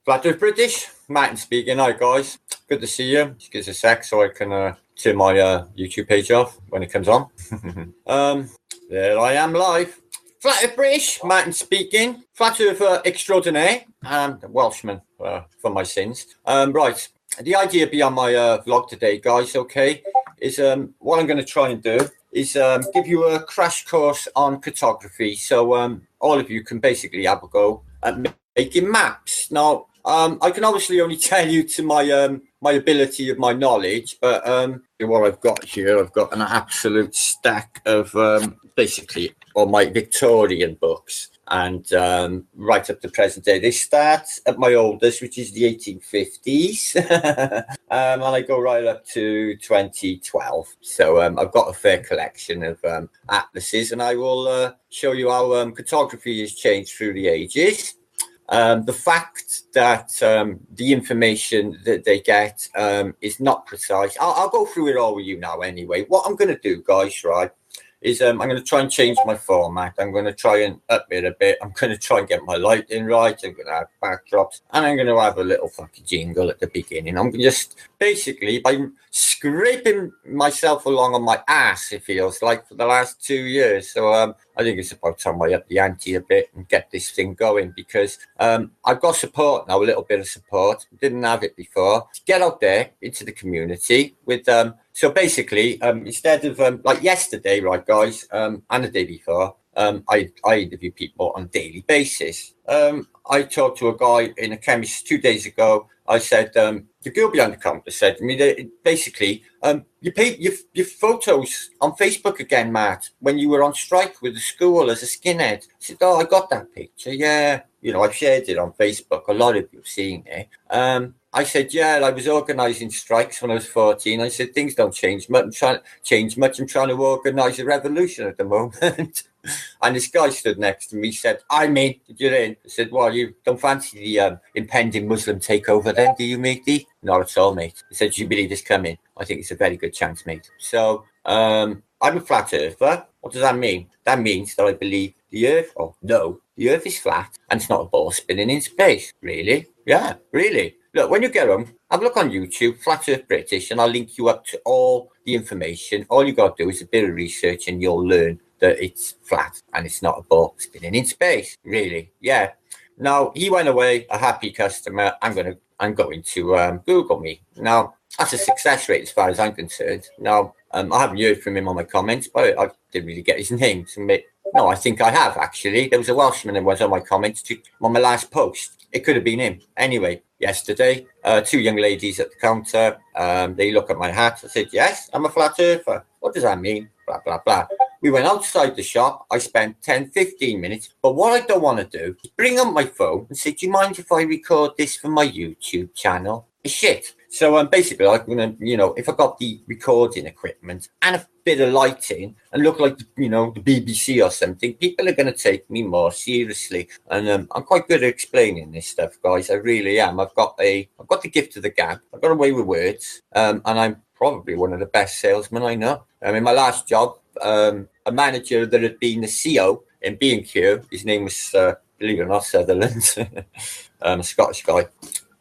FLAT EARTH British, Martin speaking. Hi guys, good to see you. Just give us a sec so I can turn my YouTube page off when it comes on. There I am live. FLAT EARTH British, Martin speaking. FLAT EARTH extraordinaire, Welshman for my sins. Right, the idea behind my vlog today, guys, okay, is what I'm going to try and do is give you a crash course on cartography, so all of you can basically have a go at making maps. Now, I can obviously only tell you to my my ability of my knowledge, but what I've got here, I've got an absolute stack of basically all my Victorian books, and right up to present day. They start at my oldest, which is the 1850s, and I go right up to 2012. So I've got a fair collection of atlases, and I will show you how cartography has changed through the ages. The fact that the information that they get is not precise. I'll go through it all with you now anyway. What I'm going to do, guys, right, is I'm going to try and change my format. I'm going to try and up it a bit. I'm going to try and get my lighting right. I'm going to have backdrops, and I'm going to have a little fucking jingle at the beginning. I'm just basically, by scraping myself along on my ass, it feels like, for the last 2 years. So I think it's about time I up the ante a bit and get this thing going, because I've got support now, a little bit of support. Didn't have it before. Get out there into the community with so basically, instead of like yesterday, right, guys, and the day before, I interview people on a daily basis. I talked to a guy in a chemist 2 days ago. I said, the girl behind the counter said to me that basically, you paid your photos on Facebook again, Matt, when you were on strike with the school as a skinhead. I said, oh, I got that picture. Yeah. You know, I've shared it on Facebook. A lot of you have seen it. I said, yeah, I was organising strikes when I was 14. I said, things don't change much. I'm trying to organise a revolution at the moment. And this guy stood next to me, said, I'm in. You're in. I said, well, you don't fancy the impending Muslim takeover then, do you, matey? Not at all, mate. He said, do you believe it's coming? I think it's a very good chance, mate. So I'm a flat earther. What does that mean? That means that I believe the earth, the earth is flat and it's not a ball spinning in space. Really? Yeah, really. Look, when you get home, have a look on YouTube, FLAT EARTH British, and I'll link you up to all the information. All you got to do is a bit of research and you'll learn that it's flat and it's not a ball spinning in space. Really? Yeah. Now, he went away, a happy customer. I'm going to Google me. Now, that's a success rate as far as I'm concerned. Now, I haven't heard from him on my comments, but I didn't really get his name. No, I think I have, actually. There was a Welshman that was on my comments on my last post. It could have been him. Anyway, yesterday, two young ladies at the counter, they look at my hat. I said, yes, I'm a flat earther. What does that mean? Blah, blah, blah. We went outside the shop. I spent 10, 15 minutes. But what I don't want to do is bring up my phone and say, do you mind if I record this for my YouTube channel? It's shit. So basically, I'm going to, if I got the recording equipment and a bit of lighting and look like, the BBC or something, people are going to take me more seriously. And I'm quite good at explaining this stuff, guys. I really am. I've got the gift of the gab. I've got a way with words. And I'm probably one of the best salesmen I know. In my last job, a manager that had been the CEO in B&Q, his name was, believe it or not, Sutherland, a Scottish guy.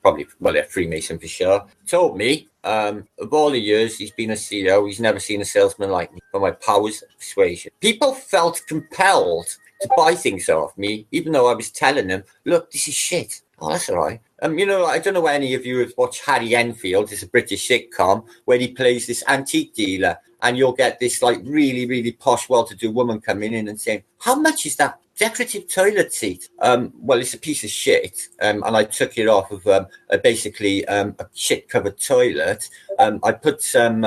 Probably, well, they're Freemason for sure. Told me, of all the years he's been a CEO, he's never seen a salesman like me. For my powers of persuasion, people felt compelled to buy things off me, even though I was telling them, "Look, this is shit." Oh, that's all right. I don't know if any of you have watched Harry Enfield. It's a British sitcom where he plays this antique dealer, and you'll get this like really, really posh, well-to-do woman coming in and saying, "How much is that decorative toilet seat?" Well, it's a piece of shit, and I took it off of basically a shit-covered toilet. I put some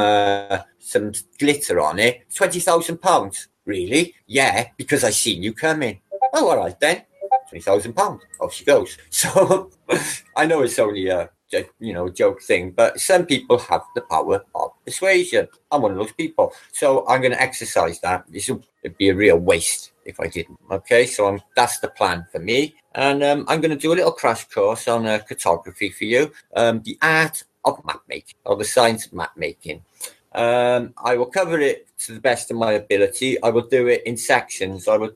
glitter on it. £20,000. Really? Yeah, because I seen you coming. Oh, all right then. £20,000. Off she goes. So I know it's only a joke thing, but some people have the power of persuasion. I'm one of those people. So I'm going to exercise that. It'd be a real waste if I didn't. Okay, so that's the plan for me. And I'm going to do a little crash course on cartography for you. The art of map making, or the science of map making. I will cover it to the best of my ability. I will do it in sections. I will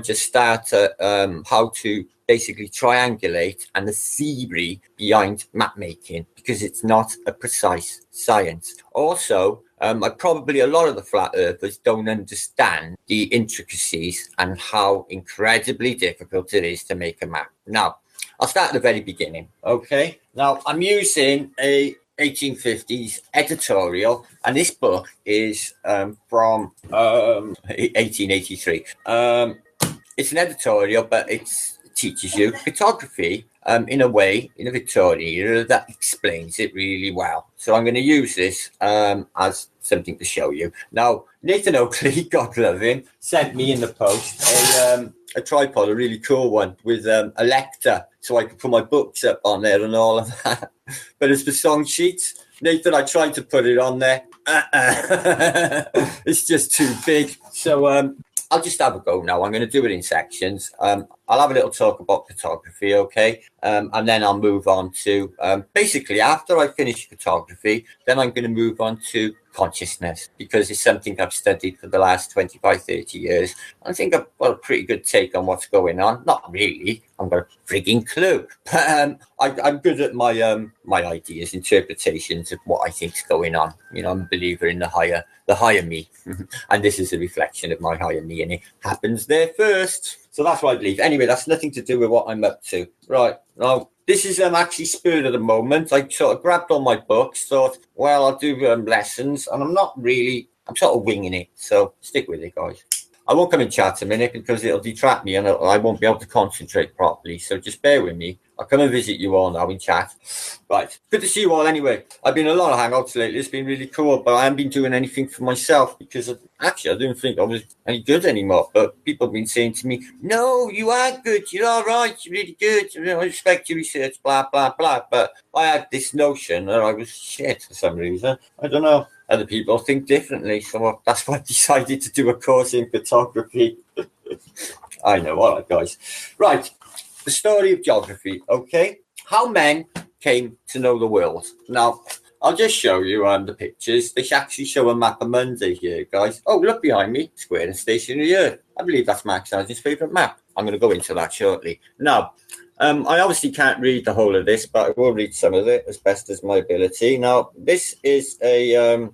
just start at how to basically triangulate and the theory behind map making, because it's not a precise science. Also, a lot of the flat earthers don't understand the intricacies and how incredibly difficult it is to make a map. Now, I'll start at the very beginning. Okay. Now, I'm using a 1850s editorial, and this book is from 1883. It's an editorial, but it teaches you cartography in a Victorian era that explains it really well. So I'm going to use this as something to show you. Now, Nathan Oakley, God love him, sent me in the post a tripod, a really cool one with a lector, so I could put my books up on there and all of that. But as for song sheets, Nathan, I tried to put it on there. It's just too big. So I'll just have a go now. I'm going to do it in sections. I'll have a little talk about cartography, okay? And then I'll move on to, basically, after I finish cartography, then I'm going to move on to consciousness, because it's something I've studied for the last 25, 30 years. I think I've got a pretty good take on what's going on. Not really. I've got a frigging clue. But I'm good at my my ideas, interpretations of what I think's going on. You know, I'm a believer in the higher me. And this is a reflection of my higher me, and it happens there first. So that's what I believe. Anyway, that's nothing to do with what I'm up to. Right. Now, this is actually spurred at the moment. I sort of grabbed all my books, thought, well, I'll do lessons, and I'm sort of winging it. So stick with it, guys. I won't come in chat a minute because it'll detract me and I won't be able to concentrate properly. So just bear with me. I'll come and visit you all now in chat. Right. Good to see you all anyway. I've been a lot of hangouts lately. It's been really cool, but I haven't been doing anything for myself because I didn't think I was any good anymore. But people have been saying to me, no, you are good. You're all right. You're really good. I respect your research, blah, blah, blah. But I had this notion that I was shit for some reason. I don't know. Other people think differently. So that's why I decided to do a course in photography. I know. All right, guys. Right. The story of geography, okay? How men came to know the world. Now, I'll just show you the pictures. They actually show a map of Monday here, guys. Oh, look behind me. Square and stationary Earth. I believe that's Mark Sargent's favourite map. I'm going to go into that shortly. Now, I obviously can't read the whole of this, but I will read some of it as best as my ability. Now, this is a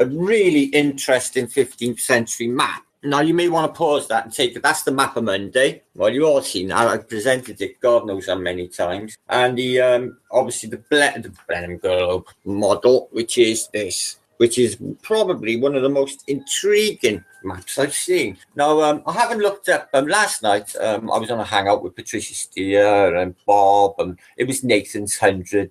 really interesting 15th century map. Now, you may want to pause that and take it. That's the map of Monday. Well, you've all seen that. I've presented it God knows how many times. And the obviously the Blenheim Globe model, which is this, which is probably one of the most intriguing maps I've seen. Now, I haven't looked up. Last night, I was on a hangout with Patricia Steer and Bob, and it was Nathan's 100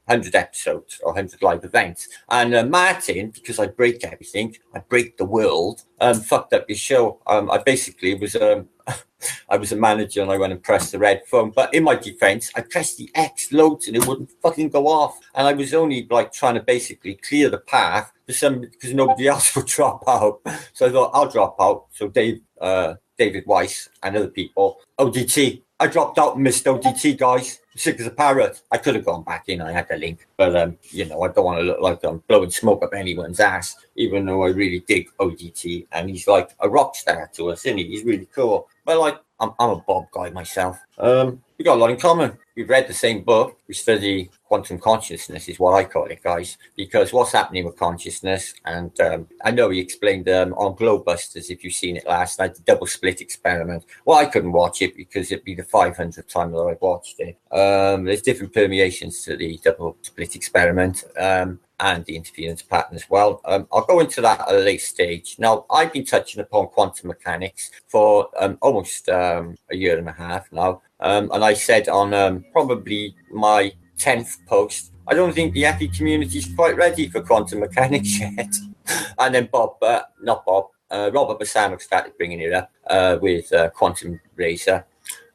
episodes or 100 live events. And Martin, because I break everything, I break the world, fucked up his show. I basically was I was a manager and I went and pressed the red phone. But in my defense, I pressed the X loads and it wouldn't fucking go off. And I was only like trying to basically clear the path for some, because nobody else would drop out. So I thought I'll drop out. So David Weiss and other people, ODT. I dropped out and missed ODT, guys. Sick as a parrot. I could have gone back in. I had the link. But, I don't want to look like I'm blowing smoke up anyone's ass, even though I really dig ODT. And he's like a rock star to us, isn't he? He's really cool. But, I'm a Bob guy myself. We got a lot in common. We've read the same book. We study quantum consciousness is what I call it, guys, because what's happening with consciousness, and I know he explained on Globebusters, if you've seen it last night, the double split experiment. Well, I couldn't watch it because it'd be the 500th time that I've watched it. There's different permeations to the double split experiment. And the interference pattern as well. I'll go into that at a later stage. Now, I've been touching upon quantum mechanics for almost a year and a half now. And I said on probably my 10th post, I don't think the FE community is quite ready for quantum mechanics yet. And then Robert Bassano started bringing it up with Quantum Razor.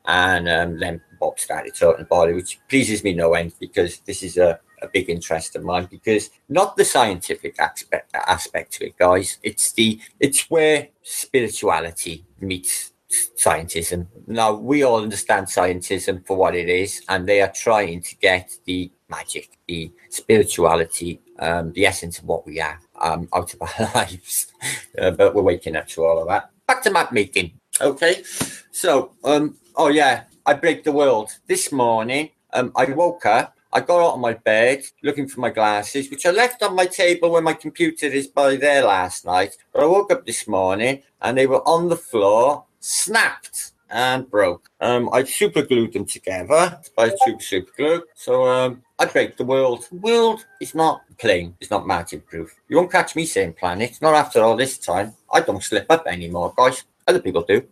And then Bob started talking about it, which pleases me no end, because this is a big interest of mine, because not the scientific aspect to it, guys. It's where spirituality meets scientism. Now, we all understand scientism for what it is, and they are trying to get the magic, the spirituality, the essence of what we are out of our lives. But we're waking up to all of that. Back to map making. Okay. So, oh yeah, I break the world. This morning, I woke up. I got out of my bed looking for my glasses, which I left on my table where my computer is by there last night. But I woke up this morning and they were on the floor, snapped and broke. I super glued them together by super glue. So I break the world. The world is not plain. It's not magic proof. You won't catch me saying planet. Not after all this time. I don't slip up anymore, guys. Other people do.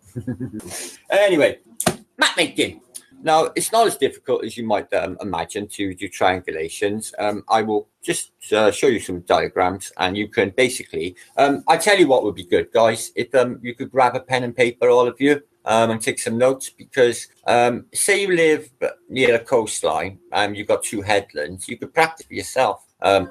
Anyway, map making. Now, it's not as difficult as you might imagine to do triangulations. I will just show you some diagrams, and you can basically... I tell you what would be good, guys. If you could grab a pen and paper, all of you, and take some notes, because say you live near a coastline and you've got 2 headlands, you could practice for yourself.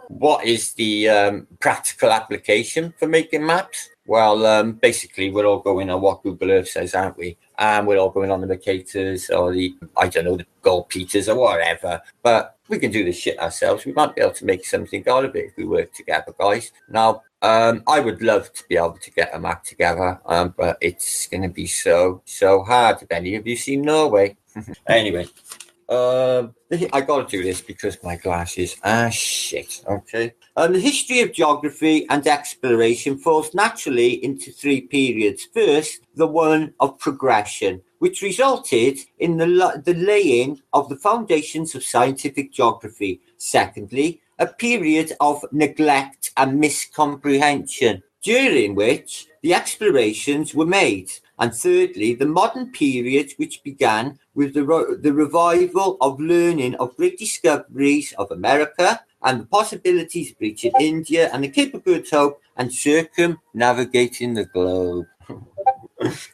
What is the practical application for making maps? Well, basically, we're all going on what Google Earth says, aren't we? And we're all going on the Mercators or the Gold Peters or whatever. But we can do this shit ourselves. We might be able to make something out of it if we work together, guys. Now, I would love to be able to get a map together, but it's going to be so hard. Have any of you seen Norway? Anyway. I got to do this because my glasses are shit. Okay. The history of geography and exploration falls naturally into 3 periods. First, the one of progression, which resulted in the laying of the foundations of scientific geography. Secondly, a period of neglect and miscomprehension, during which the explorations were made. And thirdly, the modern period, which began with the revival of learning of great discoveries of America and the possibilities of reaching India and the Cape of Good Hope and circumnavigating the globe.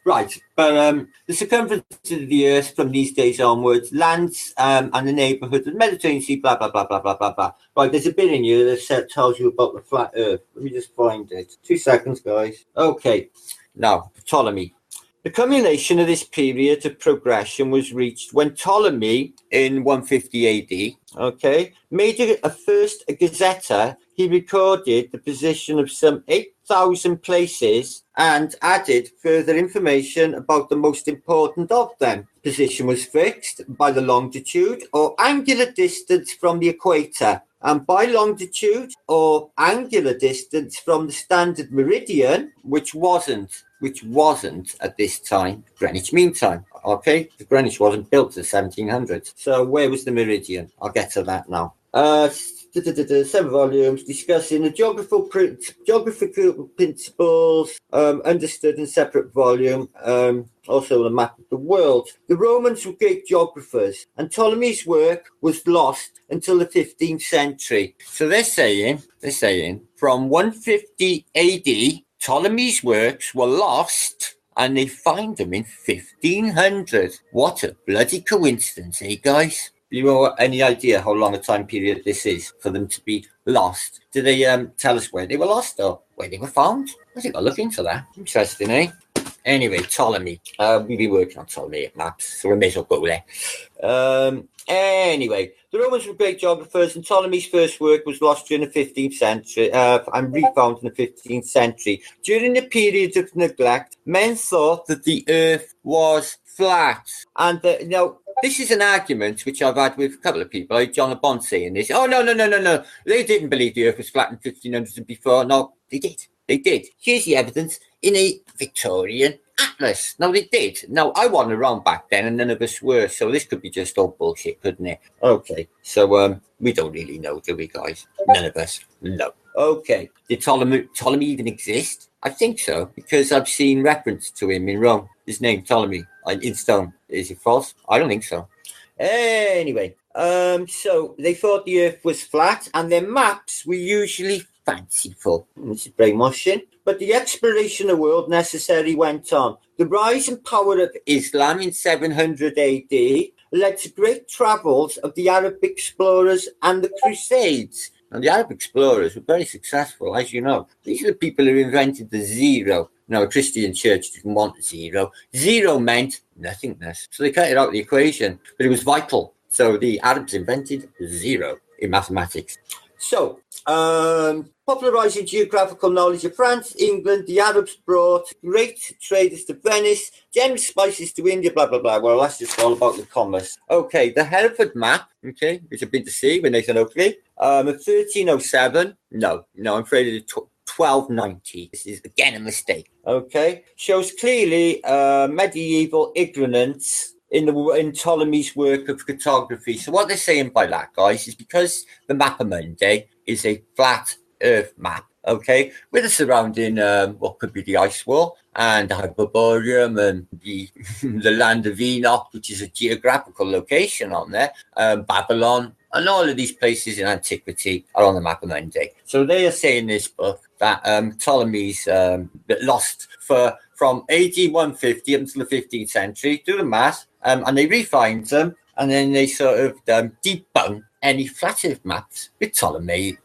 Right, but the circumference of the Earth from these days onwards, lands and the neighbourhood of the Mediterranean Sea, blah, blah, blah, blah, blah, blah, blah. Right, there's a bit in here that tells you about the flat Earth. Let me just find it. 2 seconds, guys. Okay, now, Ptolemy. The culmination of this period of progression was reached when Ptolemy, in 150 AD, made a first gazetteer. He recorded the position of some 8,000 places and added further information about the most important of them. Position was fixed by the longitude or angular distance from the equator, and by longitude or angular distance from the standard meridian, which wasn't at this time Greenwich Mean Time. Okay, the Greenwich wasn't built in the 1700s. So where was the meridian? I'll get to that now. 7 volumes discussing the geographical principles understood in separate volume. Also the map of the world. The Romans were great geographers, and Ptolemy's work was lost until the 15th century. So they're saying from 150 AD, Ptolemy's works were lost, and they find them in 1500. What a bloody coincidence, eh, guys? You have any idea how long a time period this is for them to be lost? Do they tell us where they were lost or where they were found? I think I'll look into that. Interesting, eh? Anyway, Ptolemy. We've been working on Ptolemaic maps, so we may as well go there. Anyway, the Romans were great geographers, and Ptolemy's first work was lost during the 15th century and refound in the 15th century. During the period of neglect, men thought that the Earth was flat. And, this is an argument which I've had with a couple of people, like John Bond saying this. Oh, no. They didn't believe the Earth was flat in 1500s and before. No, they did. Here's the evidence in a Victorian atlas. No, they did. Now, I wasn't around back then and none of us were, so this could be just all bullshit, couldn't it? Okay, so we don't really know, do we, guys? None of us. No. Okay, did Ptolemy even exist? I think so, because I've seen reference to him in Rome. His name, Ptolemy, in stone. Is it false? I don't think so. Anyway, so they thought the Earth was flat, and their maps were usually fanciful. This is brainwashing. But the exploration of the world necessarily went on. The rise and power of Islam in 700 AD led to great travels of the Arab explorers and the Crusades. And the Arab explorers were very successful, as you know. These are the people who invented the zero. No, a Christian church didn't want zero. Zero meant nothingness. So they cut it out of the equation, but it was vital. So the Arabs invented zero in mathematics. So, popularizing geographical knowledge of France, England, the Arabs brought great traders to Venice, generous spices to India, blah, blah, blah. Well, that's just all about the commerce. Okay, the Hereford map, okay, which I've been to see with Nathan Oakley, 1307, no, I'm afraid it's 1290. This is, again, a mistake, okay? Shows clearly medieval ignorance in Ptolemy's work of cartography. So what they're saying by that, guys, is because the Mappamundi is a flat Earth map, okay, with a surrounding what could be the ice wall and the Hyperborean and the the land of Enoch, which is a geographical location on there, Babylon, and all of these places in antiquity are on the Mappamundi. So they are saying in this book that Ptolemy's lost from AD 150 up until the 15th century, do the math, and they refined them, and then they sort of debunk any flat Earth maps with Ptolemaic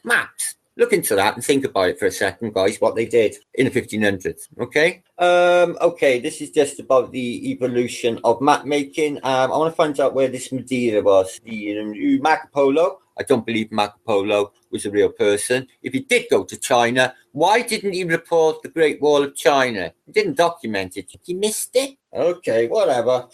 maps. Look into that and think about it for a second, guys, what they did in the 1500s, okay? Okay, this is just about the evolution of map making. I want to find out where this Madeira was. The Marco Polo. I don't believe Marco Polo was a real person. If he did go to China, why didn't he report the Great Wall of China? He didn't document it. He missed it. Okay, whatever.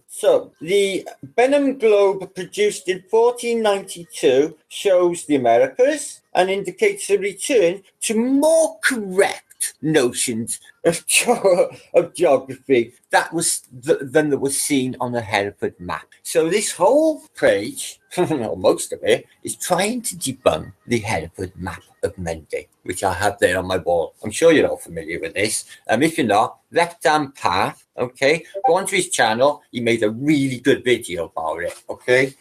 So the Benham Globe produced in 1492 shows the Americas and indicates a return to more correct notions of geography that was than that was seen on the Hereford map. So this whole page, or most of it, is trying to debunk the Hereford map of Monday, which I have there on my wall. I'm sure you're all familiar with this. If you're not, left-hand path, okay, go onto his channel. He made a really good video about it, okay?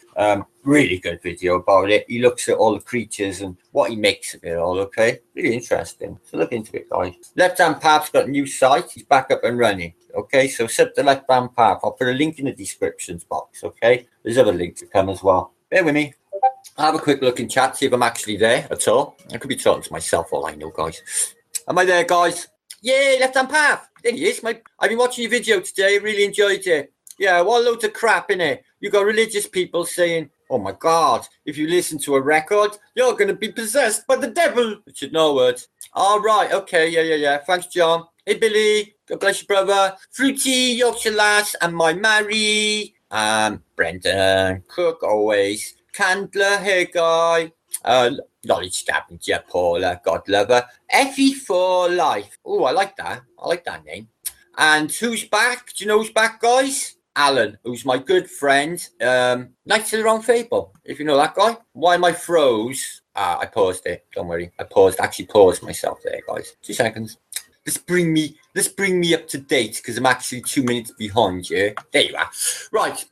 Really good video about it. He looks at all the creatures and what he makes of it all, okay? Really interesting. So look into it, guys. Left-hand path's got a new site. He's back up and running, okay? So sub the left-hand path. I'll put a link in the descriptions box, okay? There's other links to come as well. Bear with me. I'll have a quick look in chat, see if I'm actually there at all. I could be talking to myself, all I know, guys. Am I there, guys? Yay, left-hand path. There he is. I've been watching your video today. Really enjoyed it. Yeah, what loads of crap in it. You got religious people saying, oh my God, if you listen to a record, you're going to be possessed by the devil. Richard Norwood. All right, okay, yeah. Thanks, John. Hey, Billy. God bless you, brother. Fruity, Yorkshire Lass, and my Mary. Brendan, Cook, always. Candler, hey, guy. Knowledge Scavenger, Paula, God lover. Effie for life. Oh, I like that. I like that name. And who's back? Do you know who's back, guys? Alan, who's my good friend. Knights of the Round Fable, if you know that guy. Why am I froze? I paused it. Don't worry. I actually paused myself there, guys. 2 seconds. Let's bring me up to date because I'm actually 2 minutes behind you. There you are. Right.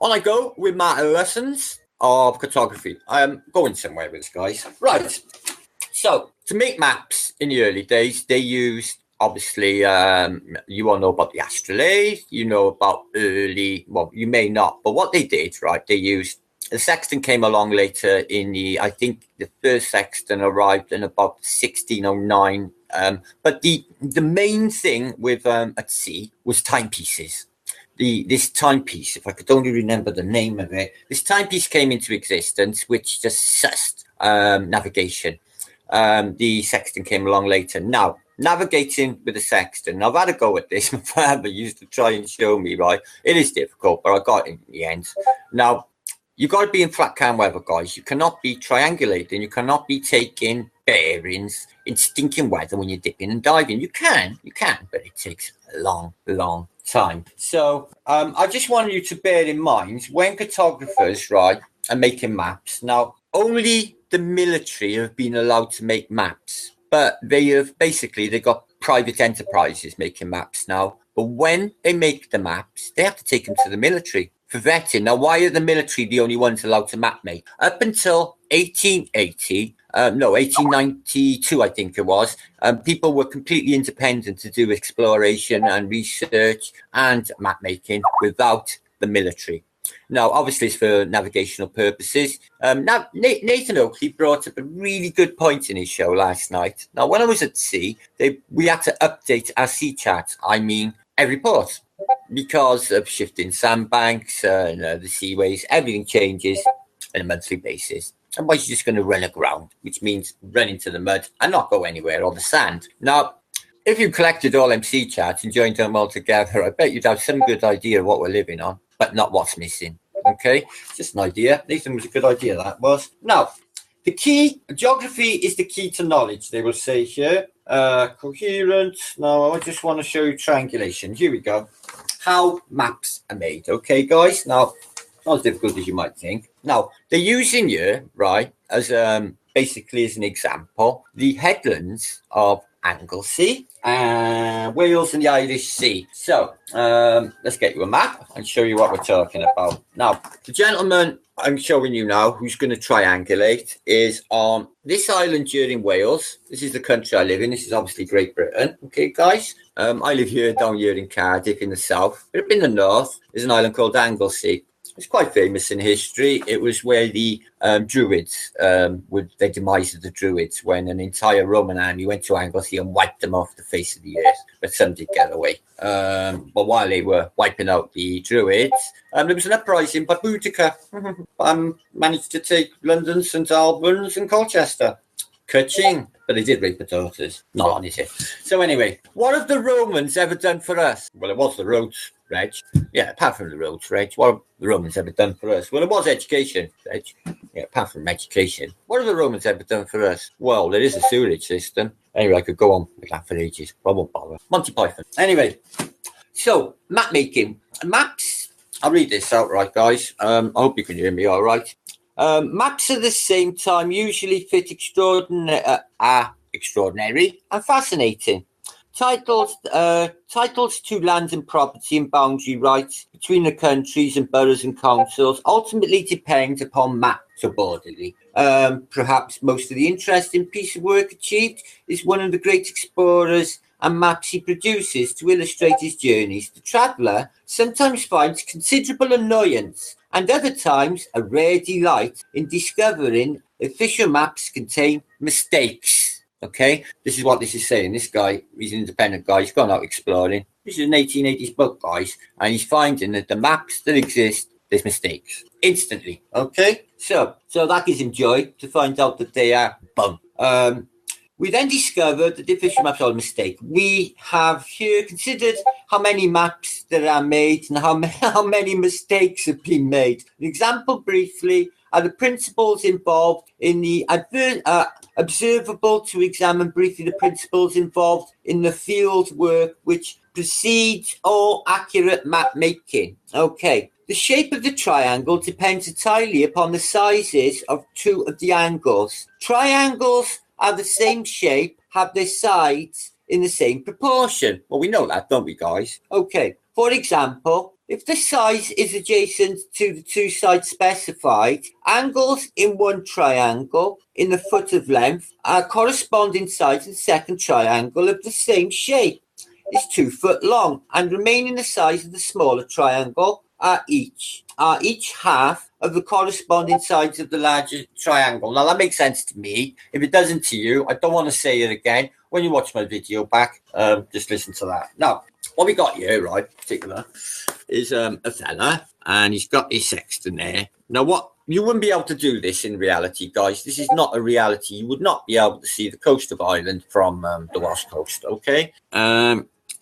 On I go with my lessons of cartography. I'm going somewhere with this, guys. Right. So to make maps in the early days, they used, obviously, you all know about the astrolabe, you know about early, well, you may not, but what they did, right, they used, the sextant came along later I think the first sextant arrived in about 1609, but the main thing with at sea was timepieces. This timepiece, if I could only remember the name of it, this timepiece came into existence, which just sussed navigation. The sextant came along later. Now, navigating with the sextant, I've had a go at this. My father used to try and show me, right? It is difficult, but I got it in the end. Now, you've got to be in flat calm weather, guys. You cannot be triangulating. You cannot be taking bearings in stinking weather when you're dipping and diving. You can, but it takes a long time. So I just want you to bear in mind when cartographers, right, are making maps. Now, only the military have been allowed to make maps, but they got private enterprises making maps now. But when they make the maps, they have to take them to the military for vetting. Now, why are the military the only ones allowed to map make? Up until 1892, I think it was, people were completely independent to do exploration and research and map making without the military. Now, obviously, it's for navigational purposes. Now, Nathan Oakley brought up a really good point in his show last night. Now, when I was at sea, we had to update our sea chart. I mean, every port, because of shifting sandbanks and the seaways. Everything changes on a monthly basis. Otherwise, you're just going to run aground, which means run into the mud and not go anywhere on the sand. Now, if you collected all MC charts and joined them all together, I bet you'd have some good idea of what we're living on, but not what's missing. Okay, just an idea. Nathan was a good idea, that was. Now, the key, geography is the key to knowledge, they will say here. Coherent. Now, I just want to show you triangulation. Here we go. How maps are made. Okay, guys. Now, not as difficult as you might think. Now, they're using here, right, as basically as an example, the headlands of Anglesey, Wales and the Irish Sea. So let's get you a map and show you what we're talking about. Now, the gentleman I'm showing you now who's going to triangulate is on this island here in Wales. This is the country I live in. This is obviously Great Britain. Okay, guys. I live here down here in Cardiff in the south. But up in the north, there's an island called Anglesey. It's quite famous in history. It was where the Druids, they demised the Druids when an entire Roman army went to Anglesey and wiped them off the face of the earth. But some did get away. But while they were wiping out the Druids, there was an uprising by Boudica. Managed to take London, St Albans and Colchester. Ka-ching. But they did rape the daughters. Not on his head. So anyway, what have the Romans ever done for us? Well, it was the roads, Reg. Yeah, apart from the roads, Reg. What have the Romans ever done for us? Well, it was education, Reg. Yeah, apart from education. What have the Romans ever done for us? Well, there is a sewerage system. Anyway, I could go on with that for ages. I won't bother. Monty Python. Anyway, so map making. Maps. I'll read this out, right, guys. I hope you can hear me all right. Maps at the same time usually fit extraordinary and fascinating. Titles to land and property and boundary rights between the countries and boroughs and councils ultimately depend upon maps subordinately. Perhaps most of the interesting piece of work achieved is one of the great explorers and maps he produces to illustrate his journeys. The traveller sometimes finds considerable annoyance and other times a rare delight in discovering official maps contain mistakes. Okay, this is what this is saying. This guy, he's an independent guy. He's gone out exploring. This is an 1880s book, guys, and he's finding that the maps that exist, there's mistakes instantly. Okay, so that gives him joy to find out that they are bunk. We then discovered that the official maps are a mistake. We have here considered how many maps there are made and how many mistakes have been made. An example briefly are the principles involved in the observable to examine briefly the principles involved in the field work which precedes all accurate map making. Okay. The shape of the triangle depends entirely upon the sizes of two of the angles. Triangles are the same shape, have their sides in the same proportion. Well, we know that, don't we, guys? Okay. For example, if the size is adjacent to the two sides specified, angles in one triangle in the foot of length are corresponding sides in the second triangle of the same shape is 2 foot long and remaining the size of the smaller triangle are each half of the corresponding sides of the larger triangle. Now, that makes sense to me. If it doesn't to you, I don't want to say it again. When you watch my video back, just listen to that. Now, what we got here, right, particular, is a fella, and he's got his sextant there. Now, what you wouldn't be able to do this in reality, guys. This is not a reality. You would not be able to see the coast of Ireland from the Welsh coast, okay?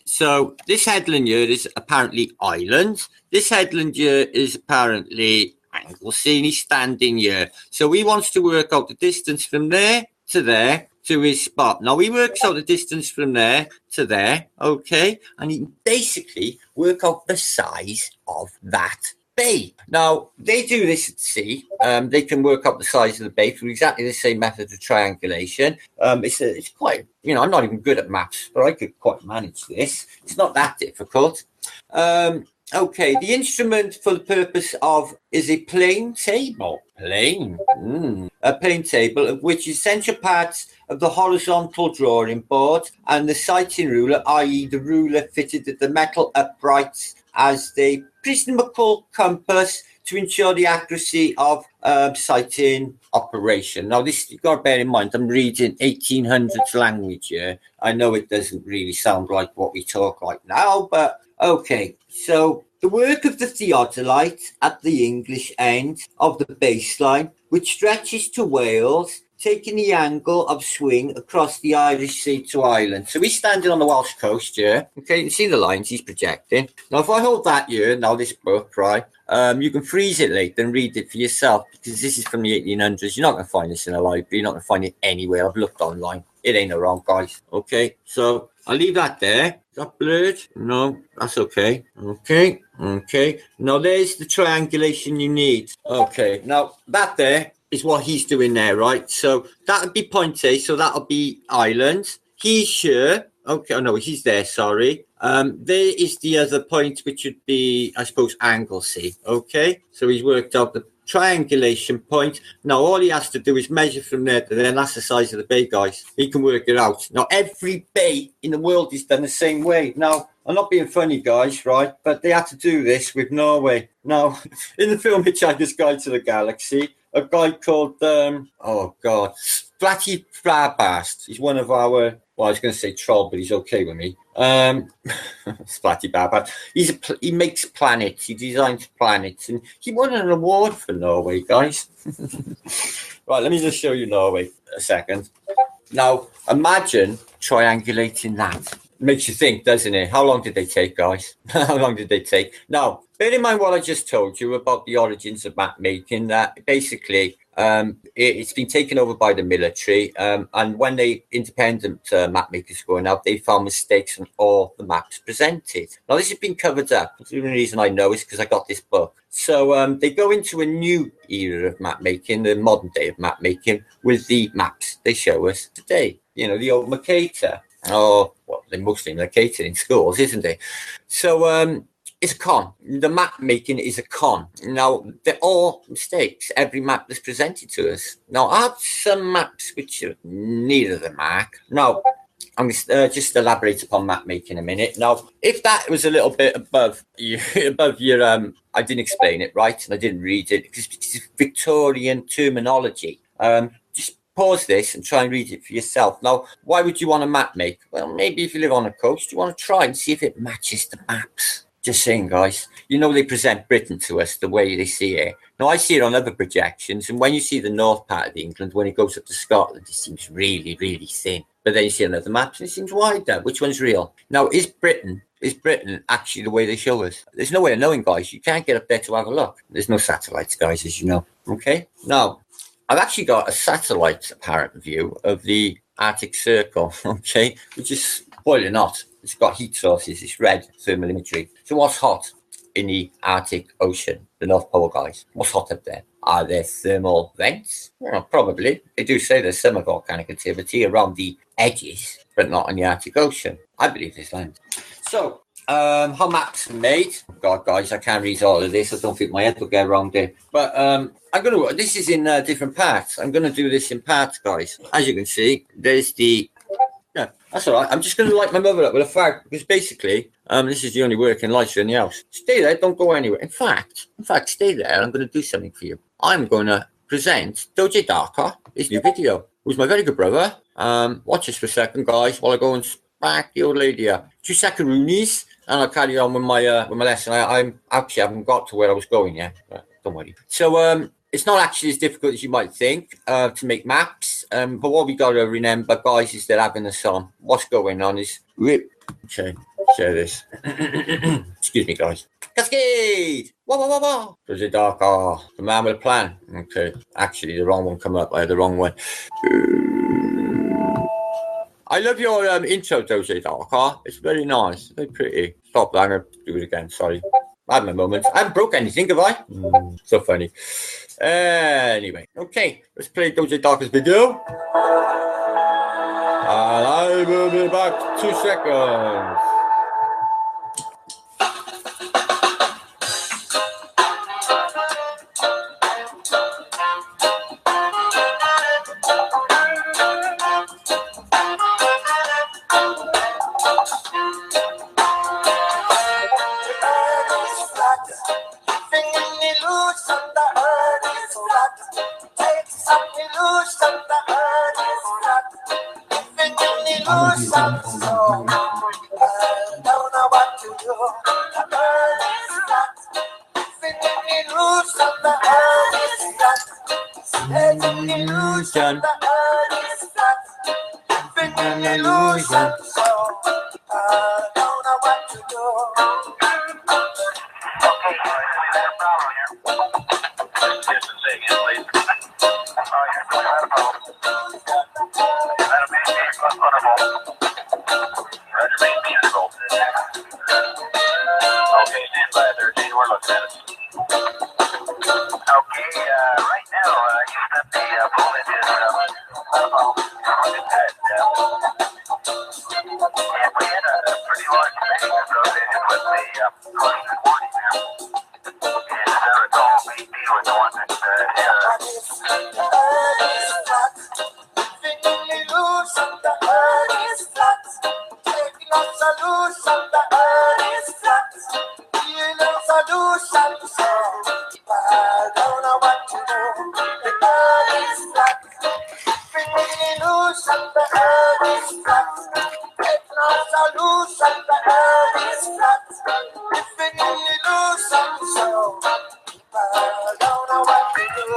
So this headland here is apparently Ireland. This headland here is apparently Anglesey, and he's standing here. So he wants to work out the distance from there to his spot. Now he works out the distance from there to there, okay? And he can basically work out the size of that bay. Now, they do this at sea. They can work out the size of the bay through exactly the same method of triangulation. It's quite, I'm not even good at maths, but I could quite manage this. It's not that difficult. Okay, the instrument for the purpose of is a plane table. A plane table of which essential parts of the horizontal drawing board and the sighting ruler, i.e. the ruler fitted at the metal uprights as they prismatic compass to ensure the accuracy of sighting operation. Now, this you've got to bear in mind, I'm reading 1800s language here. I know it doesn't really sound like what we talk like now, but okay. So, the work of the theodolite at the English end of the baseline, which stretches to Wales, taking the angle of swing across the Irish Sea to Ireland. So he's standing on the Welsh coast here. Okay, you can see the lines he's projecting. Now, if I hold that here, now this book, right, you can freeze it later and read it for yourself, because this is from the 1800s. You're not going to find this in a library. You're not going to find it anywhere. I've looked online. It ain't around, guys. Okay, so I'll leave that there. Is that blurred? No, that's okay. Okay. Now, there's the triangulation you need. Okay, now that there is what he's doing there, right? So that would be point A, so that'll be Ireland. He's here. Okay, oh no, he's there, sorry. There is the other point, which would be, I suppose, angle C. Okay, so he's worked out the triangulation point. Now, all he has to do is measure from there to there. That's the size of the bay, guys. He can work it out. Now, every bay in the world is done the same way. Now, I'm not being funny, guys, right? But they had to do this with Norway. Now, in the film Hitchhiker's Guide to the Galaxy, a guy called, FLAT EARTH. He's one of our, well, I was going to say troll, but he's okay with me. FLAT EARTH. He makes planets. He designs planets. And he won an award for Norway, guys. Right, let me just show you Norway a second. Now, imagine triangulating that. Makes you think, doesn't it? How long did they take, guys? How long did they take? Now, bear in mind what I just told you about the origins of map making, that basically it's been taken over by the military, and when the independent map makers going out, they found mistakes on all the maps presented. Now, this has been covered up. The only reason I know is because I got this book. So they go into a new era of map making, the modern day of map making, with the maps they show us today. You know, the old Mercator. Oh, well, they're mostly located in schools, isn't it? So it's a con. The map making is a con. Now, they're all mistakes, every map that's presented to us. Now, I have some maps which are near the mark. Now, I'm going to just elaborate upon map making a minute. Now, if that was a little bit above your, I didn't explain it right, and I didn't read it, because it's Victorian terminology. Just pause this and try and read it for yourself. Now, why would you want a map make? Well, maybe if you live on a coast, you want to try and see if it matches the maps. Just saying, guys. You know, they present Britain to us the way they see it. Now, I see it on other projections, and when you see the north part of England, when it goes up to Scotland, it seems really, really thin. But then you see another map, and it seems wider. Which one's real? Now, is Britain actually the way they show us? There's no way of knowing, guys. You can't get up there to have a look. There's no satellites, guys, as you know. Okay? Now, I've actually got a satellite apparent view of the Arctic Circle, okay, which is boiling hot. It's got heat sources. It's red thermal imagery. So what's hot in the Arctic Ocean, the North Pole, guys? What's hot up there? Are there thermal vents? Well, probably. They do say there's some volcanic activity around the edges, but not in the Arctic Ocean. I believe there's land. So, how maps are made? God, guys, I can't read all of this. I don't think my head will get around it. But this is in different parts. I'm going to do this in parts, guys. As you can see, there's the... Yeah, that's all right. I'm just going to light my mother up with a fag, because basically, this is the only working lights in the house. Stay there, don't go anywhere. In fact, stay there. I'm going to do something for you. I'm going to present Doji Darker, his new video, who's my very good brother. Watch this for a second, guys, while I go and smack the old lady up. 2 seconds, and I'll carry on with my lesson. I haven't got to where I was going yet. Don't worry. So, it's not actually as difficult as you might think to make maps. But what we got to remember, guys, is that having this on. What's going on is... Okay, share this. Excuse me, guys. Cascade! Wah! Does it dark? Oh, the man with a plan. Okay, actually, the wrong one come up. I had the wrong one. I love your intro, Doji Darker. It's very nice. Very pretty. Stop that. I'm going to do it again. Sorry. I had my moments. I haven't broke anything, have I? So funny. Anyway, okay. Let's play Doji Darker's video. And I will be back 2 seconds. It's an illusion. The earth is flat. It's an illusion. So I don't know what to do. Okay, we had a problem here. Yes, say again, please. Oh, you're doing a problem. That'll be wonderful. Roger, beautiful. Okay, stand by 13. We're looking at it. Okay, right now, you said the voltage is, and we had a pretty large thing associated with the cluster warning there. And as I recall, BP was the one that the earth is flat. Take no solution, the earth is flat. Feel no solution, so I don't know what to do. The earth is flat. Bring me the illusion, the earth is flat. Take no solution, the earth is flat. Bring me the illusion, so I don't know what to do.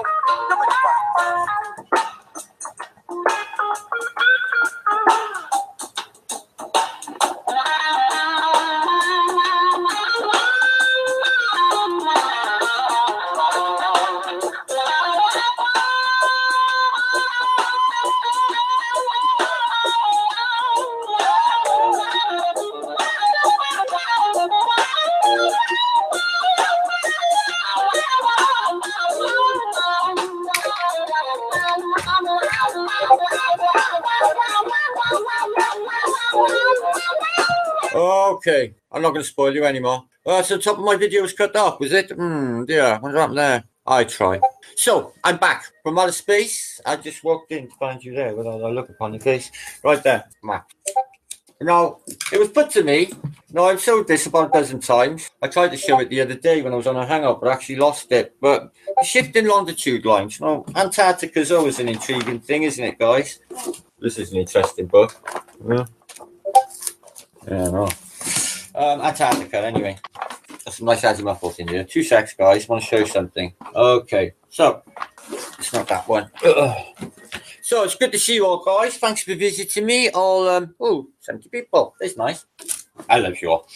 Okay, I'm not going to spoil you anymore. So the top of my video was cut off, was it? Yeah, what happened there? I try. So, I'm back from outer space. I just walked in to find you there without a look upon your face. Right there, map. Now, it was put to me. Now, I've showed this about a dozen times. I tried to show it the other day when I was on a hangout, but I actually lost it. But the shifting longitude lines. Now, Antarctica's always an intriguing thing, isn't it, guys? This is an interesting book. Yeah. Yeah, no. Antarctica, anyway. There's some nice azimuth in here. 2 secs, guys. I want to show you something. Okay, so it's not that one. So it's good to see you all, guys. Thanks for visiting me. All 70 people. That's nice. I love you all.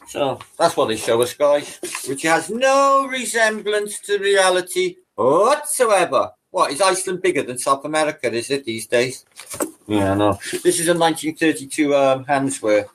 So that's what they show us, guys, which has no resemblance to reality whatsoever. What, is Iceland bigger than South America, is it, these days? Yeah, no. This is a 1932 Hansworth.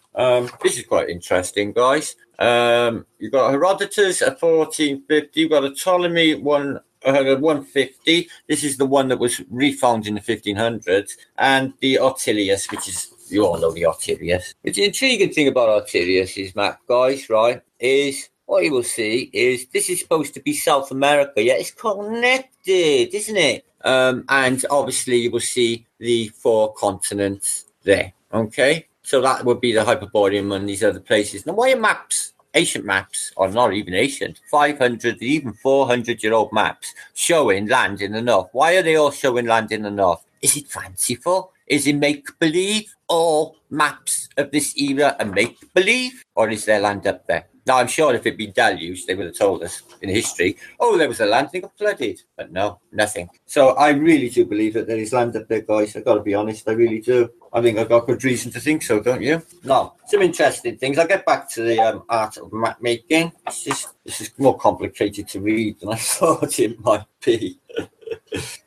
This is quite interesting, guys. You've got Herodotus at 1450. You've got a Ptolemy 150. This is the one that was refound in the 1500s. And the Ortelius, which is, you all know the Ortelius. But the intriguing thing about Ortelius' map, guys, right, is what you will see is this is supposed to be South America. Yeah, it's connected, isn't it? And obviously you will see the 4 continents there. Okay, so that would be the Hyperborean and these other places. Now, why are maps, ancient maps, or not even ancient, 500, even 400-year-old maps showing land in the north? Why are they all showing land in the north? Is it fanciful? Is it make-believe? All maps of this era are make-believe? Or is there land up there? Now, I'm sure if it'd been deluged, they would have told us in history, oh, there was a land, they got flooded. But no, nothing. So I really do believe that there is land up there, guys. I've got to be honest, I really do. I think I've got good reason to think so, don't you? No, some interesting things. I'll get back to the art of map making. This is more complicated to read than I thought it might be.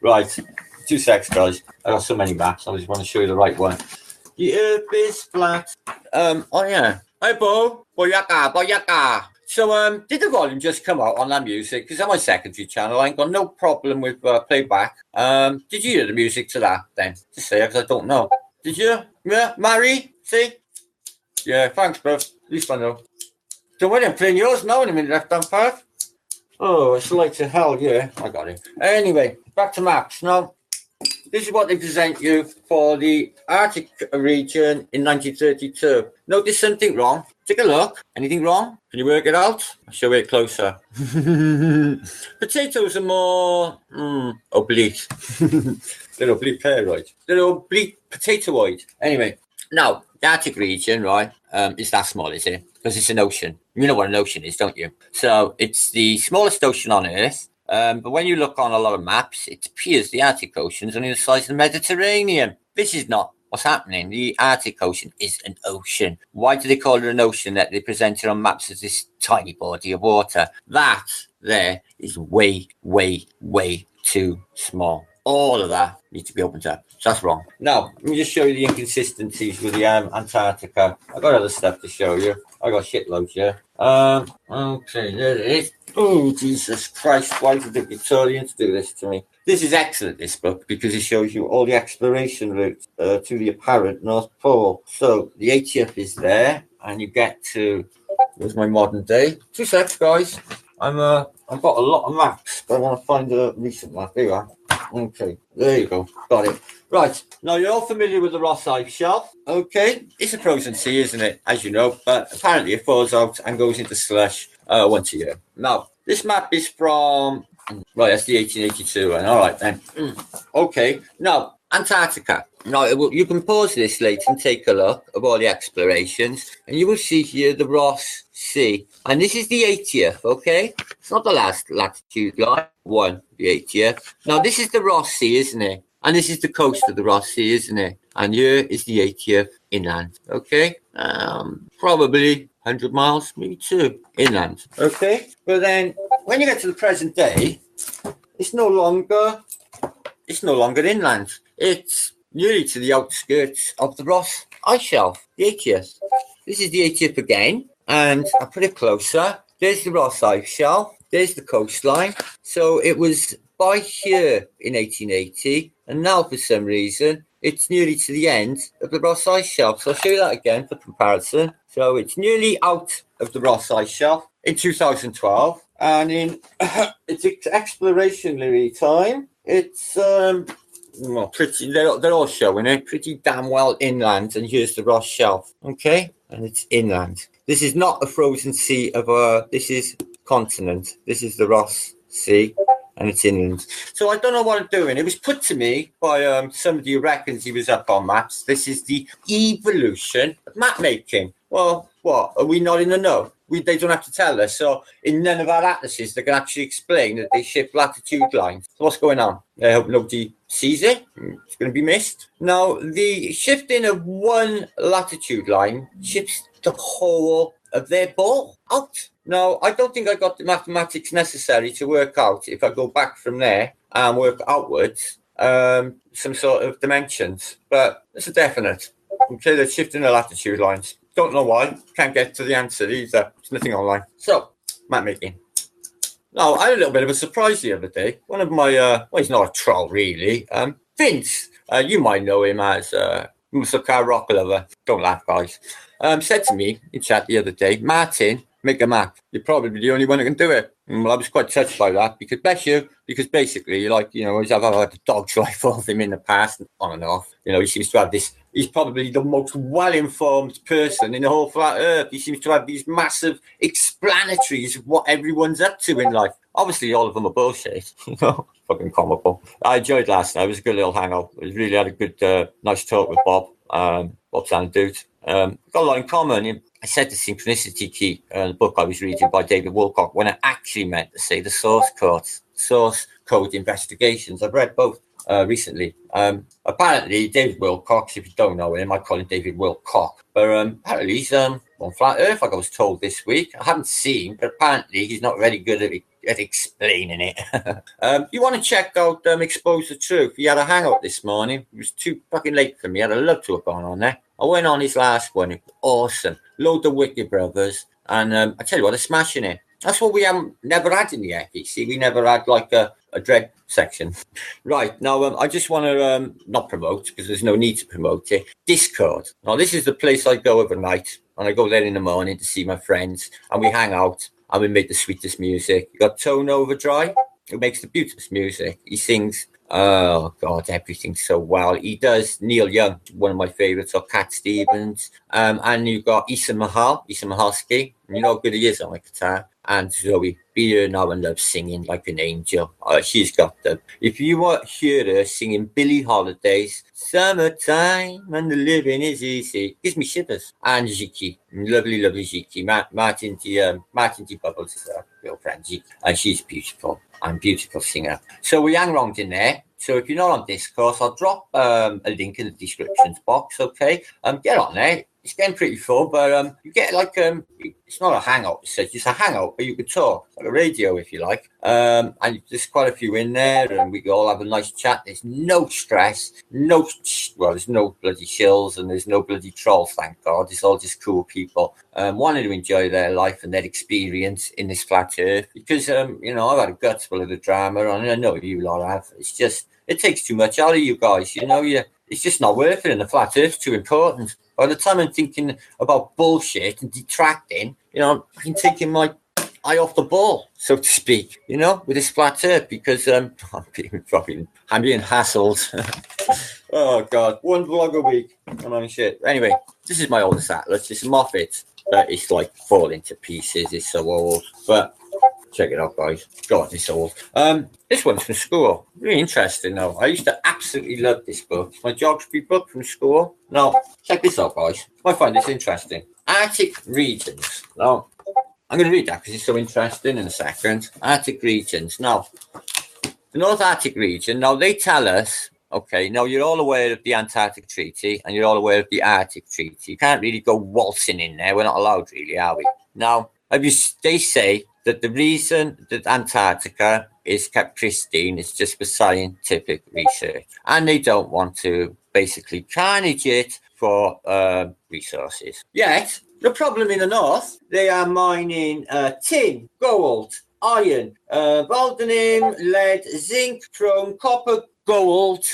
Right, 2 secs, guys. I got so many maps, I just want to show you the right one. The earth is flat. Oh, yeah. Hi, Bo. Boyaka, boyaka. So, did the volume just come out on that music? Because on my secondary channel, I ain't got no problem with playback. Did you hear the music to that then? Just say, because I don't know. Did you? Yeah, Mary? See? Yeah, thanks, bro. At least I know. Don't worry, I'm playing yours now in a minute, left-hand path. Oh, it's light to hell, yeah. I got it. Anyway, back to maps. Now, this is what they present you for the Arctic region in 1932. Notice something wrong? Take a look. Anything wrong? Can you work it out? I'll show it closer. Potatoes are more oblique. They're oblique pearoid. They're oblique potatoid. Anyway, now, the Arctic region, right, is that small, is it? Because it's an ocean. You know what an ocean is, don't you? So it's the smallest ocean on Earth. But when you look on a lot of maps, it appears the Arctic Ocean's only the size of the Mediterranean. This is not what's happening. The Arctic Ocean is an ocean. Why do they call it an ocean? That they present it on maps as this tiny body of water. That there is way, way, way too small. All of that needs to be opened up. So that's wrong. Now, let me just show you the inconsistencies with the Antarctica. I've got other stuff to show you. I got shitloads here. Okay, there it is. Oh, Jesus Christ. Why did the Victorians do this to me? This is excellent, this book, because it shows you all the exploration routes to the apparent North Pole. So the 80th is there, and you get to... Where's my modern day? 2 secs, guys. I've got a lot of maps, but I want to find a recent map. There you are. Okay, there you go. Got it. Right, now you're all familiar with the Ross Ice Shelf. Okay, it's a frozen sea, isn't it? As you know, but apparently it falls out and goes into slush once a year. Now, this map is from... Right, that's the 1882 one. All right, then. Okay, now, Antarctica. Now, you can pause this later and take a look of all the explorations, and you will see here the Ross Sea. And this is the 80th, okay? It's not the last latitude line. The 80th. Now, this is the Ross Sea, isn't it? And this is the coast of the Ross Sea, isn't it? And here is the 80th inland, okay? Probably 100 miles, maybe 2 inland, okay? But then, when you get to the present day, it's no longer inland. It's nearly to the outskirts of the Ross Ice Shelf, the 80th. This is the 80th again, and I put it closer. There's the Ross Ice Shelf. There's the coastline. So it was by here in 1880, and now for some reason, it's nearly to the end of the Ross Ice Shelf. So I'll show you that again for comparison. So it's nearly out of the Ross Ice Shelf in 2012, and in its explorationary time, it's well, pretty. They're all showing it pretty damn well inland. And here's the Ross Shelf, okay, and it's inland. This is not a frozen sea this is continent. This is the Ross Sea, and it's inland. So I don't know what I'm doing. It was put to me by somebody who reckons he was up on maps. This is the evolution of map making. Well, what? Are we not in the know? They don't have to tell us. So in none of our atlases, they can actually explain that they shift latitude lines. So what's going on? I hope nobody sees it. It's going to be missed. Now, the shifting of one latitude line shifts the whole of their ball out. Now, I don't think I got the mathematics necessary to work out, if I go back from there and work outwards, some sort of dimensions. But it's a definite. Okay, they're shifting the latitude lines. Don't know why. Can't get to the answer either. There's nothing online. So, map making. Now, I had a little bit of a surprise the other day. One of my, well, he's not a troll really. Vince, you might know him as muscle car rock lover. Don't laugh, guys. Said to me in chat the other day, Martin, make a map. You're probably the only one who can do it. Well, I was quite touched by that because, bless you, because basically, like, you know, I've had a dog's life of him in the past, on and off. You know, he seems to have this, he's probably the most well-informed person in the whole flat earth. He seems to have these massive explanatories of what everyone's up to in life. Obviously, all of them are bullshit, you know, fucking comical. I enjoyed last night. It was a good little hangout. It really had a good, nice talk with Bob. Bob's a dude. Got a lot in common. I said the synchronicity key, the book I was reading by David Wilcock, when I actually meant to say the source code investigations. I've read both recently. Apparently, David Wilcock, if you don't know him, I call him David Wilcock. But apparently he's on Flat Earth, like I was told this week. I haven't seen, but apparently he's not very good at explaining it. You want to check out Expose the Truth? He had a hangout this morning. It was too fucking late for me. I had a love tour going on there. I went on his last one. It was awesome. Load of Wicked Brothers. And I tell you what, they're smashing it. That's what we never had in the FEC. We never had like a dread section. Right, now I just want to not promote, because there's no need to promote it, Discord. Now, this is the place I go overnight. And I go there in the morning to see my friends. And we hang out. And we make the sweetest music. You got Tone Overdrive, who makes the beautiful music. He sings, oh God, everything so well. He does Neil Young, one of my favorites, or Cat Stevens. And you've got Issa Mahalski, and you know how good he is on the guitar. And Zoe be here now and love singing like an angel. She's got them. If you hear her singing Billie Holiday's Summertime and the Living is Easy, gives me shivers. And Ziki, lovely, lovely Ziki. Martin D. Bubbles is her girlfriend, Ziki, and she's beautiful. And beautiful singer. So we hang around in there. So if you're not on Discourse, I'll drop a link in the descriptions box, okay? Get on there. It's getting pretty full, but you get like it's not a hangout, it's just a hangout, but you can talk like a radio if you like. And there's quite a few in there, and we can all have a nice chat. There's no stress, there's no bloody shills, and there's no bloody trolls, thank God. It's all just cool people wanting to enjoy their life and their experience in this flat earth. Because I've had a guts full of the drama, and I know you lot have. It's just it takes too much out of you guys. It's just not worth it, and the flat earth's too important. By the time I'm thinking about bullshit and detracting, I'm taking my eye off the ball, so to speak, with this flat earth, because I'm being hassled. Oh, God. One vlog a week. I'm on shit. Anyway, this is my oldest atlas. It's a Moffat, but it's like falling to pieces. It's so old. But check it out, guys. God, it's old. This one's from school. Really interesting, though. I used to absolutely love this book. It's my geography book from school. Now, check this out, guys. I find this interesting. Arctic regions. Now, I'm going to read that because it's so interesting in a second. Arctic regions. Now, the North Arctic region, now they tell us, okay, now you're all aware of the Antarctic Treaty and you're all aware of the Arctic Treaty. You can't really go waltzing in there. We're not allowed, really, are we? Now, they say that the reason that Antarctica is kept pristine is just for scientific research. And they don't want to basically carnage it for resources. Yet, the problem in the north, they are mining tin, gold, iron, molybdenum, lead, zinc, chrome, copper, gold,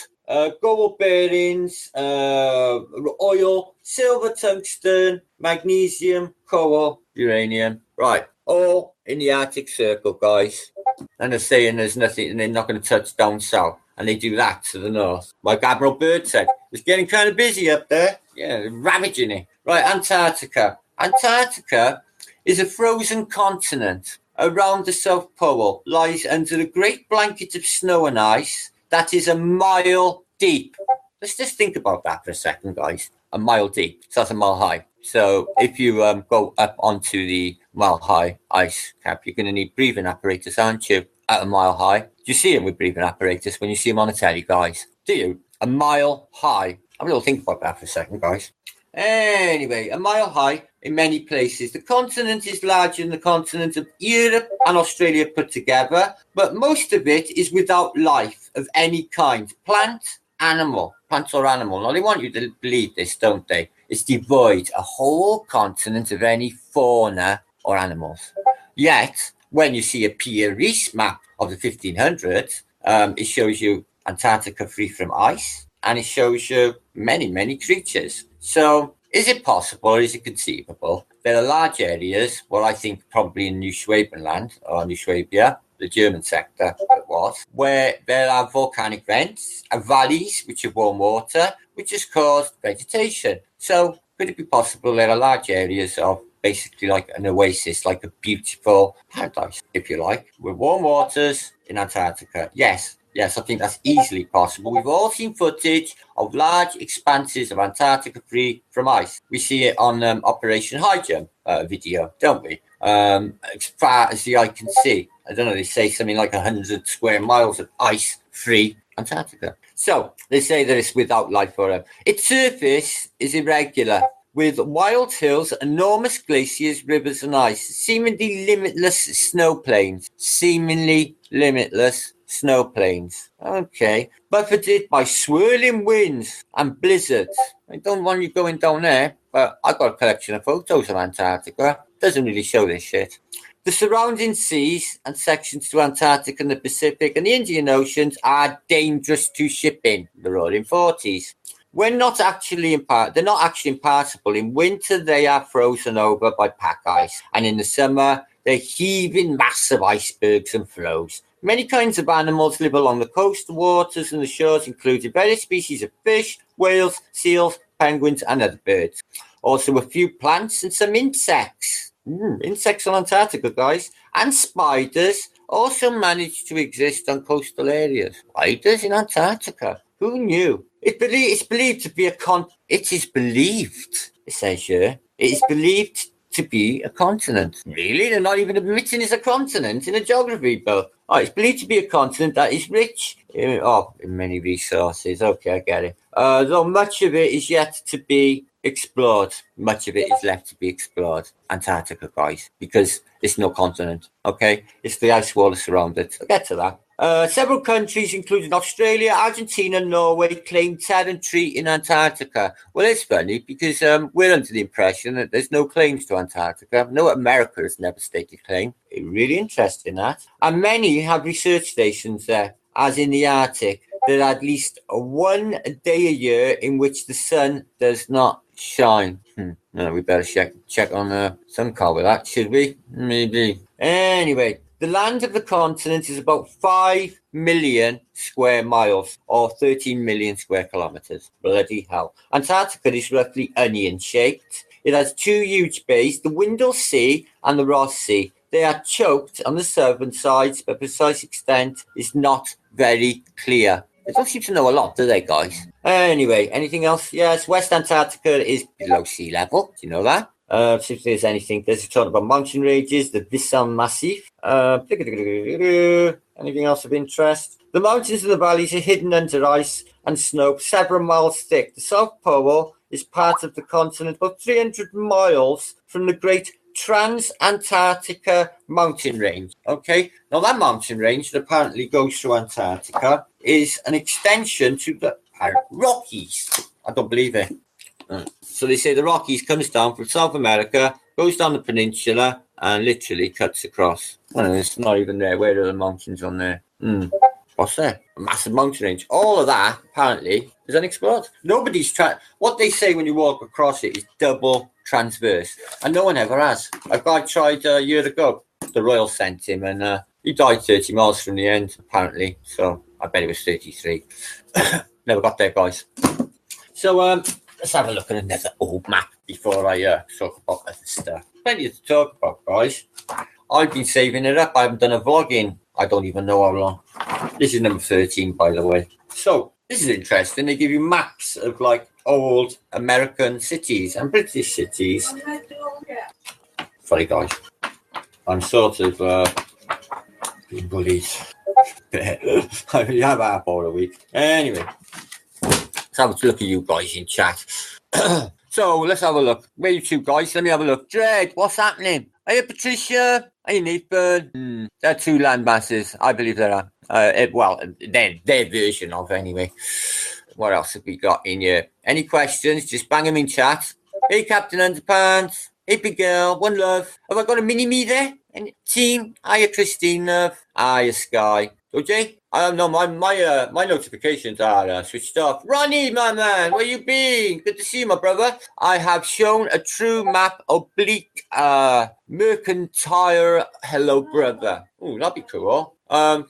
gold bearings, oil, silver, tungsten, magnesium, coal, uranium. Right, all in the Arctic Circle, guys. And they're saying there's nothing, and they're not going to touch down south. And they do that to the north. Like Admiral Byrd said, it's getting kind of busy up there. Yeah, ravaging it. Right, Antarctica. Antarctica is a frozen continent around the South Pole, lies under a great blanket of snow and ice that is a mile deep. Let's just think about that for a second, guys. A mile deep. So that's a mile high. So if you go up onto the mile high ice cap, you're going to need breathing apparatus, aren't you? At a mile high. Do you see them with breathing apparatus when you see them on the telly, guys? Do you? A mile high. I'm going to think about that for a second, guys. Anyway, a mile high in many places. The continent is larger than the continent of Europe and Australia put together, but most of it is without life of any kind. Plant or animal. Now, they want you to believe this, don't they? It's devoid, a whole continent, of any fauna or animals. Yet, when you see a Pierre Reese map of the 1500s, it shows you Antarctica free from ice, and it shows you many, many creatures. So, is it possible, or is it conceivable? There are large areas, well, I think probably in New Schwabenland, or New Swabia, the German sector it was, where there are volcanic vents and valleys which have warm water, which has caused vegetation. So, could it be possible there are large areas of basically like an oasis, like a beautiful paradise, if you like, with warm waters in Antarctica? Yes, I think that's easily possible. We've all seen footage of large expanses of Antarctica free from ice. We see it on Operation High Jump video, don't we? As far as the eye can see. I don't know, they say something like 100 square miles of ice-free Antarctica. So, they say that it's without life forever. Its surface is irregular, with wild hills, enormous glaciers, rivers and ice, seemingly limitless snow plains. Okay. Buffeted by swirling winds and blizzards. I don't want you going down there, but I've got a collection of photos of Antarctica. Doesn't really show this shit. The surrounding seas and sections to Antarctica and the Pacific and the Indian Oceans are dangerous to ship in. The Roaring Forties. They're not actually impassable. In winter, they are frozen over by pack ice. And in the summer, they're heaving massive icebergs and floes. Many kinds of animals live along the coast, waters, and the shores, including various species of fish, whales, seals, penguins, and other birds. Also, a few plants and some insects. Insects on Antarctica, guys, and spiders also manage to exist on coastal areas. Spiders in Antarctica. Who knew? It's believed to be It is believed, it says here, it is believed to be a continent. Really? They're not even admitting it's a continent in a geography book. Oh, it's believed to be a continent that is rich in many resources. Okay, I get it. Though much of it is yet to be explored. Much of it is left to be explored. Antarctica, guys, because it's no continent. Okay, it's the ice wall that's around it. I'll get to that. Several countries, including Australia, Argentina, and Norway, claim territory in Antarctica. Well, it's funny because we're under the impression that there's no claims to Antarctica. No, America has never stated claim. It's really interesting, that. And many have research stations there, as in the Arctic. There are at least 1 day a year in which the sun does not shine. No, we better check on some car with that, should we? Maybe. Anyway, the land of the continent is about 5 million square miles, or 13 million square kilometers. Bloody hell. Antarctica is roughly onion-shaped. It has 2 huge bays, the Weddell Sea and the Ross Sea. They are choked on the southern sides, but precise extent is not very clear. They don't seem to know a lot, do they, guys? Anyway, anything else? Yes, West Antarctica is below sea level. Do you know that? See if there's anything. There's a talk about mountain ranges, the Visan Massif. Anything else of interest? The mountains and the valleys are hidden under ice and snow several miles thick. The South Pole is part of the continent, about 300 miles from the Great Trans-Antarctica mountain range. Okay, now that mountain range that apparently goes through Antarctica is an extension to the Rockies. I don't believe it. So they say the Rockies comes down from South America, goes down the peninsula, and literally cuts across. Well, it's not even there. Where are the mountains on there? What's there? A massive mountain range. All of that, apparently, is unexplored. Nobody's tried. What they say when you walk across it is double transverse, and no one ever has. A guy tried a year ago. The Royal sent him, and he died 30 miles from the end, apparently. So I bet it was 33. Never got there, guys. So let's have a look at another old map before I talk about other stuff. Plenty to talk about, guys. I've been saving it up. I haven't done a vlog in I don't even know how long. This is number 13, by the way. So this is interesting. They give you maps of like old American cities and British cities. Sorry, guys. I'm sort of being bullied. I only have half hour a week. Anyway, let's have a look at you guys in chat. So let's have a look. Where are you two guys? Let me have a look. Dread, what's happening? Are you Patricia? Are you Nathan? They're two land masses. I believe there are. Well, their version of anyway. What else have we got in here? Any questions? Just bang them in chat. Hey, Captain Underpants. Hey, big girl. One love. Have I got a mini-me there? And team. Hiya, Christine, love. Hiya, Sky. OJ? No, my notifications are switched off. Ronnie, my man, where you been? Good to see you, my brother. I have shown a true map oblique mercantile. Hello, brother. Oh, that'd be cool.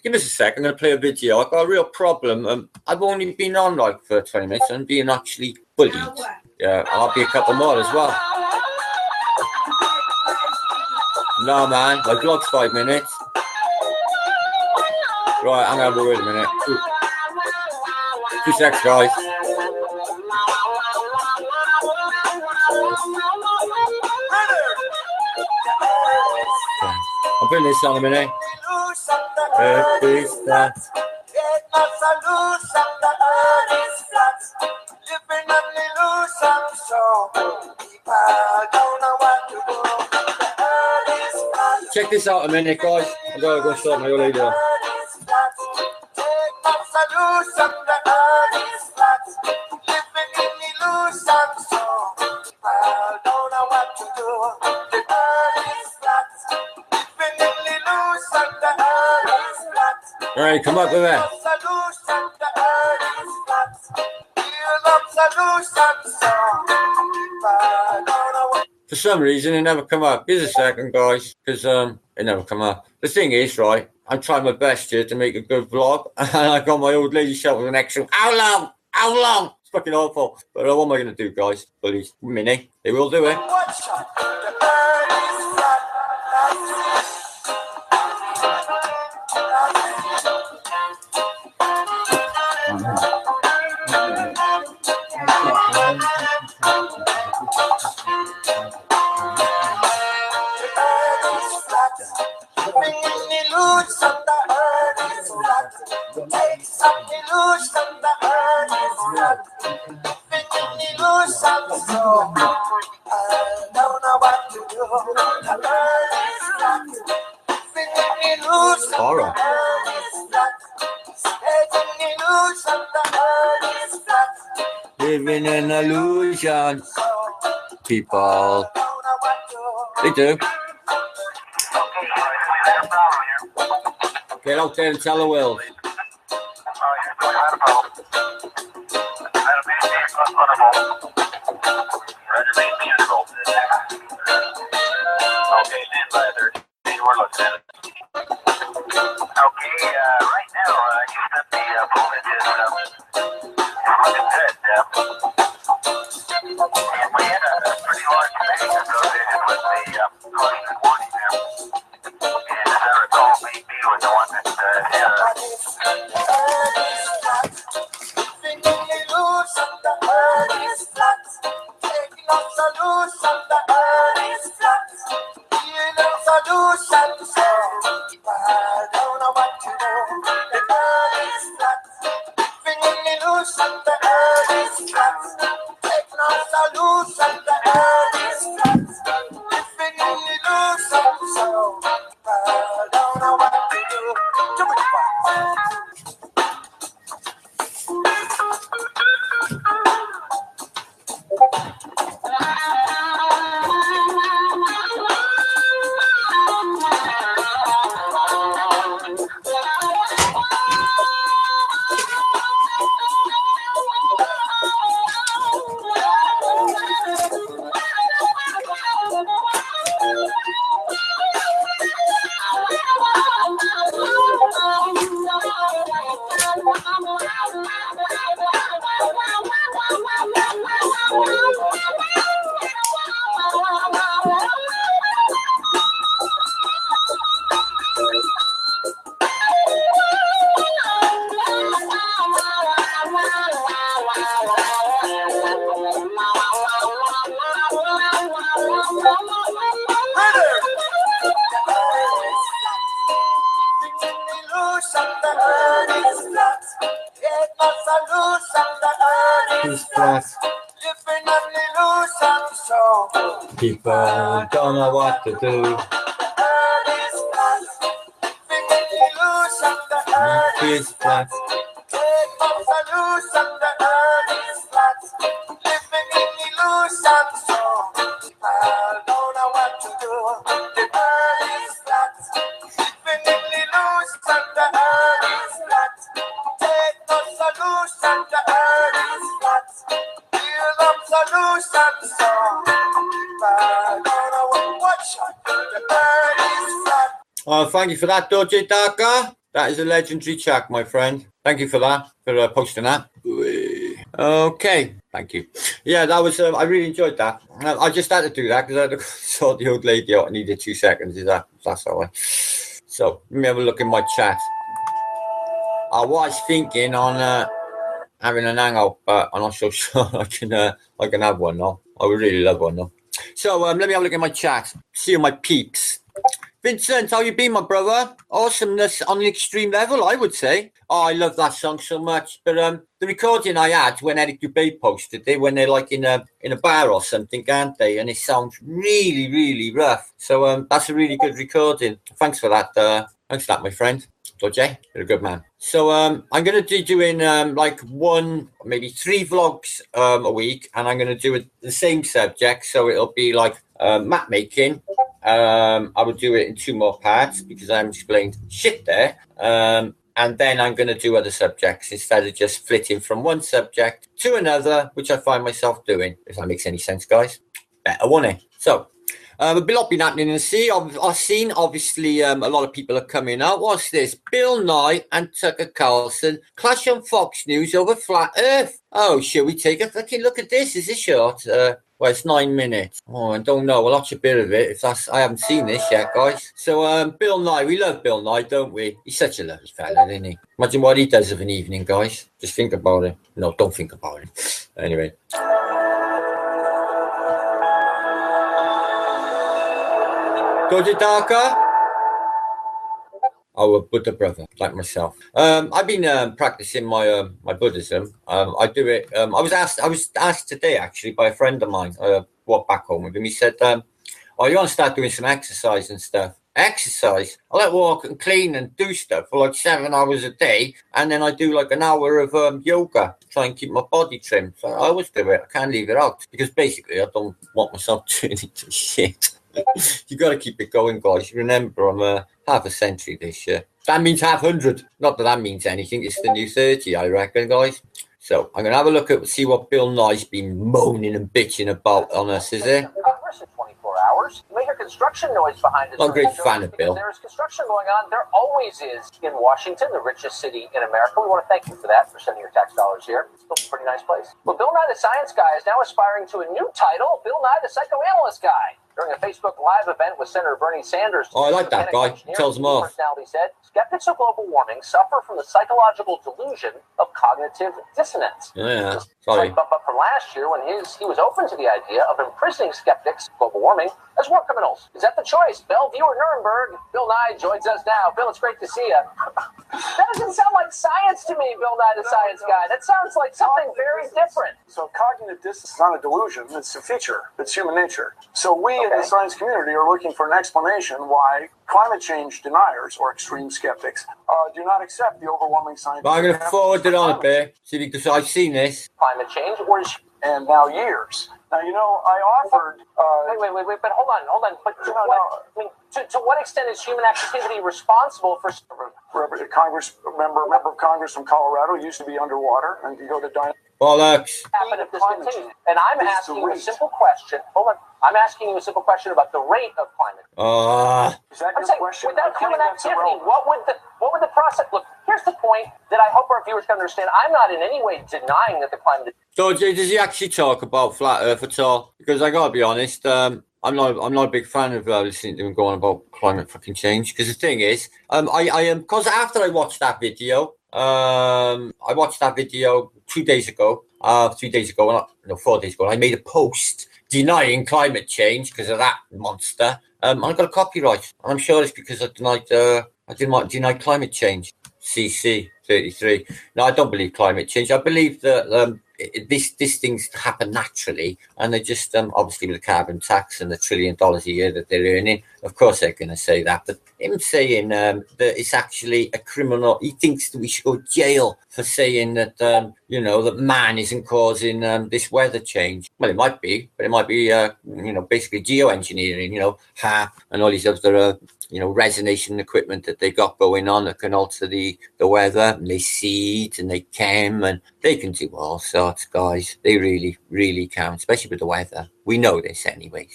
Give us a sec. I'm going to play a video. I've got a real problem. I've only been on like for 20 minutes. I'm being actually bullied. Yeah, I'll be a couple more as well. No, man. My vlog's 5 minutes. Right, I'm going to have a word a minute. 2 seconds, guys. I'm putting this on a minute. Check this out a minute, guys. I'm going to go start my old lady off. All right, come up with that. For some reason, it never come up. Here's a second, guys, because it never come up. The thing is, right, I'm trying my best here to make a good vlog, and I got my old lady shout with an extra, how long? How long? It's fucking awful. But what am I going to do, guys? Bullies. Mini. They will do it. Take some illusion, the earth is flat. Living in illusion, so I don't know what to do. The earth is flat. Living in illusion, Horror. the earth is flat. Taking illusion, the earth is flat. Living in illusion. People. I don't know what to They do. Okay, we had a problem here. Get out there and tell the world. Here's what we had a problem. Had a big unable. Roger, main musical. Okay, stand by there. We're looking at it. Okay, right now, you said the voltage is looking good. And we had a pretty large phase associated with the constant warning there. And as I recall, BP was the one that had a The earth is flat. Living in illusion, the earth is flat. Taking no solution, the earth is flat. Being no solution, so I don't know what to do. The earth is flat. Living in illusion, the earth is flat. Take no solution, the earth is flat. Living in illusion, so I don't know what to do. People don't know what to do. It's flat. Oh, thank you for that, Dodgy Darker. That is a legendary track, my friend. Thank you for that, for posting that. Okay, thank you. Yeah, that was, I really enjoyed that. I just had to do that because I saw the old lady out. I needed 2 seconds. That's all right. So, let me have a look in my chat. I was thinking on having an hangout, but I'm not so sure I can have one now. I would really love one though. So, let me have a look at my chat. See my peeps. Vincent, how you been, my brother? Awesomeness on the extreme level, I would say. Oh, I love that song so much. But the recording I had when Eric Dubé posted it, when they're like in a bar or something, aren't they? And it sounds really, really rough. So that's a really good recording. Thanks for that. Thanks for that, my friend. Dodgy, you're a good man. So I'm going to be doing like 1, maybe 3 vlogs a week, and I'm going to do the same subject. So it'll be like map making. I would do it in 2 more parts because I haven't explained shit there. And then I'm going to do other subjects instead of just flitting from one subject to another, which I find myself doing. If that makes any sense, guys. Better, won't it? So, a lot been happening in the sea. I've seen, obviously, a lot of people are coming out. What's this? Bill Nye and Tucker Carlson clash on Fox News over flat Earth. Oh, shall we take a fucking look at this? Is it short? Well, it's 9 minutes. Oh, I don't know. I'll watch a bit of it. I haven't seen this yet, guys. So, Bill Nye, we love Bill Nye, don't we? He's such a lovely fella, isn't he? Imagine what he does of an evening, guys. Just think about it. No, don't think about it. Anyway. Dodgy Darker? Oh, a Buddha brother, like myself. I've been practicing my Buddhism. I do it. I was asked today actually by a friend of mine. I walked back home with him. He said, "Oh, you want to start doing some exercise and stuff?" Exercise. I like walk and clean and do stuff for like 7 hours a day, and then I do like an hour of yoga, try and keep my body trimmed. So I always do it. I can't leave it out because basically I don't want myself turning into shit. You got to keep it going, guys. Remember, I'm half a century this year. That means half 100. Not that means anything. It's the new 30, I reckon, guys. So I'm gonna have a look at see what Bill Nye's been moaning and bitching about on us, is it? Congress in 24 hours. You may hear construction noise behind us. I'm a great fan of Bill. There is construction going on. There always is in Washington, the richest city in America. We want to thank you for that, for sending your tax dollars here. It's still a pretty nice place. Well, Bill Nye the Science Guy is now aspiring to a new title, Bill Nye the Psychoanalyst Guy. During a Facebook Live event with Senator Bernie Sanders. Oh, I like that guy. Tells them off. Personality said, skeptics of global warming suffer from the psychological delusion of cognitive dissonance. Yeah, sorry. Bump up from last year when he was open to the idea of imprisoning skeptics of global warming as war criminals. Is that the choice? Bellevue or Nuremberg? Bill Nye joins us now. Bill, it's great to see you. That doesn't sound like science to me, Bill Nye the Science Guy. That sounds like something very different. So cognitive dissonance is not a delusion. It's a feature. It's human nature. So we in the science community are looking for an explanation why climate change deniers or extreme skeptics do not accept the overwhelming scientific. I'm going to forward it on a bit, see because I've seen this. Climate change or is and now years. Now, you know, I offered... Wait, but hold on. But to what extent is human activity responsible for... member of Congress from Colorado used to be underwater, and you go to... Bollocks. Happen if this continues. And I'm asking you a simple question. Hold on. I'm asking you a simple question about the rate of climate. Is that your question? Without human activity, what would the process look? Here's the point that I hope our viewers can understand. I'm not in any way denying that the climate. So does he actually talk about flat Earth at all? Because I gotta be honest, I'm not a big fan of listening to him go on about climate fucking change. Because the thing is, I am because after I watched that video, I watched that video 2 days ago, 3 days ago, 4 days ago. And I made a post denying climate change because of that monster. And I got a copyright, and I'm sure it's because I denied climate change. CC 33. No, I don't believe climate change. I believe that these things happen naturally, and they just obviously with the carbon tax and the $1 trillion a year that they're earning, of course they're going to say that. But him saying that it's actually a criminal, he thinks that we should go to jail for saying that that man isn't causing this weather change. Well, it might be, but it might be basically geoengineering, HAP and all these other resonation equipment that they got going on that can alter the weather, and they seed and they chem, and they can do all sorts, guys. They really, really can, especially with the weather. We know this anyway.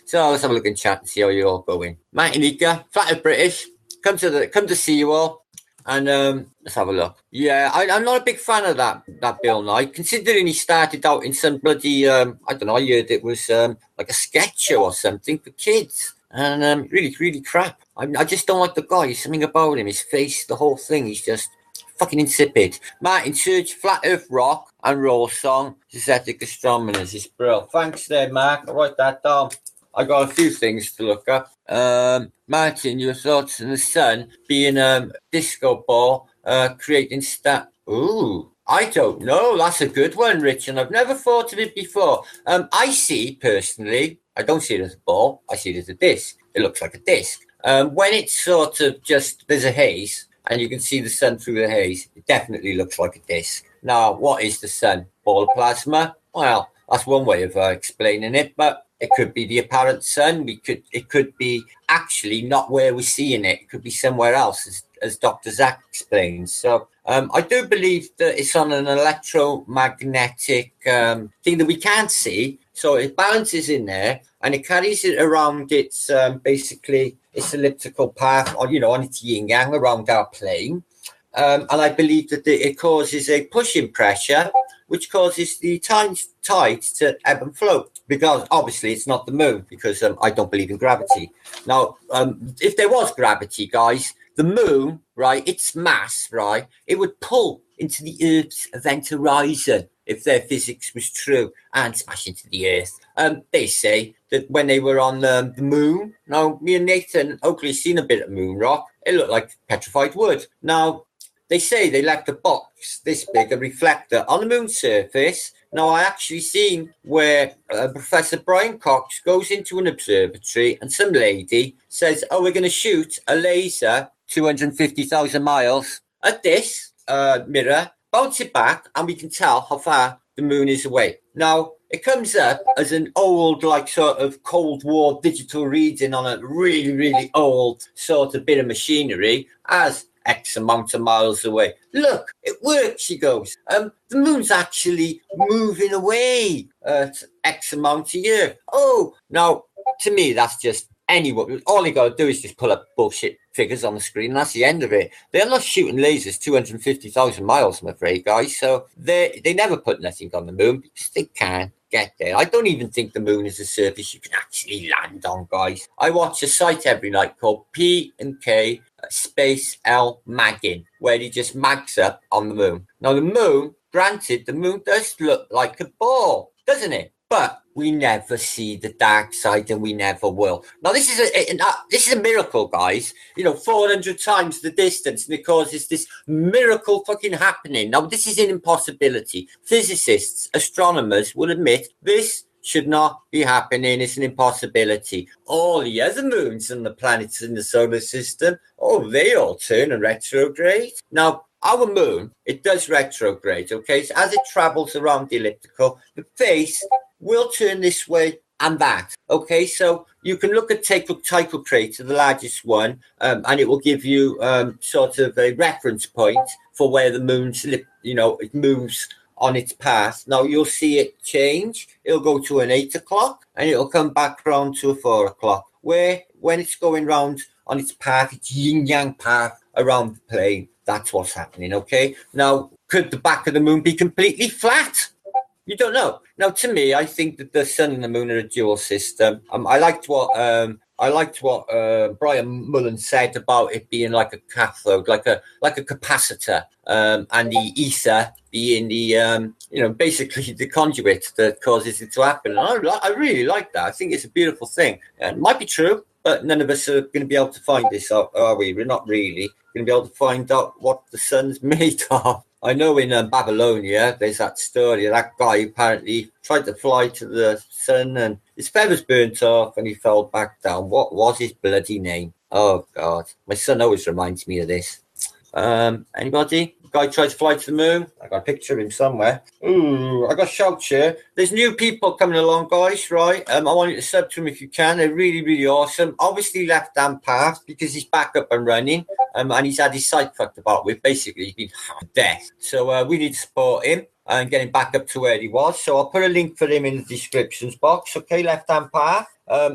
So let's have a look in chat and see how you're all going. Matt and Ika, Flat Earth British, come to see you all. And let's have a look. Yeah, I'm not a big fan of that Bill Nye, considering he started out in some bloody, I don't know, I heard it was like a sketch show or something for kids. And really, really crap. I just don't like the guy. There's something about him, his face, the whole thing. He's just fucking insipid. Martin search Flat Earth Rock and Roll Song, Synthetic Astronomers. It's brilliant. Thanks there, Mark. I'll write that down. I got a few things to look up. Martin, your thoughts on the sun being a disco ball, creating Ooh, I don't know. That's a good one, Rich, and I've never thought of it before. I see, personally, I don't see it as a ball. I see it as a disc. It looks like a disc. When it's sort of just, there's a haze, and you can see the sun through the haze, it definitely looks like a disc. Now, what is the sun? Ball of plasma? Well, that's one way of explaining it, but it could be the apparent sun. It could be actually not where we're seeing it. It could be somewhere else, as Dr. Zach explains. So I do believe that it's on an electromagnetic thing that we can't see. So it balances in there and it carries it around its basically its elliptical path on its yin yang around our plane. And I believe that it causes a pushing pressure, which causes the tides to ebb and flow. Because obviously it's not the moon, because I don't believe in gravity. Now, if there was gravity, guys, the moon, right, its mass, right, it would pull into the Earth's event horizon if their physics was true and smash into the Earth. They say that when they were on the moon, now me and Nathan Oakley seen a bit of moon rock. it looked like petrified wood. Now, they say they left a box this big, a reflector, on the moon's surface. Now, I actually seen where Professor Brian Cox goes into an observatory and some lady says, oh, we're going to shoot a laser 250,000 miles at this mirror, bounce it back, and we can tell how far the moon is away. Now, it comes up as an old, like, sort of Cold War digital reading on a really, really old sort of bit of machinery as X amount of miles away. Look, it works, she goes. The moon's actually moving away at X amount a year. Oh, now, to me, that's just anyone. All you got to do is just pull up bullshit figures on the screen, and that's the end of it. They're not shooting lasers 250,000 miles, I'm afraid, guys. So they never put nothing on the moon because they can't get there. I don't even think the moon is a surface you can actually land on, guys. I watch a site every night called P&K Space L Magging, where he just mags up on the moon. Now, the moon, granted, the moon does look like a ball, doesn't it? But we never see the dark side, and we never will. Now, this is a miracle, guys. 400 times the distance, and it causes this miracle fucking happening. Now, this is an impossibility. Physicists, astronomers will admit this should not be happening. It's an impossibility. All the other moons and the planets in the solar system, they all turn and retrograde. Now, our moon, it does retrograde, okay? So as it travels around the elliptical, the face will turn this way and that, okay? So you can look at Tycho Crater, the largest one, and it will give you sort of a reference point for where the moon's, it moves on its path. Now, you'll see it change. It'll go to an 8 o'clock, and it'll come back round to a 4 o'clock, where when it's going round on its path, its yin-yang path around the plane, that's what's happening, okay? Now, could the back of the moon be completely flat? You don't know. Now, to me, I think that the sun and the moon are a dual system. I liked what Brian Mullen said about it being like a cathode, like a capacitor, and the ether being the basically the conduit that causes it to happen. And I really like that. I think it's a beautiful thing. It might be true, but none of us are going to be able to find this out, are we? We're not really going to be able to find out what the sun's made of. I know in Babylonia, there's that story. That guy apparently tried to fly to the sun and his feathers burnt off and he fell back down. What was his bloody name? Oh, God. My son always reminds me of this. Anybody? The guy tried to fly to the moon. I got a picture of him somewhere. Ooh, I got shouts here. There's new people coming along, guys, right? I want you to sub to them if you can. They're really, really awesome. Obviously left-hand path because he's back up and running. And he's had his sight fucked about with. Basically, he's been dead. So we need to support him and get him back up to where he was. So I'll put a link for him in the descriptions box. Okay, left-hand path.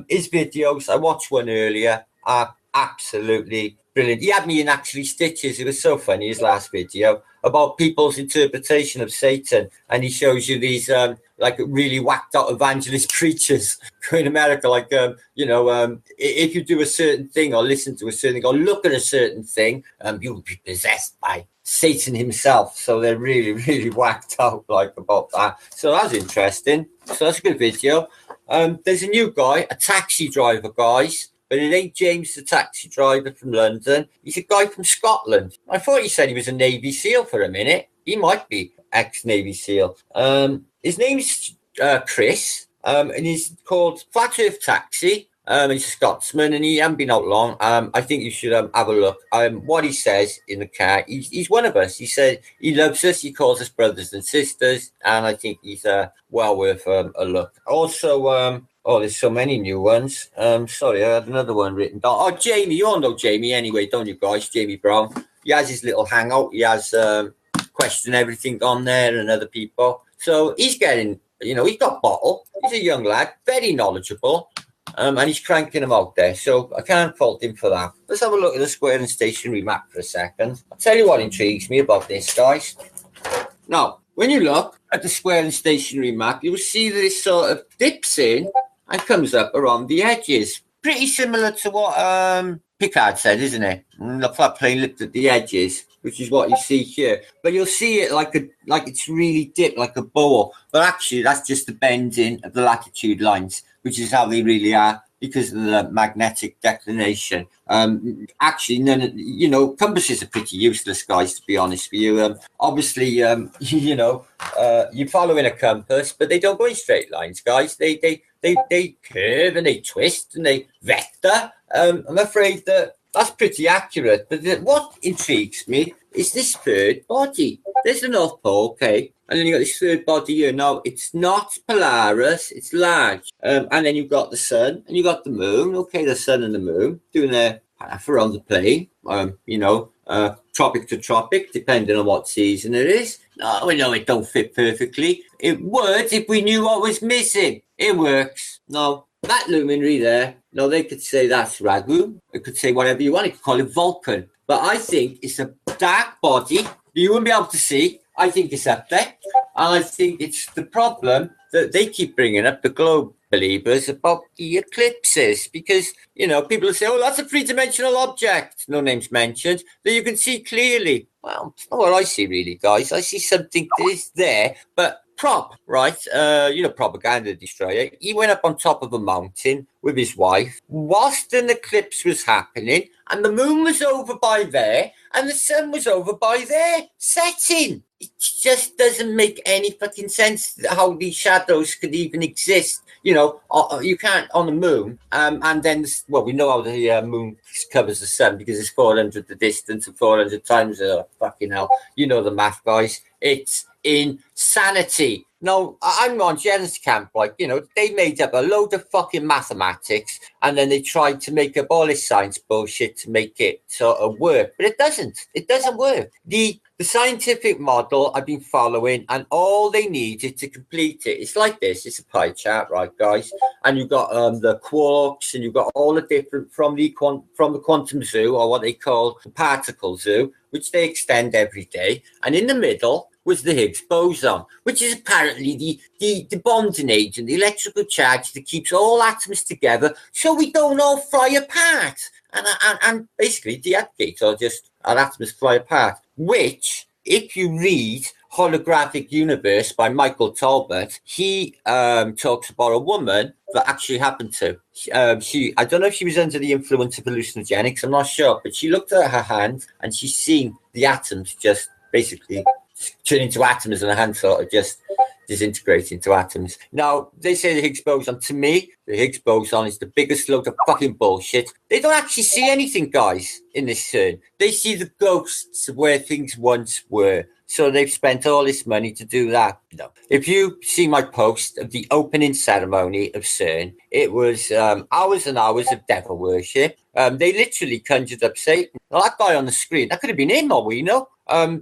His videos, I watched one earlier, are absolutely brilliant. He had me in actually stitches. It was so funny, his last video, about people's interpretation of Satan. And he shows you these like really whacked out evangelist preachers in America. Like, if you do a certain thing or listen to a certain thing or look at a certain thing, you will be possessed by Satan himself. So they're really, really whacked out like about that. So that's interesting. So that's a good video. There's a new guy, a taxi driver, guys. But it ain't James, the taxi driver from London. He's a guy from Scotland. I thought he said he was a Navy SEAL for a minute. He might be ex-Navy SEAL. His name's Chris, and he's called Flat Earth Taxi. He's a Scotsman, and he hasn't been out long. I think you should have a look. What he says in the car, he's one of us. He said he loves us. He calls us brothers and sisters, and I think he's well worth a look. Also, there's so many new ones. Sorry, I had another one written down. Oh, Jamie, you all know Jamie anyway, don't you guys? Jamie Brown. He has his little hangout. He has Question Everything on there and other people. So he's getting, he's got bottle. He's a young lad, very knowledgeable. And he's cranking them out there. So I can't fault him for that. Let's have a look at the square and stationary map for a second. I'll tell you what intrigues me about this, guys. Now, when you look at the square and stationary map, you'll see that it sort of dips in and comes up around the edges. Pretty similar to what Picard said, isn't it? The flat plane looked at the edges, which is what you see here. But you'll see it like it's really dipped, like a bowl. But actually, that's just the bending of the latitude lines, which is how they really are because of the magnetic declination. Actually, compasses are pretty useless, guys, to be honest with you. Obviously, you're following a compass, but they don't go in straight lines, guys. They curve and they twist and they vector. I'm afraid that's pretty accurate. But what intrigues me is this third body. There's the North Pole, okay, and then you got this third body here. Now, it's not Polaris, it's large. And then you've got the sun and you've got the moon. Okay, the sun and the moon doing their path around the plane. Tropic to tropic, depending on what season it is. No, we know it don't fit perfectly. It would if we knew what was missing. It works. No, that luminary there, no, they could say that's Ragu. They could say whatever you want. You could call it Vulcan. But I think it's a dark body you wouldn't be able to see. I think it's up there. And I think it's the problem that they keep bringing up, the globe believers, about the eclipses. Because, people say, oh, that's a three-dimensional object. No name's mentioned. That you can see clearly. Well, it's not what I see, really, guys. I see something that is there. But Prop, right? Propaganda destroyer. He went up on top of a mountain with his wife whilst an eclipse was happening, and the moon was over by there, and the sun was over by there, setting. It just doesn't make any fucking sense how these shadows could even exist. You can't on the moon, and then, we know how the moon covers the sun because it's 400 the distance and 400 times fucking hell. You know the math, guys. It's insanity. No, I'm on Jen's camp. They made up a load of fucking mathematics and then they tried to make up all this science bullshit to make it sort of work. But it doesn't. It doesn't work. The scientific model I've been following, and all they needed to complete it, it's like this. It's a pie chart, right, guys? And you've got the quarks, and you've got all the different from the quantum zoo, or what they call the particle zoo, which they extend every day. And in the middle was the Higgs boson, which is apparently the bonding agent, the electrical charge that keeps all atoms together so we don't all fly apart. And basically deactivate or just our atoms fly apart, which, if you read Holographic Universe by Michael Talbot, he talks about a woman that actually happened to. I don't know if she was under the influence of hallucinogenics, I'm not sure, but she looked at her hand and she's seen the atoms just basically turn into atoms, and her hand sort of just disintegrate into atoms. Now, they say the Higgs boson. To me, the Higgs boson is the biggest load of fucking bullshit. They don't actually see anything, guys, in this CERN. They see the ghosts of where things once were. So they've spent all this money to do that. No. If you see my post of the opening ceremony of CERN, it was hours and hours of devil worship. They literally conjured up Satan. Well, that guy on the screen, that could have been him, all we know.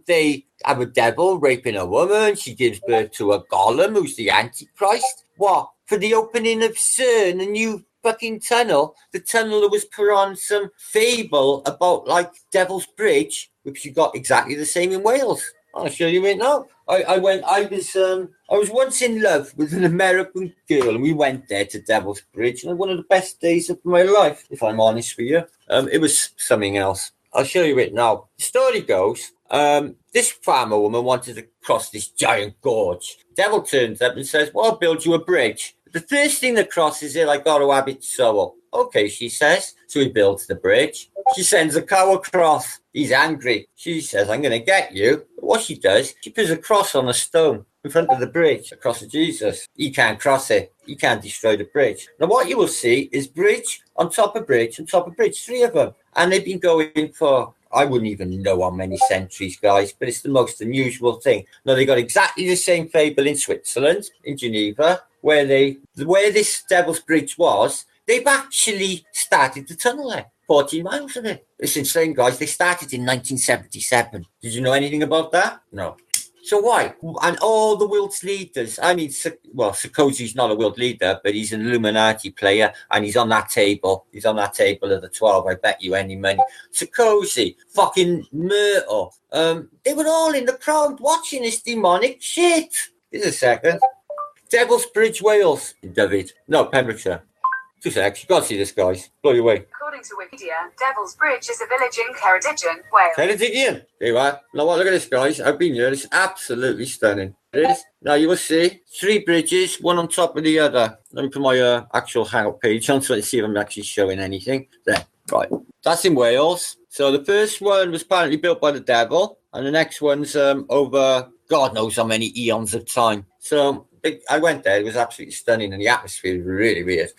They have a devil raping a woman. She gives birth to a golem who's the Antichrist. What? For the opening of CERN, a new fucking tunnel, the tunnel that was put on some fable about Devil's Bridge, which you got exactly the same in Wales. I'll show you it now. I was once in love with an American girl, and we went there to Devil's Bridge, and one of the best days of my life, if I'm honest with you. It was something else. I'll show you it now. The story goes, this farmer woman wanted to cross this giant gorge. Devil turns up and says, well, I'll build you a bridge. But the first thing that crosses it, I got to have it so. Okay, she says. So he builds the bridge. She sends a cow across. He's angry. She says, I'm going to get you. But what she does, she puts a cross on a stone in front of the bridge, a cross of Jesus. He can't cross it. He can't destroy the bridge. Now, what you will see is bridge on top of bridge on top of bridge, 3 of them. And they've been going for, I wouldn't even know how many centuries, guys, but it's the most unusual thing. Now, they got exactly the same fable in Switzerland, in Geneva, where this Devil's Bridge was. They've actually started the tunnel there, 14 miles of it. It's insane, guys. They started in 1977. Did you know anything about that? No. So why? And all the world's leaders, Sarkozy's not a world leader, but he's an Illuminati player, and he's on that table. He's on that table of the 12. I bet you any money. Sarkozy, fucking Myrtle. They were all in the crowd watching this demonic shit. Here's a second. Devil's Bridge, Wales. David. No, Pembrokeshire. 2 seconds. You got to see this, guys. Blow you away. According to Wikipedia, Devil's Bridge is a village in Ceredigion, Wales. Ceredigion. There you are. Now, look at this, guys. I've been here. It's absolutely stunning. it is. Now you will see 3 bridges, one on top of the other. Let me put my actual hangout page on so I see if I'm actually showing anything. There, right. That's in Wales. So the first one was apparently built by the devil, and the next one's over God knows how many eons of time. So I went there. It was absolutely stunning, and the atmosphere was really weird.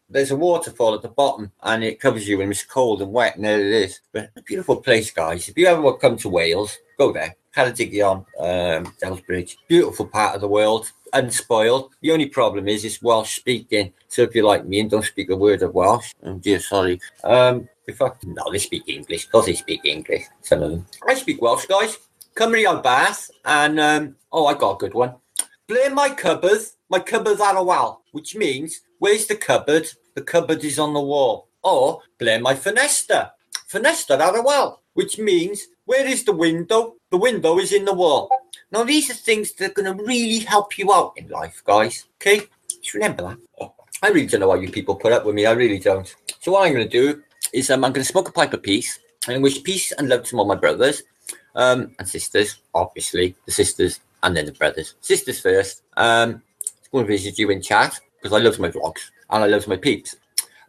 There's a waterfall at the bottom, and it covers you, and it's cold and wet, and there it is. But a beautiful place, guys. If you ever want to come to Wales, go there. Cartography on Devil's Bridge. Beautiful part of the world, unspoiled. The only problem is it's Welsh speaking. So if you're like me and don't speak a word of Welsh, oh dear, sorry. No, they speak English. Of course they speak English. Some of them. I speak Welsh, guys. Cymru on Bath, and I got a good one. Ble my cupboard ar y wal, which means, where's the cupboard? The cupboard is on the wall. Or, ble my ffenestr ar y wal, which means, where is the window? The window is in the wall. Now, these are things that are going to really help you out in life, guys. Okay? Just remember that. I really don't know why you people put up with me. I really don't. So what I'm going to do is I'm going to smoke a pipe of peace and wish peace and love to all my brothers and sisters, obviously. The sisters and then the brothers. Sisters first. I'm going to visit you in chat because I love my vlogs and I love my peeps.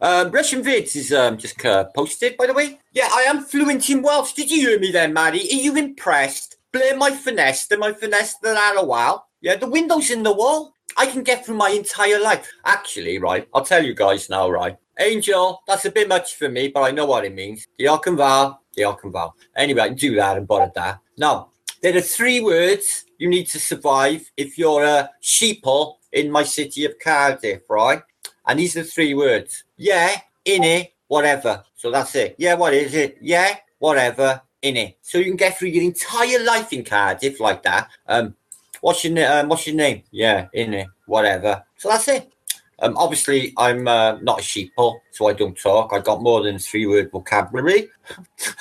Russian Vids is just posted, by the way. Yeah, I am fluent in Welsh. Did you hear me then, Maddie? Are you impressed? Ble my ffenestr ar y wal. Yeah, the window's in the wall. I can get through my entire life. Actually, right, I'll tell you guys now, right. Angel, that's a bit much for me, but I know what it means. Diolch yn fawr. Anyway, I can do that and bother that. Now, there are 3 words you need to survive if you're a sheeple in my city of Cardiff, right? And these are 3 words. Yeah, innit, whatever. So that's it. Yeah, what is it? Yeah, whatever, innit. So you can get through your entire life in Cardiff like that. What's your name? Yeah, innit, whatever. So that's it. Obviously, I'm not a sheeple, so I don't talk. I got more than 3-word vocabulary.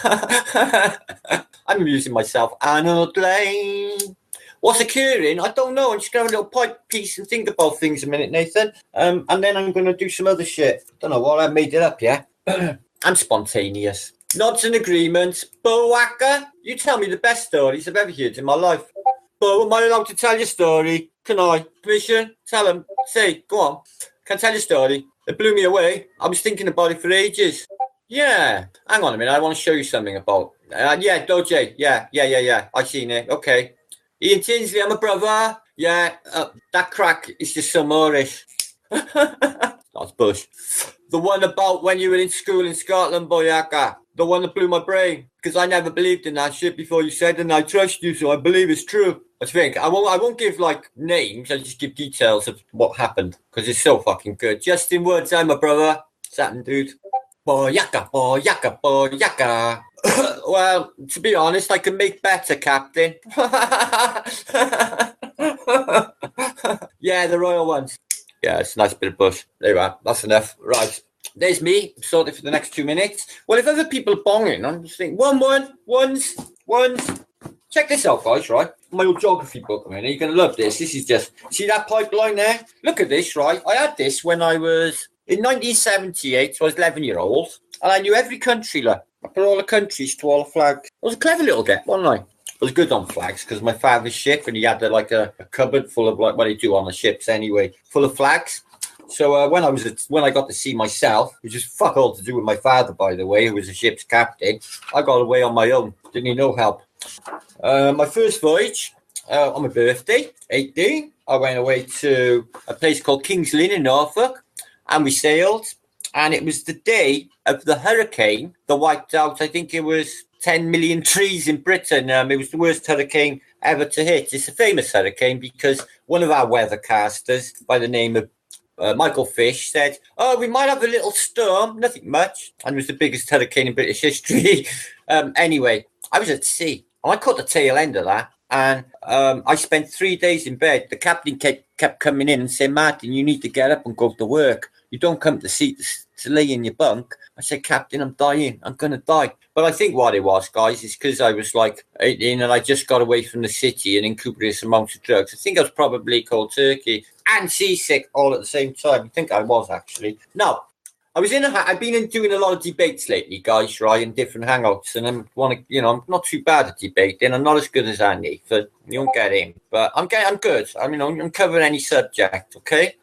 I'm amusing myself. Arnold Lane. What's occurring? I don't know. I'm just going to have a little pipe piece and think about things a minute, Nathan. And then I'm going to do some other shit. Don't know what I made it up, yeah? I'm spontaneous. Nods and agreements. Bo Waka, you tell me the best stories I've ever heard in my life. Bo, am I allowed to tell your story? Can I? Permission? Tell him. Say, go on. Can I tell your story? It blew me away. I was thinking about it for ages. Yeah. Hang on a minute. I want to show you something about... yeah, Doje. Yeah. I seen it. Okay. Ian Tinsley, I'm a brother. Yeah, that crack is just so Moorish. That's Bush. The one about when you were in school in Scotland, Boyaka. The one that blew my brain. Because I never believed in that shit before you said it, and I trust you, so I believe it's true. I think. I won't give, like, names. I'll just give details of what happened. Because it's so fucking good. Justin Woods, I'm a brother. Satin dude. Boyaka. Well, to be honest, I can make better, Captain. Yeah, the royal ones. Yeah, it's a nice bit of bush. There you are. That's enough. Right. There's me. Sorted for the next 2 minutes. Well, if other people are bonging, I'm just thinking, ones. Check this out, guys, right? My old geography book, man. You're going to love this. This is just... See that pipeline there? Look at this, right? I had this when I was... In 1978, so I was 11-year-old. And I knew every country, look. I put all the countries to all the flags. It was a clever little get, wasn't I? I was good on flags because my father's ship, and he had a cupboard full of, like, what they do on the ships anyway, full of flags. So when I got to see myself, which is fuck all to do with my father, by the way, who was a ship's captain, I got away on my own. Didn't need no help. My first voyage on my birthday, 18, I went away to a place called King's Lynn in Norfolk, and we sailed. And it was the day of the hurricane that wiped out, I think it was 10 million trees in Britain. It was the worst hurricane ever to hit. It's a famous hurricane because one of our weathercasters by the name of Michael Fish said, we might have a little storm, nothing much. And it was the biggest hurricane in British history. Anyway, I was at sea. And I caught the tail end of that. And I spent 3 days in bed. The captain kept coming in and saying, Martin, you need to get up and go to work. You don't come to sea to lay in your bunk. I said, Captain, I'm dying. I'm going to die. But I think what it was, guys, is because I was like 18 and I just got away from the city and in copious amounts of drugs. I think I was probably cold turkey and seasick all at the same time. I think I was, actually. Now, I've been doing a lot of debates lately, guys, right, in different hangouts, and I'm not too bad at debating. I'm not as good as Andy, so you won't get him, but I'm good. I mean, I'm covering any subject, okay?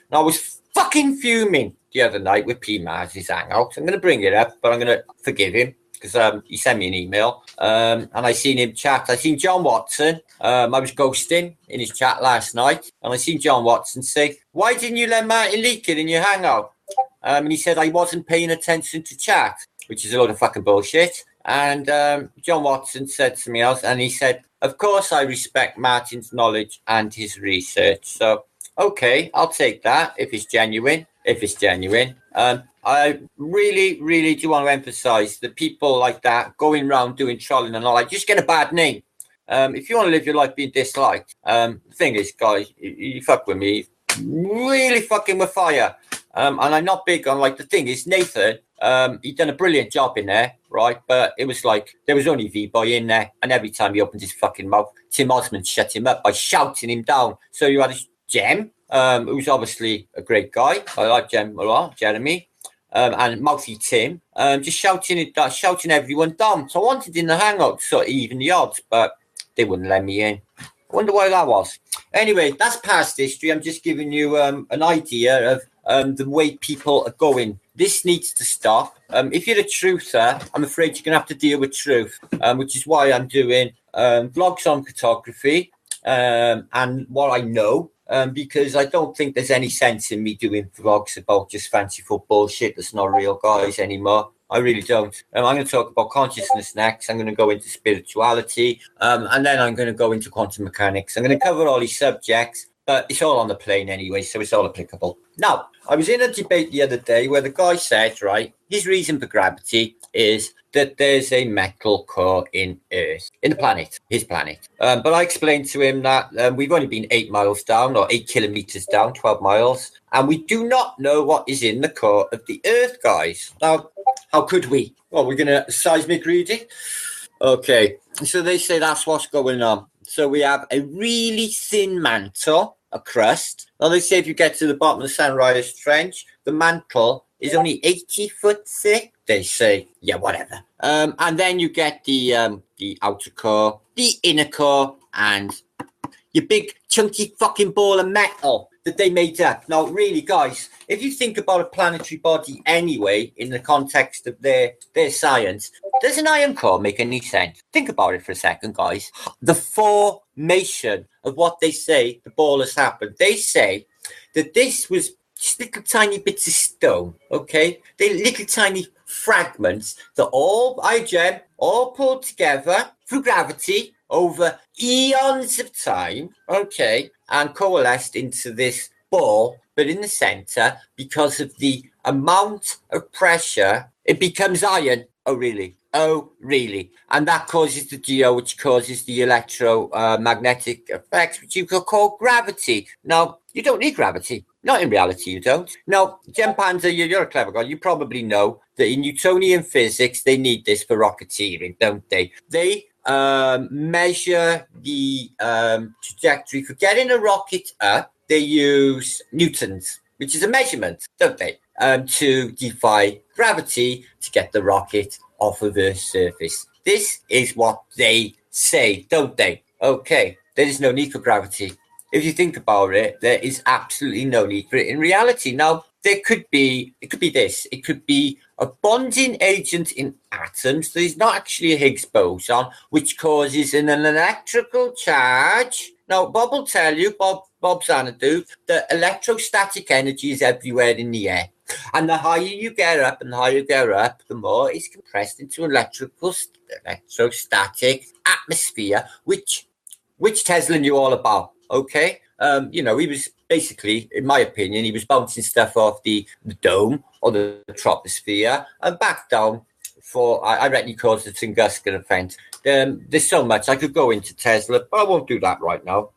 And I was fucking fuming the other night with P Maz's hangout. I'm going to bring it up, but I'm going to forgive him because he sent me an email, and I seen him chat. I seen John Watson. I was ghosting in his chat last night, and I seen John Watson say, "Why didn't you let Martin leak it in your hangout?" And he said, I wasn't paying attention to chat, which is a load of fucking bullshit. And John Watson said to me else, and he said, of course I respect Martin's knowledge and his research. So, okay, I'll take that if it's genuine. I really, really do want to emphasize that people like that going around doing trolling and all that, just get a bad name. If you want to live your life being disliked, the thing is, guys, you fuck with me, really fucking with fire. And I'm not big on, like, the thing is, Nathan, he done a brilliant job in there, right? But it was like, there was only V-Boy in there, and every time he opened his fucking mouth, Tim Osmond shut him up by shouting him down. So you had Jem, who's obviously a great guy. I like Jem a lot, Jeremy, and Mouthy Tim, just shouting everyone down. So I wanted in the hangout to sort of even the odds, but they wouldn't let me in. I wonder why that was. Anyway, that's past history. I'm just giving you an idea of the way people are going. This needs to stop. If you're a truther, I'm afraid you're going to have to deal with truth, which is why I'm doing vlogs on cartography and what I know, because I don't think there's any sense in me doing vlogs about just fanciful bullshit that's not real, guys, anymore. I really don't. I'm going to talk about consciousness next. I'm going to go into spirituality, and then I'm going to go into quantum mechanics. I'm going to cover all these subjects, but it's all on the plane anyway, so it's all applicable. Now, I was in a debate the other day where the guy said, right, his reason for gravity is that there's a metal core in Earth, in the planet, his planet. But I explained to him that we've only been 8 miles down, or 8 kilometers down, 12 miles, and we do not know what is in the core of the Earth, guys. Now, how could we? Well, we're going to seismic reading. Okay, so they say that's what's going on. So we have a really thin mantle, a crust. Now they say if you get to the bottom of the Sunrise Trench, the mantle is only 80 foot thick. They say, yeah, whatever. And then you get the outer core, the inner core, and your big chunky fucking ball of metal that they made up. Now, really, guys, if you think about a planetary body anyway, in the context of their science, does an iron core make any sense? Think about it for a second, guys. The formation of what they say the ball has happened. They say that this was just little tiny bits of stone, okay? They're little tiny fragments that all pulled together through gravity over eons of time, okay, and coalesced into this ball, but in the center, because of the amount of pressure, it becomes iron. Oh, really? Oh, really? And that causes the geo, which causes the electromagnetic effects, which you could call gravity. Now, you don't need gravity. Not in reality, you don't. Now, Jem Panzer, you're a clever guy. You probably know that in Newtonian physics, they need this for rocketeering, don't they? They measure the trajectory for getting a rocket up. They use newtons, which is a measurement, don't they? To defy gravity to get the rocket off of Earth's surface. This is what they say, don't they? Okay, there is no need for gravity. If you think about it, there is absolutely no need for it in reality. Now, it could be this. It could be a bonding agent in atoms that is not actually a Higgs boson, which causes an electrical charge. Now, Bob will tell you, Bob Xanadu, that electrostatic energy is everywhere in the air. And the higher you get up, the more it's compressed into electrostatic atmosphere, which Tesla knew all about. Okay, he was basically, in my opinion, he was bouncing stuff off the dome or the troposphere and back down for, I reckon he caused the Tunguska event. There's so much I could go into Tesla, but I won't do that right now.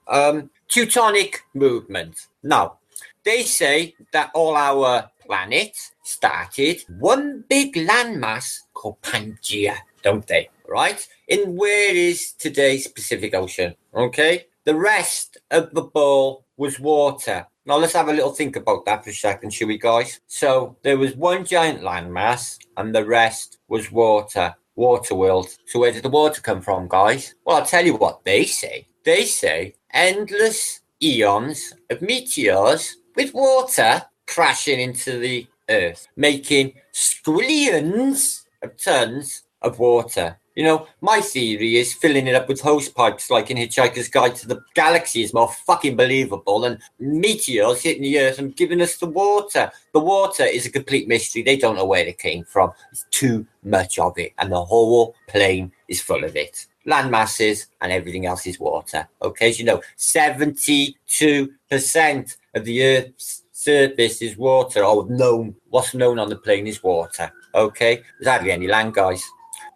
Teutonic movement. Now, they say that all our planets started one big landmass called Pangea, don't they? Right? In where is today's Pacific Ocean? Okay? The rest of the ball was water. Now let's have a little think about that for a second, shall we, guys? So there was one giant landmass and the rest was water world. So where did the water come from, guys? Well, I'll tell you what they say. They say endless eons of meteors with water crashing into the earth, making squillions of tons of water. You know, my theory is filling it up with hose pipes like in Hitchhiker's Guide to the Galaxy is more fucking believable than meteors hitting the earth and giving us the water. The water is a complete mystery. They don't know where it came from. It's too much of it, and the whole plane is full of it. Land masses and everything else is water. Okay, as you know, 72% of the Earth's surface is water, or what's known on the plane is water. Okay, there's hardly any land, guys.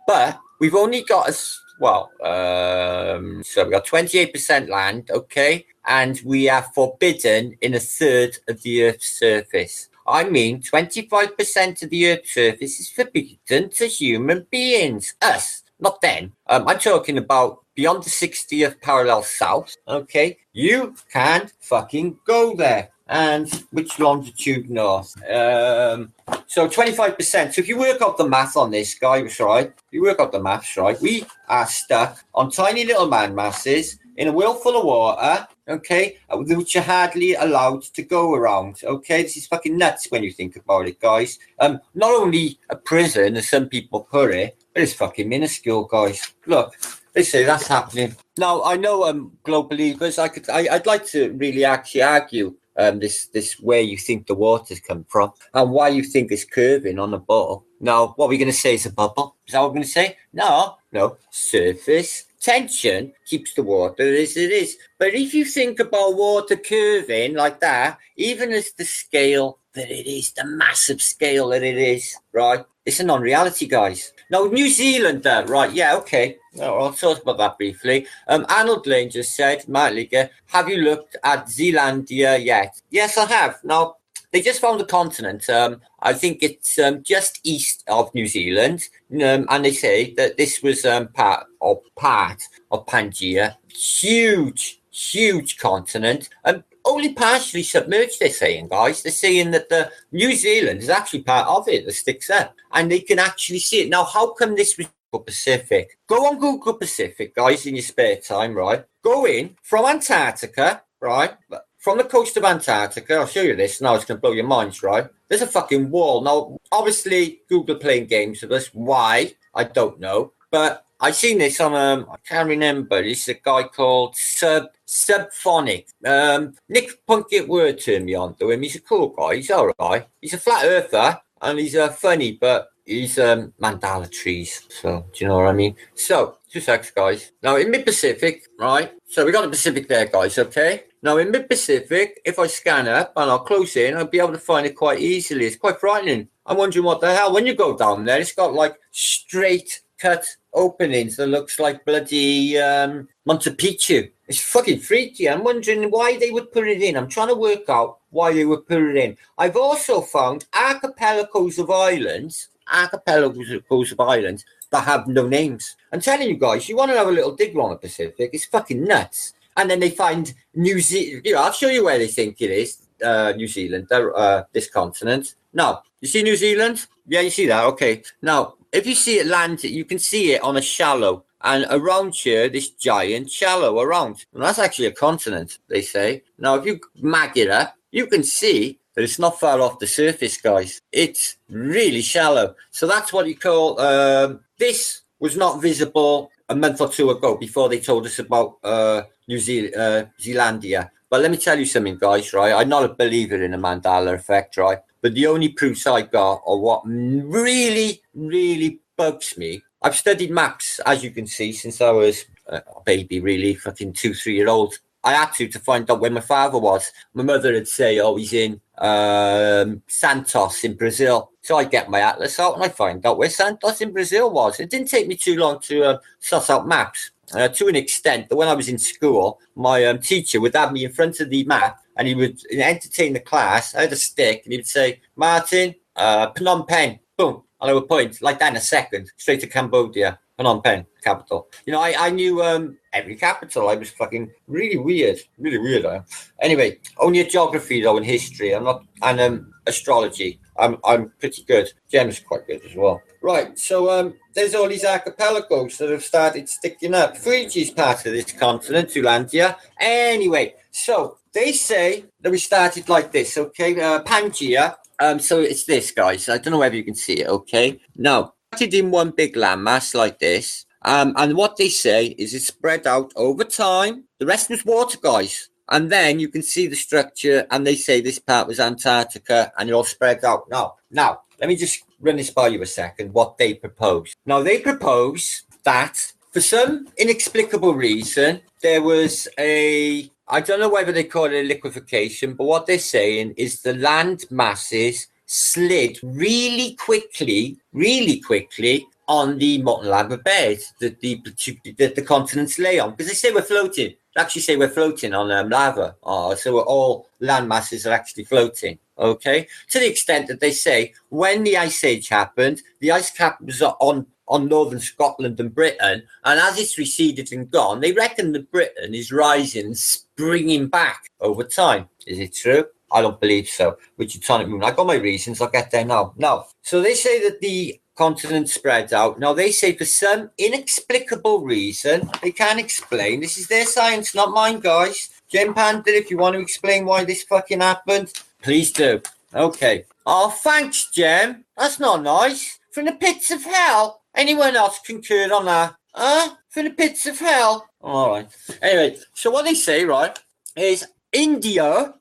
But we've only got so we've got 28% land, okay, and we are forbidden in a third of the Earth's surface. I mean, 25% of the Earth's surface is forbidden to human beings, us. Not them. I'm talking about beyond the 60th parallel south. Okay, you can't fucking go there. And which longitude north? So 25%. So if you work out the math on this, guys, right? You work out the maths, right? We are stuck on tiny little land masses in a world full of water. Okay, which are hardly allowed to go around. Okay, this is fucking nuts when you think about it, guys. Not only a prison, as some people put it, but it's fucking minuscule, guys. Look, they say that's happening. Now, I know global believers. I'd like to really actually argue this where you think the water's come from and why you think it's curving on a bottle. Now, what we're going to say is a bubble. Is that what we're going to say? No. Surface tension keeps the water as it is. But if you think about water curving like that, even as the scale that it is, the massive scale that it is, right? It's a non-reality, guys. Now, New Zealand, right? Yeah, okay. I'll talk about that briefly. Arnold Lane just said, Matt Liga, have you looked at Zealandia yet? Yes, I have. Now, they just found a continent. I think it's just east of New Zealand. And they say that this was part of Pangaea. Huge continent. Only partially submerged, they're saying, guys. They're saying that the New Zealand is actually part of it that sticks up. And they can actually see it. Now, how come this was Pacific? Go on Google Pacific, guys, in your spare time, right? Go in from Antarctica, right? From the coast of Antarctica, I'll show you this now, it's going to blow your minds, right? There's a fucking wall. Now, obviously, Google playing games with us. Why? I don't know. But I seen this on, I can't remember. It's a guy called Subphonic. Nick Punkett word turned me on to him. He's a cool guy. He's all right. He's a flat earther, and he's funny, but he's mandala trees. So, do you know what I mean? So, 2 seconds, guys. Now, in mid-Pacific, right? So, we got the Pacific there, guys, okay? Now, in mid-Pacific, if I scan up and I'll close in, I'll be able to find it quite easily. It's quite frightening. I'm wondering what the hell. When you go down there, it's got, like, straight cut openings that looks like bloody Monte Picchu. It's fucking freaky. I'm wondering why they would put it in. I'm trying to work out why they would put it in. I've also found archipelagos of islands that have no names. I'm telling you guys, you want to have a little dig around the Pacific, it's fucking nuts. And then they find New Zealand. You know, I'll show you where they think it is. New Zealand, this continent. Now, you see New Zealand? Yeah, you see that? Okay. Now, if you see it land, you can see it on a shallow. And around here, this giant shallow around. And that's actually a continent, they say. Now, if you mag it up, you can see that it's not far off the surface, guys. It's really shallow. So that's what you call, this was not visible a month or two ago before they told us about Zealandia. But let me tell you something, guys, right? I'm not a believer in the Mandela effect, right? But the only proofs I got are what really, really bugs me. I've studied maps, as you can see, since I was a baby, really, fucking 2-3-year-old. I had to find out where my father was. My mother would say, oh, he's in Santos in Brazil. So I get my atlas out and I find out where Santos in Brazil was. It didn't take me too long to suss out maps. To an extent that when I was in school, my teacher would have me in front of the map and he would entertain the class. I had a stick and he would say, Martin, Phnom Penh, boom. And I would point like that in a second, straight to Cambodia. Phnom Penh capital. You know, I knew every capital. I was fucking really weird. I am. Anyway, only at geography though and history. I'm not, and astrology. I'm pretty good. Gem's quite good as well. Right, so there's all these archipelagos that have started sticking up. Fiji's part of this continent, Zealandia. Anyway, so they say that we started like this, okay? Pangaea. So it's this, guys. I don't know whether you can see it, okay? Now, started in one big landmass like this. And what they say is it spread out over time. The rest was water, guys. And then you can see the structure, and they say this part was Antarctica, and it all spread out. Now, let me just run this by you a second, what they propose. Now, they propose that for some inexplicable reason, there was I don't know whether they call it a liquefaction, but what they're saying is the land masses slid really quickly on the molten lava bed that the continents lay on. Because they say we're floating. They actually say we're floating on lava. So all land masses are actually floating. Okay? To the extent that they say when the Ice Age happened, the ice cap was on northern Scotland and Britain, and as it's receded and gone, they reckon that Britain is rising and springing back over time. Is it true? I don't believe so. With tectonic movement, I got my reasons. I'll get there now. So they say that the continent spread out. Now they say for some inexplicable reason, they can't explain. This is their science, not mine, guys. Jem Panda, if you want to explain why this fucking happened, please do. Okay. Oh, thanks, Jem. That's not nice. From the pits of hell. Anyone else concur on that? From the pits of hell. All right. Anyway, so what they say, right, is India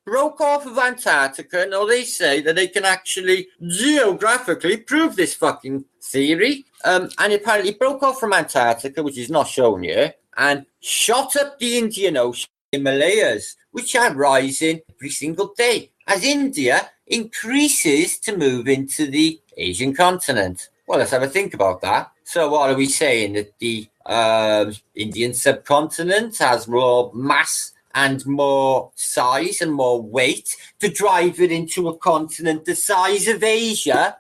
broke off of Antarctica. Now they say that they can actually geographically prove this fucking theory. And apparently broke off from Antarctica, which is not shown here, and shot up the Indian Ocean Himalayas, which are rising every single day as India increases to move into the Asian continent. Well, let's have a think about that. So what are we saying? That the Indian subcontinent has more mass and more size and more weight to drive it into a continent the size of Asia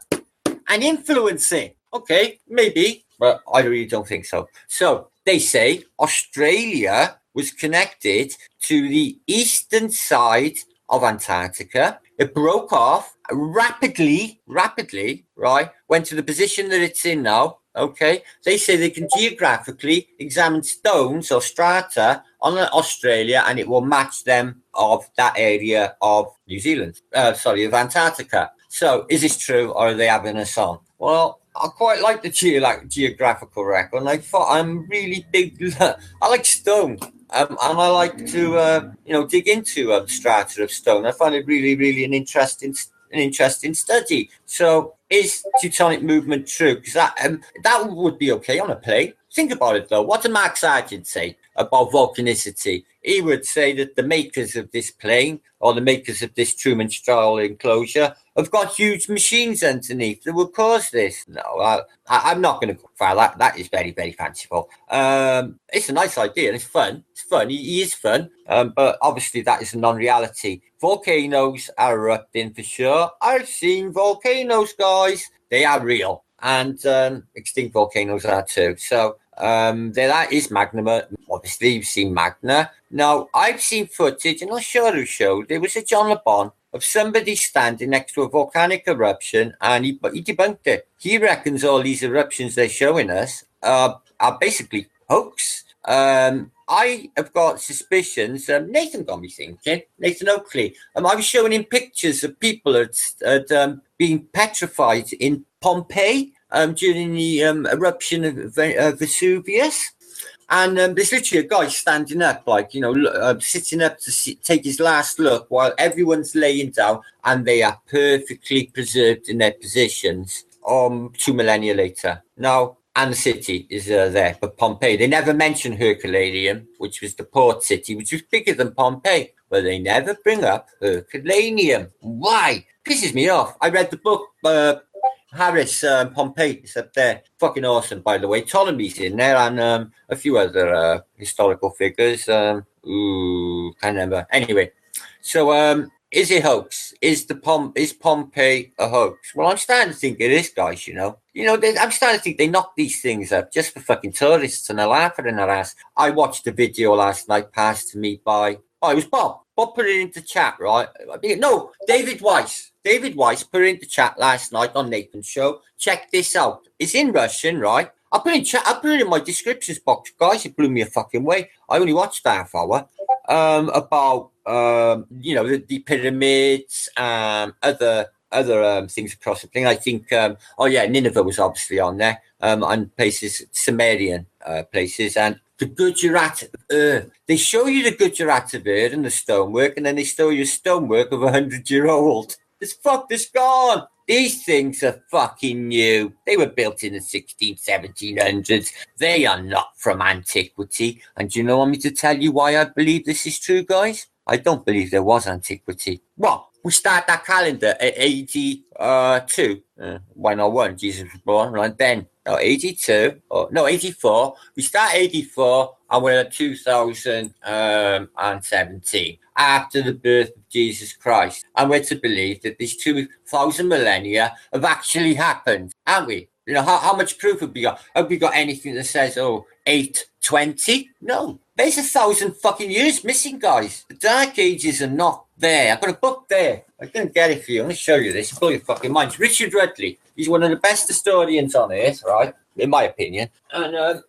and influence it? Okay, maybe, but I really don't think so. So they say Australia was connected to the eastern side of Antarctica. It broke off rapidly, right? Went to the position that it's in now. Okay. They say they can geographically examine stones or strata on Australia and it will match them of that area of New Zealand. Of Antarctica. So is this true or are they having us on? Well, I quite like the geographical record, and I thought I'm really big. I like stone, and I like to dig into strata of stone. I find it really an interesting study. So is tectonic movement true? Because that would be okay on a plane. Think about it though. What did Mark Sargent say about volcanicity? He would say that the makers of this plane or the makers of this Truman-style enclosure have got huge machines underneath that will cause this. No, I'm not going to go for that. That is very fanciful. It's a nice idea and it's fun. It's fun. He is fun. But obviously that is a non-reality. Volcanoes are erupting for sure. I've seen volcanoes, guys. They are real. And extinct volcanoes are too. So there is magma. Obviously, you've seen magma. Now, I've seen footage, and I'm sure who showed. There was a John Le Bon of somebody standing next to a volcanic eruption, and he debunked it. He reckons all these eruptions they're showing us are basically hoax. I have got suspicions. Nathan got me thinking. Nathan Oakley. I was showing him pictures of people had been petrified in Pompeii during the eruption of Vesuvius. And there's literally a guy standing up, sitting up to take his last look while everyone's laying down, and they are perfectly preserved in their positions 2 millennia later. Now, and the city is there, but Pompeii. They never mention Herculaneum, which was the port city, which was bigger than Pompeii, but they never bring up Herculaneum. Why? Pisses me off. I read the book, Harris, Pompeii is up there. Fucking awesome, by the way. Ptolemy's in there and a few other historical figures. Can't remember. Anyway, so is it hoax? is Pompeii a hoax? Well, I'm starting to think it is, guys. I'm starting to think they knock these things up just for fucking tourists and a laugh in their ass. I watched a video last night passed to me by it was Bob. Bob put it into chat, right? No, David Weiss. David Weiss put it into chat last night on Nathan's show. Check this out. It's in Russian, right? I put it in my descriptions box, guys. It blew me a fucking way. I only watched half hour. About the pyramids and other things across the thing. I think Nineveh was obviously on there. And places, Sumerian places, and the Gujarat they show you the Gujarat of Ur and the stonework, and then they show you stonework of 100-year-old. It's gone. These things are fucking new. They were built in the 1700s. They are not from antiquity. And do you know want me to tell you why I believe this is true, guys? I don't believe there was antiquity. Well, we start that calendar at AD 2, when or when Jesus was born, right then. 84. We start 84 and we're at 2017 after the birth of Jesus Christ. And we're to believe that these 2,000 millennia have actually happened, aren't we? How much proof have we got? Have we got anything that says, 820? No. There's 1,000 fucking years missing, guys. The Dark Ages are not there. I've got a book there. I didn't get it for you. I'm going to show you this. Blow your fucking minds. Richard Rudley. He's one of the best historians on earth, right? In my opinion. And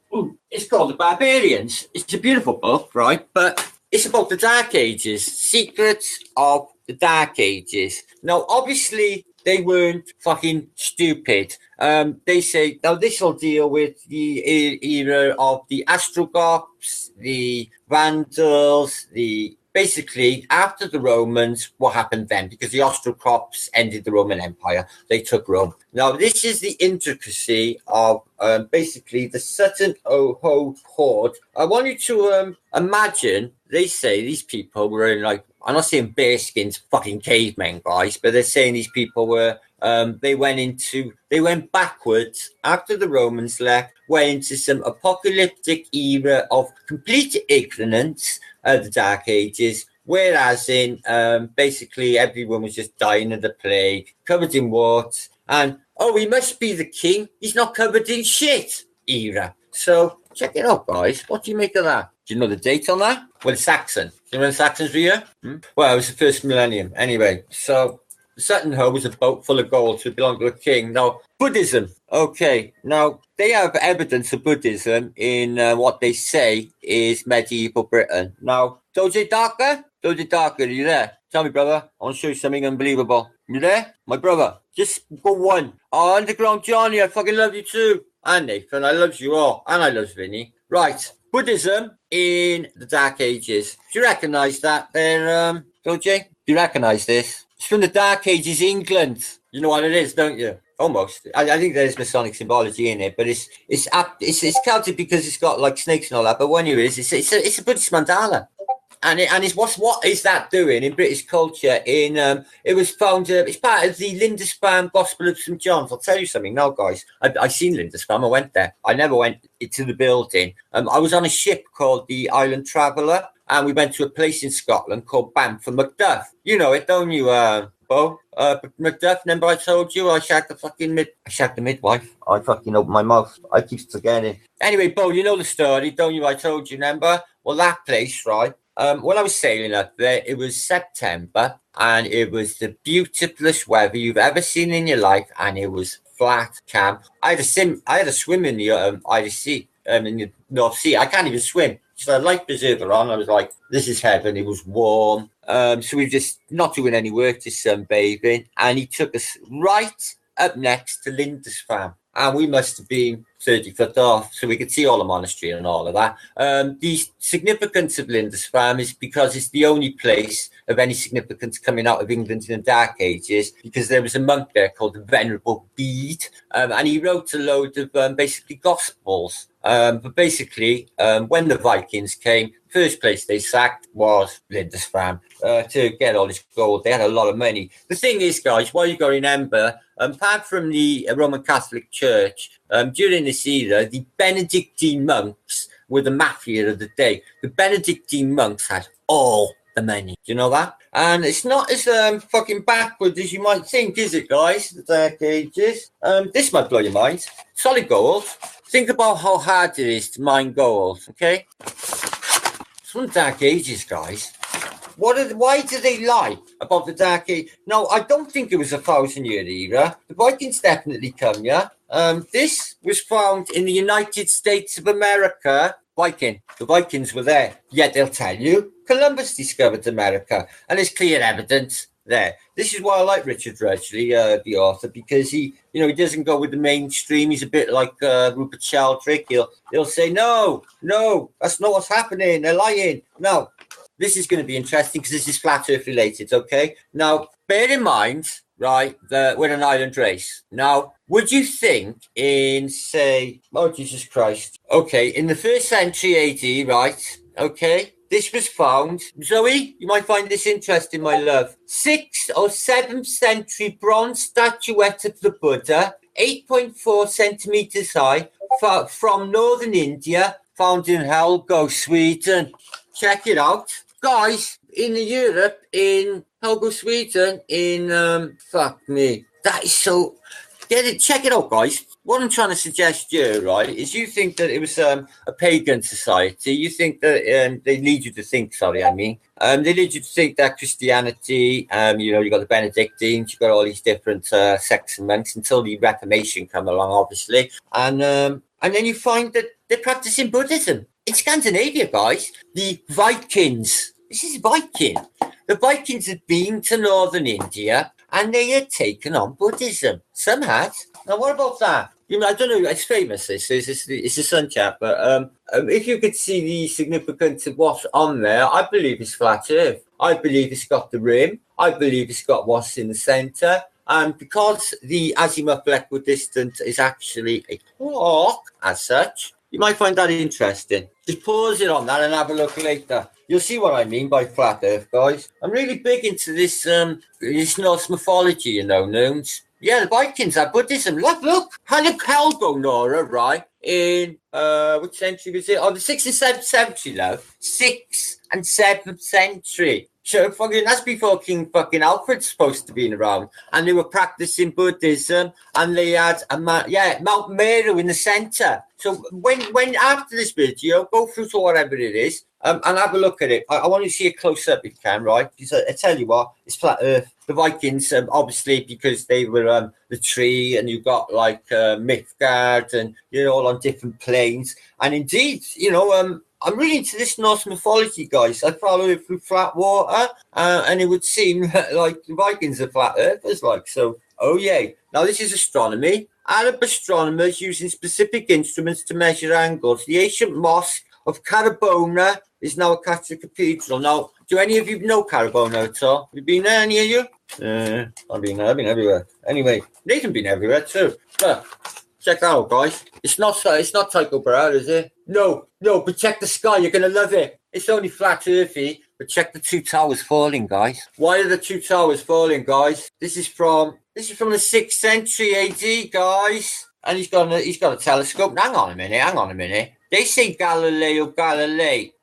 it's called The Barbarians. It's a beautiful book, right? But it's about the Dark Ages. Secrets of the Dark Ages. Now, obviously, they weren't fucking stupid. They say, now this will deal with the era of the Ostrogoths, the Vandals, basically, after the Romans, what happened then? Because the Ostrogoths ended the Roman Empire. They took Rome. Now, this is the intricacy of basically the Sutton Ho horde. I want you to imagine, they say these people were in I'm not saying bearskins, fucking cavemen, guys, but they're saying these people were, they went backwards after the Romans left, went into some apocalyptic era of complete ignorance of the Dark Ages, whereas in basically everyone was just dying of the plague, covered in warts, and he must be the king, he's not covered in shit era. So check it out, guys. What do you make of that? Do you know the date on that? Well, it's Saxon. Do you know when the Saxons were here? Well, it was the first millennium. Anyway, so Sutton Hoo was a boat full of gold to belong to a king. Now, Buddhism. Okay, now they have evidence of Buddhism in what they say is medieval Britain. Now, Doje Darker, are you there? Tell me, brother. I want to show you something unbelievable. You there? My brother. Just go one. Oh, Underground Johnny, I fucking love you too. And Nathan, I love you all. And I love Vinny. Right. Buddhism in the Dark Ages. Do you recognise that there, Doje? Do you recognise this? It's from the Dark Ages, England. You know what it is, don't you? Almost. I think there's Masonic symbology in it, but it's Celtic because it's got like snakes and all that. But when you it's a Buddhist mandala. And it's what is that doing in British culture? It was found. It's part of the Lindisfarne Gospel of St John's. I'll tell you something now, guys. I seen Lindisfarne. I went there. I never went into the building. I was on a ship called the Island Traveller, and we went to a place in Scotland called Banff and Macduff. You know it, don't you, Bo? Macduff. Remember I told you I shagged the midwife. I fucking opened my mouth. I keep forgetting. Anyway, Bo, you know the story, don't you? I told you. Remember? Well, that place, right? When I was sailing up there, it was September, and it was the beautifulest weather you've ever seen in your life, and it was flat, calm. I had a swim in the Irish Sea, in the North Sea. I can't even swim. So I had a life preserver on. I was like, this is heaven. It was warm. So we were just not doing any work, just sunbathing, and he took us right up next to Lindisfarne. And we must have been 30 foot off, so we could see all the monastery and all of that. The significance of Lindisfarne is because it's the only place of any significance coming out of England in the Dark Ages, because there was a monk there called the Venerable Bede, and he wrote a load of basically Gospels. But basically, when the Vikings came, first place they sacked was Lindisfarne to get all this gold. They had a lot of money. The thing is, guys, what you got to remember, apart from the Roman Catholic Church, during this era, the Benedictine monks were the mafia of the day. The Benedictine monks had all the money. Do you know that? And it's not as fucking backward as you might think, is it, guys? The Dark Ages. This might blow your mind. Solid gold. Think about how hard it is to mine gold, okay? It's from the Dark Ages, guys. Why do they lie about the Dark Age? No, I don't think it was a 1,000-year era. The Vikings definitely come, yeah? This was found in the United States of America. The Vikings were there. Yet they'll tell you Columbus discovered America, and there's clear evidence there. This is why I like Richard Rudgley, the author, because he doesn't go with the mainstream. He's a bit like Rupert Sheldrake. He'll say, no, that's not what's happening. They're lying. No, this is going to be interesting because this is flat Earth related. Okay, now bear in mind, right, that we're an island race. Now, would you think in, say, oh Jesus Christ, okay, in the 1st century AD, right? Okay. This was found, Zoe, you might find this interesting, my love. 6th or 7th century bronze statuette of the Buddha, 8.4 centimeters high, from northern India, found in Helgo, Sweden. Check it out. Guys, in Europe, in Helgo, Sweden, fuck me. That is so... Check it out, guys. What I'm trying to suggest here, right, is you think that it was a pagan society. You think that they lead you to think, they lead you to think that Christianity, you got the Benedictines, you got all these different sects and monks until the Reformation come along, obviously. And then you find that they're practicing Buddhism. In Scandinavia, guys, the Vikings, this is Viking. The Vikings had been to northern India and they had taken on Buddhism. Some had. Now, what about that? I don't know. It's famous. It's a sun chat, but if you could see the significance of what's on there, I believe it's flat Earth. I believe it's got the rim. I believe it's got what's in the centre. And because the azimuth equidistant is actually a clock as such, you might find that interesting. Just pause it on that and have a look later. You'll see what I mean by flat Earth, guys. I'm really big into this Norse mythology, Noons. Yeah, the Vikings had Buddhism. Look. Helgo, Nora, right? In, which century was it? Oh, the 6th and 7th century, love. 6th and 7th century. So that's before King fucking Alfred's supposed to be around. And they were practicing Buddhism. And they had, Mount Meru in the centre. So when after this video, go through to whatever it is, and have a look at it. I want you to see it close up if you can, right? Because I tell you what, it's flat Earth. The Vikings, obviously, because they were the tree, and you got like Midgard, and all on different planes. And indeed, I'm really into this Norse mythology, guys. I follow it through flat water, and it would seem like the Vikings are flat earthers, like so. Oh yeah. Now this is astronomy. Arab astronomers using specific instruments to measure angles. The ancient mosque of Carabona is now a Catholic cathedral. Now, do any of you know Carabona at all? Have you been there, any of you? I've been everywhere. Anyway, Nathan been everywhere too. But check that out, guys. It's not Tycho Brahe, is it? No, but check the sky. You're gonna love it. It's only flat earthy, but check the 2 towers falling, guys. Why are the 2 towers falling, guys? This is from the 6th century AD, guys. And he's got a telescope. Hang on a minute. They say Galileo Galilei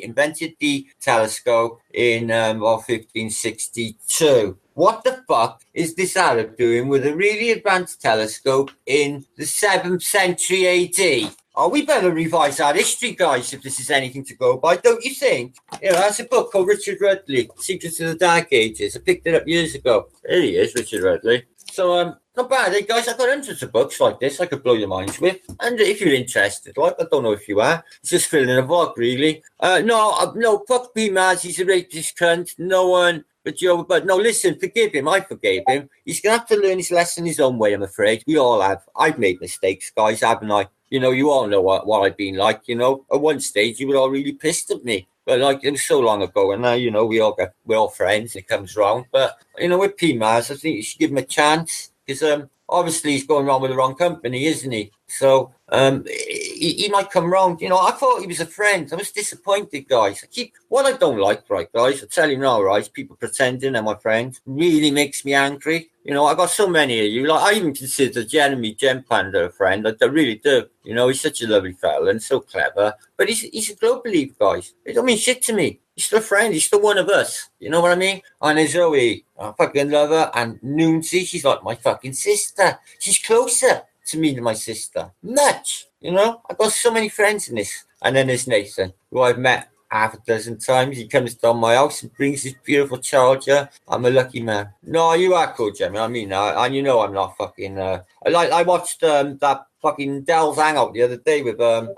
invented the telescope in 1562. What the fuck is this Arab doing with a really advanced telescope in the 7th century AD? Oh, we better revise our history, guys, if this is anything to go by, don't you think? That's a book called Richard Rudgley, Secrets of the Dark Ages. I picked it up years ago. There he is, Richard Rudgley. So, not bad, guys. I've got hundreds of books like this I could blow your minds with. And if you're interested, I don't know if you are. It's just filling a vlog, really. No, fuck P. Maz. He's a rapist cunt. No one... But no, listen, forgive him. I forgave him. He's going to have to learn his lesson his own way, I'm afraid. We all have. I've made mistakes, guys, haven't I? You all know what I've been like, At one stage, you were all really pissed at me. But, it was so long ago, and now, we're all friends, and it comes round. But, with P. Maz, I think you should give him a chance. Because, obviously, he's going wrong with the wrong company, isn't he? So, he might come round. I thought he was a friend. I was disappointed, guys. What I don't like, right, guys, I'll tell you now, right, people pretending they're my friends really makes me angry. You know, I got so many of you. Like, I even consider Jeremy Gempanda a friend. I really do. You know, he's such a lovely fella and so clever. But he's a global leap, guys. It don't mean shit to me. He's still a friend. He's still one of us. You know what I mean? And there's Zoe. I fucking love her. And Noonsy, she's like my fucking sister. She's closer to me than my sister. Much. You know? I've got so many friends in this. And then there's Nathan, who I've met half a dozen times. He comes down my house and brings his beautiful charger. I'm a lucky man. No, you are cool, Jimmy. I mean, and you know I'm not fucking. I watched that fucking Dell's Hangout the other day with Eric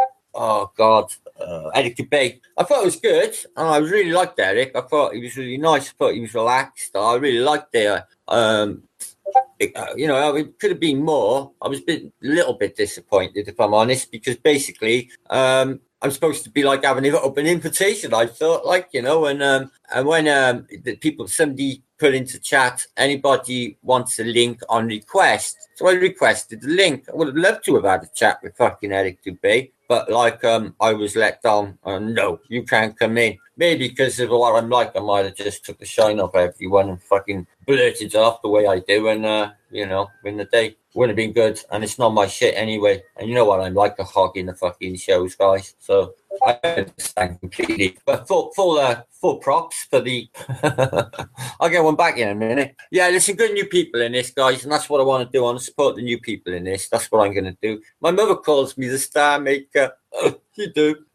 Debate. I thought it was good, and I really liked Eric. I thought he was really nice. I thought he was relaxed. I really liked it. You know, it could have been more. I was a little bit disappointed, if I'm honest, because basically, I'm supposed to be like having an open invitation. I thought, like, you know, and when somebody put into chat, anybody wants a link on request. So I requested the link. I would have loved to have had a chat with fucking Eric Dubé, but like, I was let down. No, you can't come in. Maybe because of what I'm like, I might have just took the shine off everyone and fucking blurted off the way I do, and you know, win the day. Wouldn't have been good, and it's not my shit anyway. And you know what I'm like, a hog in the fucking shows, guys. So I understand completely. But full props for the. I'll get one back in a minute. Yeah, there's some good new people in this, guys, and that's what I want to do. I want to support the new people in this. That's what I'm going to do. My mother calls me the star maker. You do.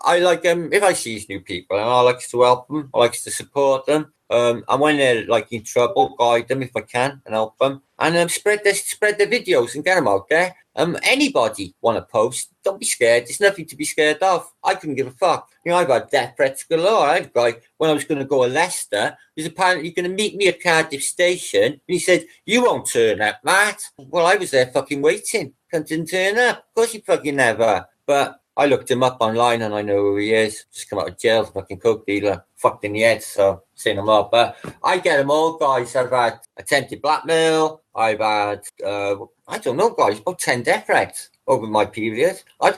I like if I see these new people, and I like to help them. I like to support them. And when they're like in trouble, guide them if I can and help them. And spread their videos and get them out there. Anybody want to post? Don't be scared. There's nothing to be scared of. I couldn't give a fuck. You know, I've had death threats galore. I had a guy when I was going to go to Leicester. He's apparently going to meet me at Cardiff Station, and he said, "You won't turn up, Matt." Well, I was there fucking waiting. Didn't turn up. Of course, he fucking never. But I looked him up online and I know who he is. Just come out of jail, fucking coke dealer. Fucked in the head, so seen him all. But I get them all, guys. I've had attempted blackmail. I've had, I don't know, guys, about 10 death threats over my period. I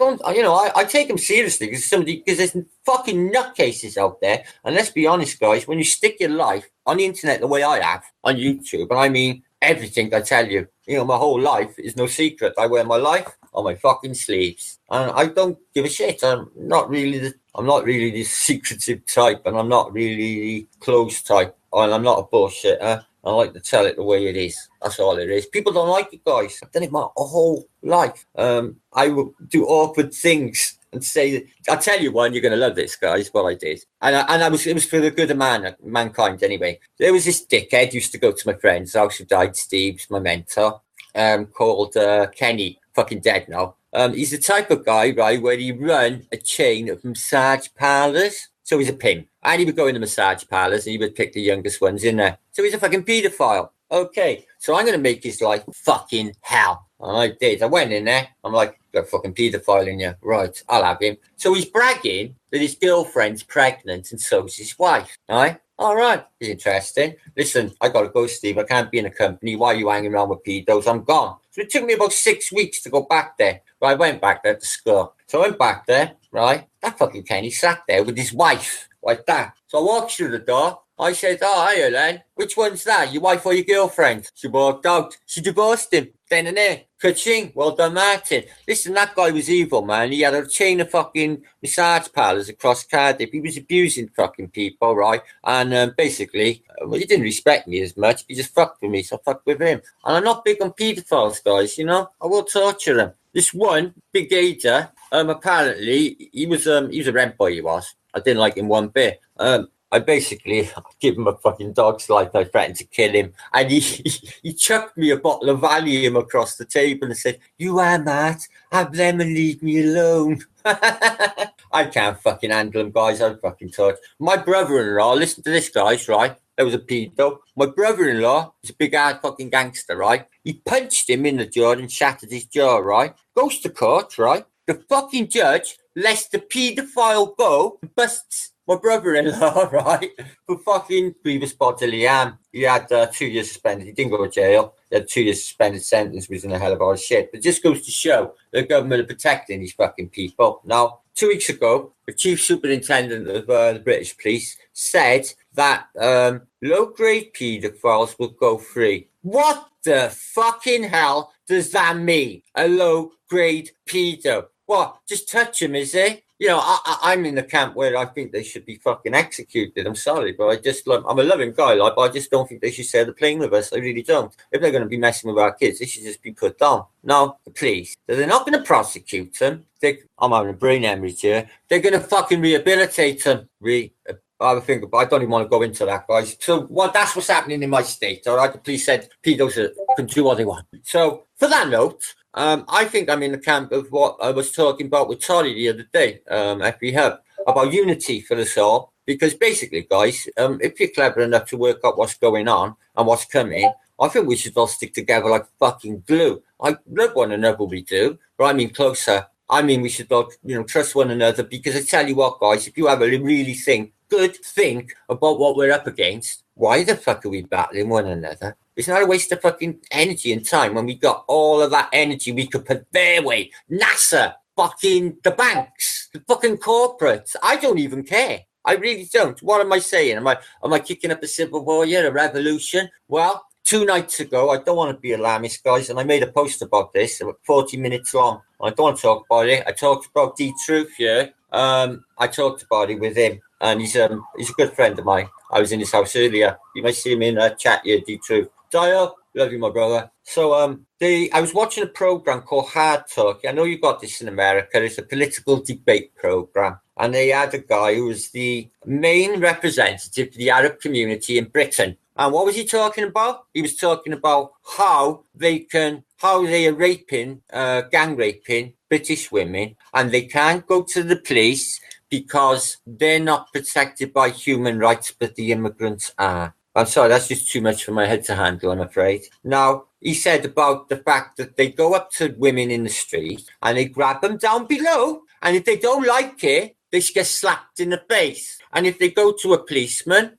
take them seriously because there's fucking nutcases out there. And let's be honest, guys, when you stick your life on the internet the way I have on YouTube, and I mean everything I tell you, you know, my whole life is no secret. I wear my life on my fucking sleeves, and I don't give a shit. I'm not really the secretive type, and I'm not really the closed type, and I'm not a bullshitter. I like to tell it the way it is. That's all it is. People don't like it, guys. I've done it my whole life. I will do awkward things and say, I'll tell you one, you're going to love this, guys, what I did. And it was for the good of mankind anyway. There was this dickhead used to go to my friend's house who died, Steve's my mentor, called Kenny, fucking dead now. He's the type of guy, right, where he run a chain of massage parlours. So he's a pimp. And he would go in the massage parlours and he would pick the youngest ones in there. So he's a fucking paedophile. Okay, so I'm going to make his life fucking hell. And I did. I went in there. I'm like, got a fucking paedophile in you. Right, I'll have him. So he's bragging that his girlfriend's pregnant and so's his wife. All right, it's interesting. Listen, I got to go, Steve. I can't be in a company. Why are you hanging around with pedos? I'm gone. So it took me about 6 weeks to go back there. But I went back there to school. So I went back there, right? That fucking Kenny sat there with his wife, like that. So I walked through the door. I said, "Oh, hiya, Len. Which one's that? Your wife or your girlfriend?" She walked out. She divorced him. Then and there. Ka-ching. Well done, Martin. Listen, that guy was evil, man. He had a chain of fucking massage parlours across Cardiff. He was abusing fucking people, right? And basically, he didn't respect me as much. He just fucked with me, so I fucked with him. And I'm not big on paedophiles, guys, you know? I will torture them. This one, Big Ada, apparently, he was a rent boy, he was. I didn't like him one bit. I basically give him a fucking dog's life. I threatened to kill him. And he chucked me a bottle of Valium across the table and said, "You are, Matt. Have them and leave me alone." I can't fucking handle him, guys. I'm fucking touched. My brother-in-law, listen to this, guys, right? There was a pedo. My brother-in-law is a big ass fucking gangster, right? He punched him in the jaw and shattered his jaw, right? Goes to court, right? The fucking judge lets the paedophile go and busts my brother-in-law, right, for fucking grievous bodily harm. He had 2 years suspended. He didn't go to jail. He had 2 years suspended sentence, was in a hell of a lot of shit. But it just goes to show the government are protecting these fucking people. Now, 2 weeks ago, the chief superintendent of the British police said that low-grade paedophiles will go free. What the fucking hell does that mean? A low-grade pedo? What? Just touch him, is it? You know, I'm in the camp where I think they should be fucking executed. I'm sorry, but I'm a loving guy, like, but I just don't think they should share the plane with us. I really don't. If they're going to be messing with our kids, they should just be put down. No, please. So they're not going to prosecute them. I'm having a brain hemorrhage here. They're going to fucking rehabilitate them. I don't even want to go into that, guys. So that's what's happening in my state. All right, the police said pedos can do what they want. So for that note, I think I'm in the camp of what I was talking about with Tori the other day, FB Hub, about unity for us all. Because basically, guys, if you're clever enough to work out what's going on and what's coming, I think we should all stick together like fucking glue. I love one another, we do, but I mean closer. I mean, we should all, trust one another, because I tell you what, guys, if you ever really think about what we're up against, why the fuck are we battling one another? It's not a waste of fucking energy and time when we got all of that energy we could put their way. NASA, fucking the banks, the fucking corporates. I don't even care. I really don't. What am I saying? Am I kicking up a civil war yet, a revolution? Well, 2 nights ago, I don't want to be alarmist, guys, and I made a post about this, about 40 minutes long. I don't want to talk about it. I talked about D-Truth, yeah. I talked about it with him, and he's a good friend of mine. I was in his house earlier. You might see him in a chat here, D-Truth. Dio, love you, my brother. So I was watching a program called Hard Talk. I know you got this in America. It's a political debate program. And they had a guy who was the main representative for the Arab community in Britain. And what was he talking about? He was talking about how they are raping, gang raping British women, and they can't go to the police because they're not protected by human rights, but the immigrants are. I'm sorry, that's just too much for my head to handle, I'm afraid. Now, he said about the fact that they go up to women in the street and they grab them down below, and if they don't like it, they get slapped in the face. And if they go to a policeman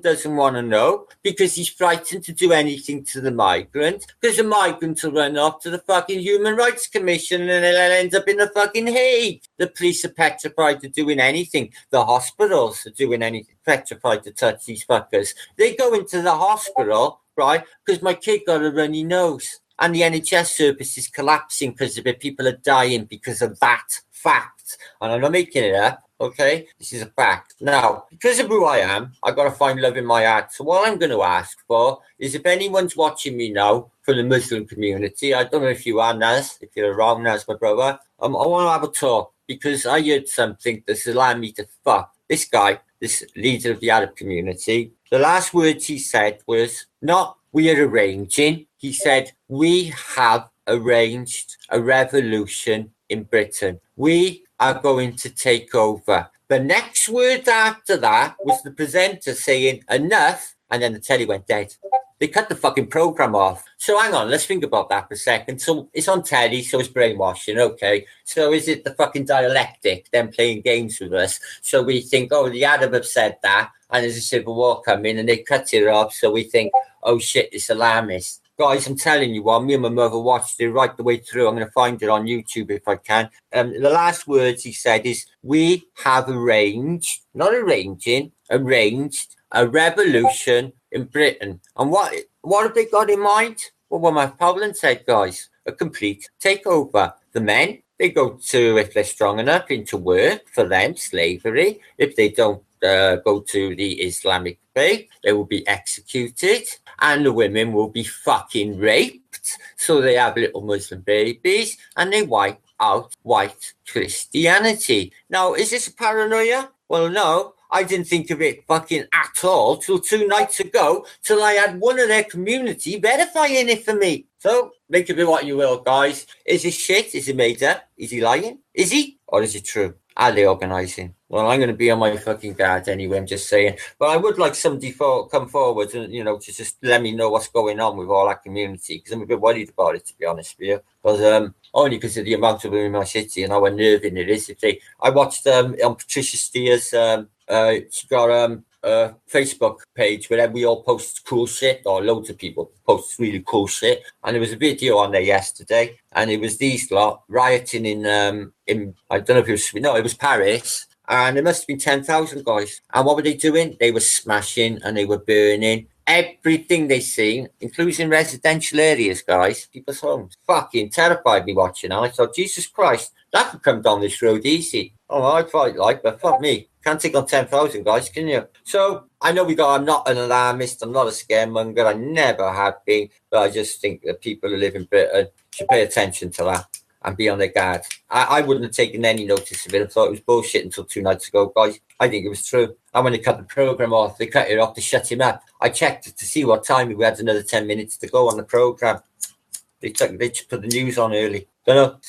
doesn't want to know because he's frightened to do anything to the migrant, because the migrant will run off to the fucking Human Rights Commission and they'll end up in the fucking Hague. The police are petrified of doing anything. The hospitals are doing anything, petrified to touch these fuckers. They go into the hospital, right, because my kid got a runny nose. And the NHS service is collapsing because of it. People are dying because of that fact. And I'm not making it up, okay? This is a fact. Now, because of who I am, I've got to find love in my heart. So what I'm going to ask for is if anyone's watching me now from the Muslim community, I don't know if you are, Naz, if you're around, Naz, my brother, I want to have a talk because I heard something that's allowed me to fuck this guy, this leader of the Arab community. The last words he said was not, we are arranging. He said, we have arranged a revolution in Britain. We are going to take over. The next word after that was the presenter saying enough, and then the telly went dead. They cut the fucking program off. So hang on, let's think about that for a second. So it's on telly, so it's brainwashing, okay. So is it the fucking dialectic, them playing games with us? So we think, oh, the Arab have said that, and there's a civil war coming, and they cut it off, so we think, oh shit, it's alarmist. Guys, I'm telling you what, me and my mother watched it right the way through. I'm going to find it on YouTube if I can. The last words he said is, we have arranged, not arranging, arranged a revolution in Britain. And what have they got in mind? Well, what my Pavlin said, guys, a complete takeover. The men, they go to, if they're strong enough, into work for them, slavery. If they don't go to the Islamic faith, they will be executed. And the women will be fucking raped. So they have little Muslim babies and they wipe out white Christianity. Now, is this a paranoia? Well, no, I didn't think of it fucking at all till 2 nights ago, till I had one of their community verifying it for me. So make of it what you will, guys. Is it shit? Is it made up? Is he lying? Is he? Or is it true? Are they organising? Well, I'm going to be on my fucking guard anyway, I'm just saying. But I would like somebody come forward and, to just let me know what's going on with all that community, because I'm a bit worried about it, to be honest with you. Because only because of the amount of them in my city and how unnerving it is. I watched on Patricia Steers, she got Facebook page where we all post cool shit, or loads of people post really cool shit. And there was a video on there yesterday, and it was these lot rioting in I don't know if it was Paris, and there must have been 10,000 guys. And what were they doing? They were smashing and they were burning everything they seen, including residential areas, guys, people's homes. Fucking terrified me watching. And I thought, Jesus Christ, that could come down this road easy. Oh, I'd quite like, but fuck me. Can't take on 10,000 guys, can you? So I know I'm not an alarmist. I'm not a scaremonger. I never have been. But I just think that people who live in Britain should pay attention to that and be on their guard. I wouldn't have taken any notice of it. I thought it was bullshit until 2 nights ago, guys. I think it was true. And when they cut the programme off, they cut it off to shut him up. I checked it to see what time we had another 10 minutes to go on the programme. They just put the news on early. Don't know.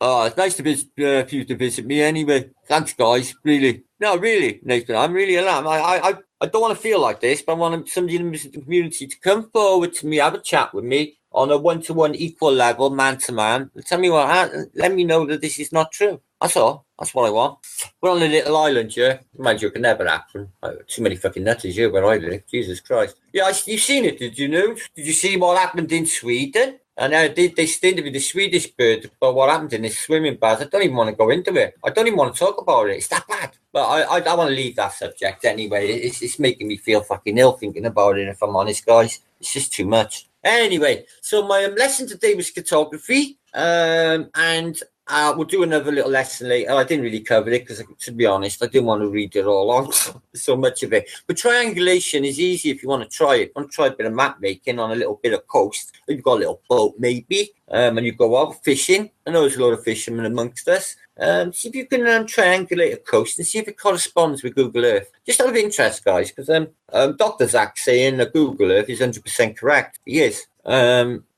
Oh, it's nice to for you to visit me anyway. Thanks, guys. Really. No, really, Nathan. I'm really alarmed. I don't want to feel like this, but I want somebody in the community to come forward to me, have a chat with me on a one-to-one equal level, man-to-man. Tell me let me know that this is not true. That's all. That's what I want. We're on a little island, yeah. Mind you, it can never happen. Too many fucking nutters here where I live. Jesus Christ. Yeah, you've seen it, did you know? Did you see what happened in Sweden? And they interviewed the Swedish bird about what happened in this swimming bath. I don't even want to go into it. I don't even want to talk about it. It's that bad. But I want to leave that subject anyway. It's making me feel fucking ill thinking about it, if I'm honest, guys. It's just too much. Anyway, so my lesson today was cartography. And we'll do another little lesson later. I didn't really cover it because, to be honest, I didn't want to read it all on. So much of it. But triangulation is easy if you want to try it. Want to try a bit of map making on a little bit of coast. You've got a little boat maybe, and you go out fishing. I know there's a lot of fishermen amongst us. See if you can triangulate a coast and see if it corresponds with Google Earth. Just out of interest, guys, because Dr. Zach's saying that Google Earth is 100% correct. He is.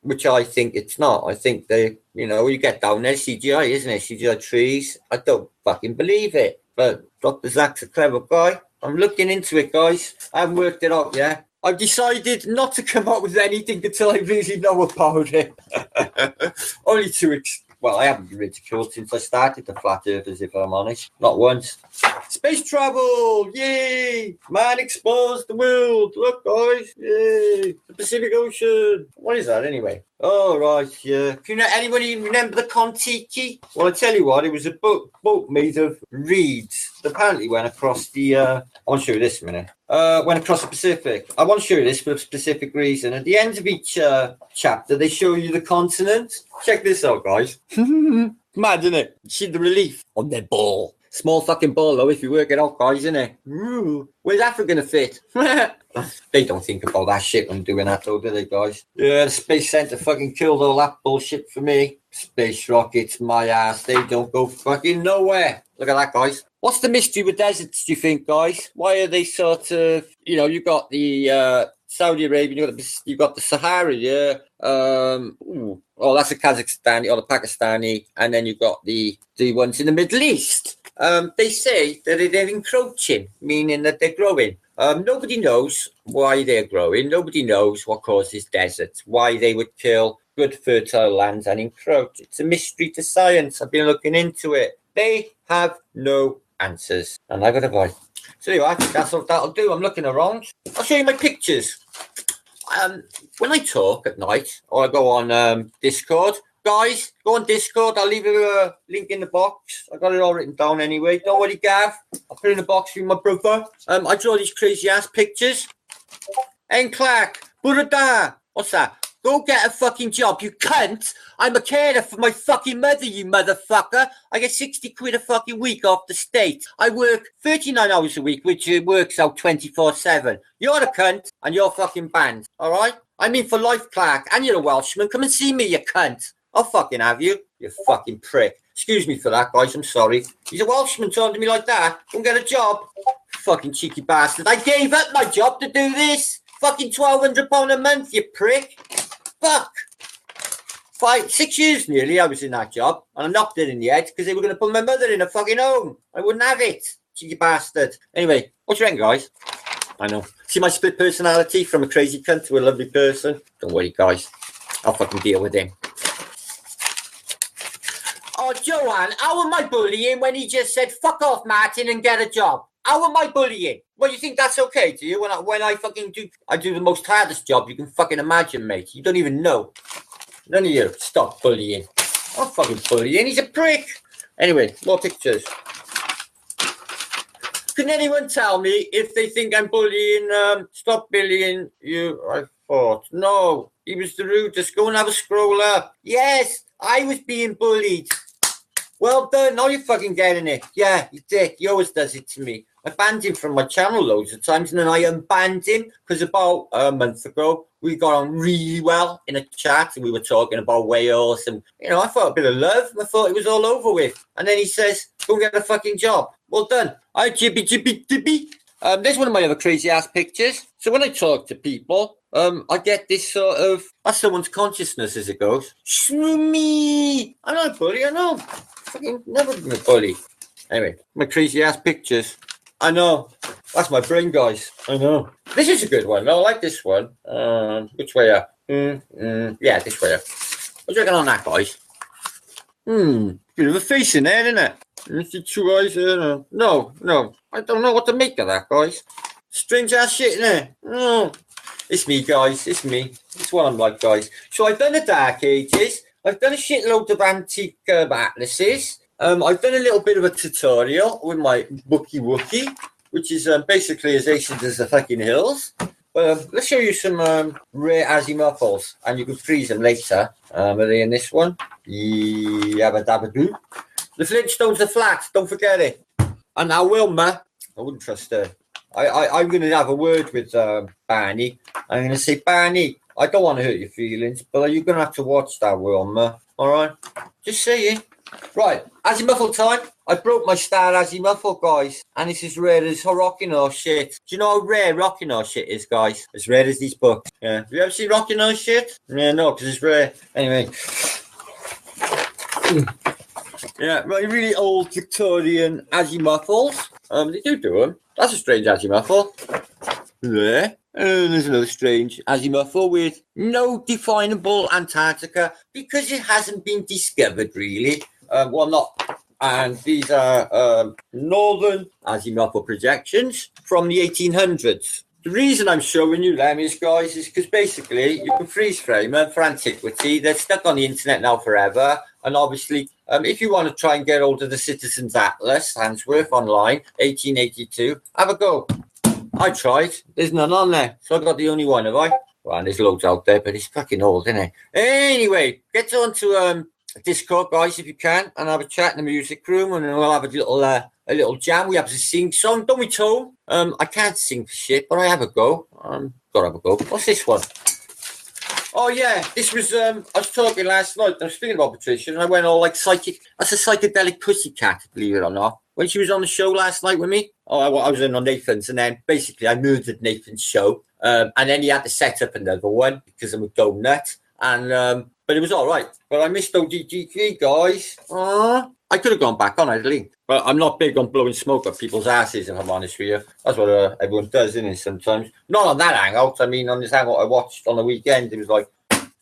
Which I think it's not. I think you get down there, CGI, isn't it? CGI trees. I don't fucking believe it. But Dr. Zach's a clever guy. I'm looking into it, guys. I haven't worked it out yet. I've decided not to come up with anything until I really know about it. Only well, I haven't been ridiculed since I started the Flat Earthers, if I'm honest. Not once. Space travel! Yay! Man explores the world! Look, guys! Yay! The Pacific Ocean! What is that, anyway? Oh, right, yeah. Anybody remember the Kon-Tiki? Well, I tell you what, it was a boat made of reeds that apparently went across the... I want to show you this in a minute. Went across the Pacific. I want to show you this for a specific reason. At the end of each chapter, they show you the continent. Check this out, guys. Mad, isn't it? See the relief on their ball. Small fucking ball, though, if you work it out, guys, isn't it? Ooh, where's Africa going to fit? They don't think about that shit when doing that, though, do they, guys? Yeah, the Space Center fucking killed all that bullshit for me. Space rockets, my ass, they don't go fucking nowhere. Look at that, guys. What's the mystery with deserts, do you think, guys? Why are they sort of, you got the Saudi Arabia, you got the Sahara, yeah. Oh, that's the Kazakhstani or the Pakistani, and then you've got the ones in the Middle East. They say that they're encroaching, meaning that they're growing. Nobody knows why they're growing. Nobody knows what causes deserts, why they would kill good fertile lands and encroach. It's a mystery to science. I've been looking into it. They have no answers. And I got a buy. So anyway, I think that's what that'll do. I'm looking around. I'll show you my pictures. When I talk at night, or I go on Discord, guys, go on Discord. I'll leave a link in the box. I got it all written down anyway. Don't worry, Gav. I'll put it in the box for you, my brother. I draw these crazy ass pictures. And Clark, Burada, what's that? Go get a fucking job, you cunt. I'm a carer for my fucking mother, you motherfucker. I get 60 quid a fucking week off the state. I work 39 hours a week, which works out 24/7. You're a cunt and you're fucking banned, all right? I mean for life, Clark, and you're a Welshman. Come and see me, you cunt. I'll fucking have you, you fucking prick. Excuse me for that, guys, I'm sorry. He's a Welshman talking to me like that. Go and get a job. Fucking cheeky bastard. I gave up my job to do this. Fucking £1,200 a month, you prick. Fuck. 6 years nearly I was in that job, and I knocked it in the head because they were going to put my mother in a fucking home. I wouldn't have it. Cheeky bastard. Anyway, what do you reckon, guys? I know. See my split personality from a crazy cunt to a lovely person? Don't worry, guys. I'll fucking deal with him. Oh, Joanne, how am I bullying when he just said, fuck off, Martin, and get a job? How am I bullying? Well, you think that's okay, do you? When I fucking do the most hardest job you can fucking imagine, mate. You don't even know. None of you. Stop bullying. I'm fucking bullying. He's a prick. Anyway, more pictures. Can anyone tell me if they think I'm bullying? Stop bullying you. I thought. No, he was the rudest. Go and have a scroll up. Yes, I was being bullied. Well done. Now you're fucking getting it. Yeah, you dick. He always does it to me. I banned him from my channel loads of times, and then I unbanned him because about a month ago we got on really well in a chat, and we were talking about Wales, and I thought a bit of love. I thought it was all over with, and then he says, "Go and get a fucking job." Well done. I jibby jibby jibby. There's one of my other crazy ass pictures. So when I talk to people, I get this sort of that's someone's consciousness as it goes. Shmoo me. I'm not a bully. I know. Fucking never been a bully. Anyway, my crazy ass pictures. I know. That's my brain, guys. I know. This is a good one. I like this one. Which way up? Yeah, this way up. What do you reckon on that, guys? Bit of a face in there, isn't it? Let's see, 2 eyes there. No. I don't know what to make of that, guys. Strange ass shit in there. No. It's me, guys. It's me. It's what I'm like, guys. So I've done the Dark Ages. I've done a shitload of antique atlases. I've done a little bit of a tutorial with my Wookie, which is basically as ancient as the fucking hills. But let's show you some rare azimuthals, and you can freeze them later. Are they in this one? Yabba dabba doo. The Flintstones are flat, don't forget it. And now Wilma, I wouldn't trust her. I'm going to have a word with Barney. I'm going to say, Barney, I don't want to hurt your feelings, but you're going to have to watch that, Wilma. All right? Just saying. Right, azimuthal time. I broke my star azimuthal, guys, and it's as rare as rocking horse shit. Do you know how rare rocking horse shit is, guys? As rare as these books. Yeah. Have you ever seen rocking horse shit? Yeah, no, because it's rare. Anyway. Yeah, right, really old Victorian azimuthals. They do them. That's a strange azimuthal. There. And there's another strange azimuthal with no definable Antarctica because it hasn't been discovered, really. Well, not. And these are northern azimuthal projections from the 1800s. The reason I'm showing you them is, guys, is because basically you can freeze frame them for antiquity. They're stuck on the internet now forever. And obviously, if you want to try and get hold of the Citizens Atlas, Handsworth online, 1882, have a go. I tried. There's none on there. So I got the only one, have I? Well, and there's loads out there, but it's fucking old, isn't it? Anyway, get on to Discord, guys, if you can, and have a chat in the music room, and then we'll have a little jam. We have to sing song, don't we, Tom? I can't sing for shit, but I have a go. Gotta have a go. What's this one? Oh yeah, this was I was talking last night. I was speaking about Patricia, and I went all like psychic. That's a psychedelic pussycat, believe it or not. When she was on the show last night with me, I was in on Nathan's, and then basically I murdered Nathan's show, and then he had to set up another one because I'm a donut, and but it was all right. But I missed ODGG, guys. I could have gone back on, actually. But I'm not big on blowing smoke up people's asses, if I'm honest with you. That's what everyone does, isn't it, sometimes? Not on that hangout. I mean, on this hangout I watched on the weekend, it was like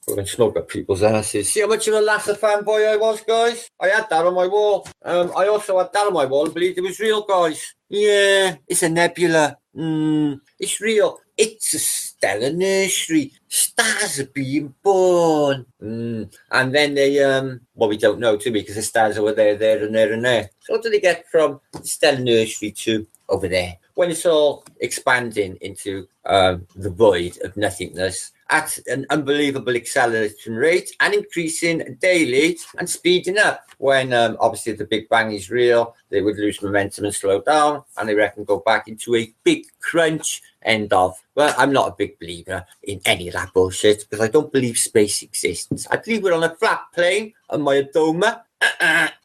blowing smoke up people's asses. See how much of a Lasser fanboy I was, guys? I had that on my wall. I also had that on my wall and believed it was real, guys. Yeah, it's a nebula. It's real. It's a stellar nursery. Stars are being born. And then they, well, we don't know, too, because the stars are there, and there, and there. So what do they get from the stellar nursery to over there? When it's all expanding into the void of nothingness at an unbelievable accelerating rate and increasing daily and speeding up. When obviously the Big Bang is real, they would lose momentum and slow down, and they reckon go back into a big crunch. End of. Well, I'm not a big believer in any of that bullshit because I don't believe space exists. I believe we're on a flat plane on my Adoma.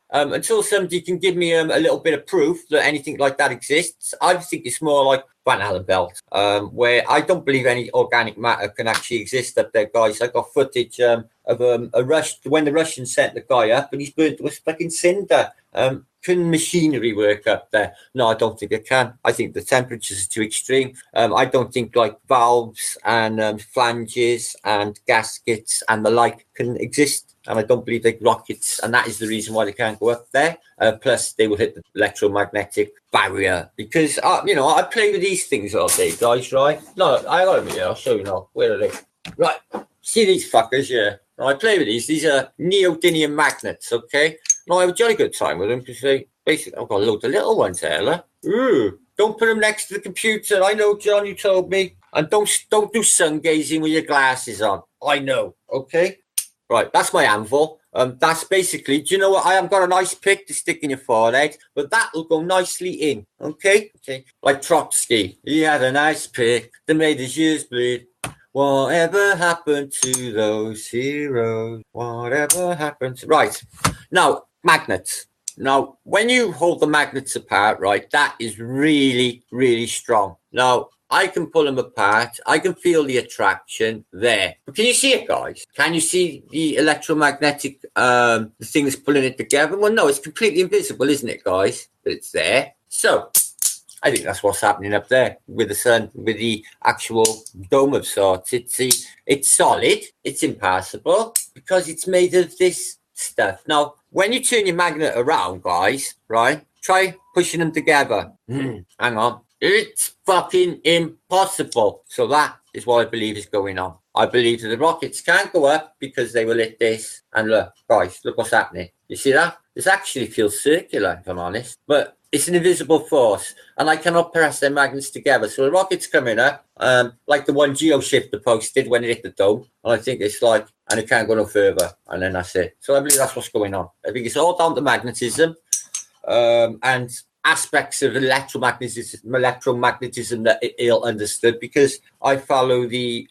Until somebody can give me a little bit of proof that anything like that exists, I think it's more like Van Allen belt, where I don't believe any organic matter can actually exist up there, guys. I got footage of a rush when the Russians sent the guy up and he's burnt to a fucking cinder. can machinery work up there? No, I don't think it can. I think the temperatures are too extreme. I don't think like valves and flanges and gaskets and the like can exist. And I don't believe like rockets, and that is the reason why they can't go up there. Plus, they will hit the electromagnetic barrier because, I play with these things all day, guys, right? No, I got them here. I'll show you now. Where are they? Right. See these fuckers, yeah. Now, I play with these. These are neodymium magnets, okay? Now, I have a jolly good time with them because they basically, I've got loads of little ones here, look. Ooh, don't put them next to the computer. I know, John, you told me. And don't do sun gazing with your glasses on. I know, okay? Right, that's my anvil. That's basically, do you know what? I haven't got a nice pick to stick in your forehead, but that will go nicely in, okay? Okay. Like Trotsky, he had a nice pick that made his ears bleed. Whatever happened to those heroes? Whatever happened to... Right, now, magnets. Now, when you hold the magnets apart, right, that is really, really strong. Now, I can pull them apart. I can feel the attraction there. But can you see it, guys? Can you see the electromagnetic the thing that's pulling it together? Well, no, it's completely invisible, isn't it, guys? But it's there. So, I think that's what's happening up there with the sun, with the actual dome of sorts. It's solid. It's impassable because it's made of this stuff. Now, when you turn your magnet around, guys, right, try pushing them together. Hang on. It's fucking impossible. So that is what I believe is going on. I believe that the rockets can't go up because they will hit this. And look, guys, look what's happening. You see that? This actually feels circular, if I'm honest. But it's an invisible force. And I cannot press their magnets together. So the rocket's coming up, like the one GeoShifter posted when it hit the dome. And I think it's like, and it can't go no further. And then that's it. So I believe that's what's going on. I think it's all down to magnetism. And aspects of electromagnetism that ill understood, because I follow the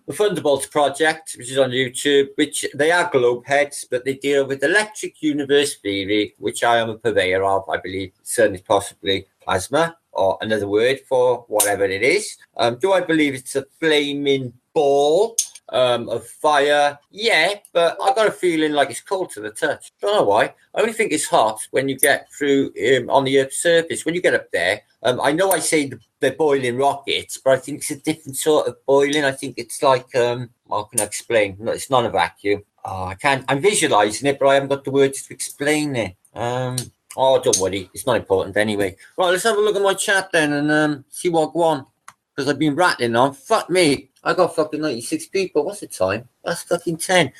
Thunderbolts project, which is on YouTube, which they are globe heads, but they deal with electric universe theory, which I am a purveyor of. I believe certainly possibly plasma, or another word for whatever it is. Do I believe it's a flaming ball of fire? Yeah, but I got a feeling like it's cold to the touch. Don't know why. I only think it's hot when you get through on the Earth's surface. When you get up there, I know I say they're boiling rockets, but I think it's a different sort of boiling. I think it's like, how can I explain? No, it's not a vacuum. Oh, I can't. I'm visualizing it, but I haven't got the words to explain it. Oh, don't worry. It's not important anyway. Right, let's have a look at my chat then and see what go on. Because I've been rattling on. Fuck me. I got fucking 96 people. What's the time? That's fucking 10.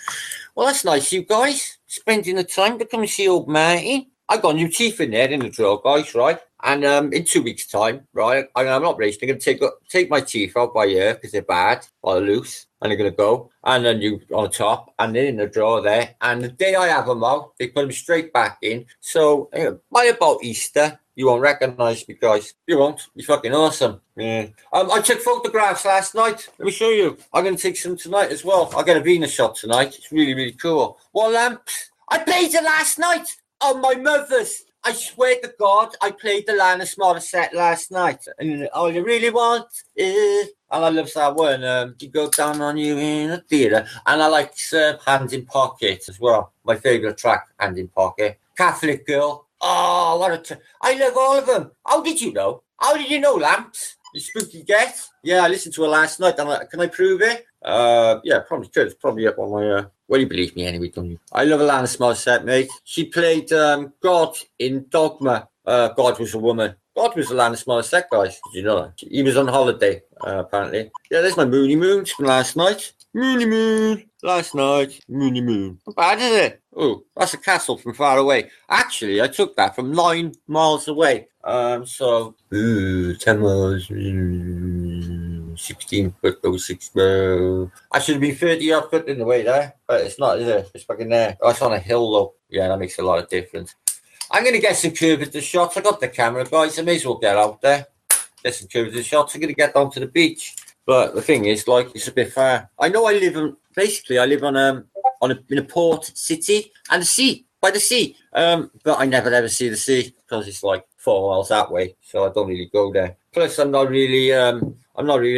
Well, that's nice, you guys. Spending the time to come and see old Marty. I got new teeth in there in the drill, guys, right? And in 2 weeks' time, right, I'm not racing. I'm going to take my teeth out by ear because they're bad or loose. And they're going to go. And then you on top. And they're in the drawer there. And the day I have them out, they put them straight back in. So by about Easter, you won't recognise me, guys. You won't. You're fucking awesome. Yeah. I took photographs last night. Let me show you. I'm going to take some tonight as well. I'll get a Venus shot tonight. It's really, really cool. What lamps? I played it last night on my mother's. I swear to God, I played the Alanis Morissette last night. And all you really want is... And I love that one. You go down on you in a theatre. And I like Hand in Pocket as well. My favourite track, Hand in Pocket. Catholic Girl. Oh, what a... I love all of them. How did you know? How did you know, Lamps? You spooky guess? Yeah, I listened to her last night. Can I prove it? Yeah, probably could. It's probably up on my... Well, you believe me anyway, don't you? I love Alanis Morissette, mate. She played God in Dogma. God was a woman. God was Alanis Morissette, guys. Did you know that? He was on holiday, apparently. Yeah, there's my Moony Moons from last night. Moony Moon. Last night. Moony Moon. Not bad, is it? Oh, that's a castle from far away. Actually, I took that from 9 miles away. 10 miles. 16 foot, 6. I should have been 30 odd foot in the way there, but it's not, is it? It's fucking there. Oh, it's on a hill, though. Yeah, that makes a lot of difference. I'm going to get some curvature shots. I got the camera, guys. I may as well get out there. Get some curvature shots. I'm going to get down to the beach. But the thing is, like, it's a bit far. I know I live on, basically, I live in a port city and the sea, by the sea. But I never ever see the sea because it's like 4 miles that way, so I don't really go there. Plus, I'm not really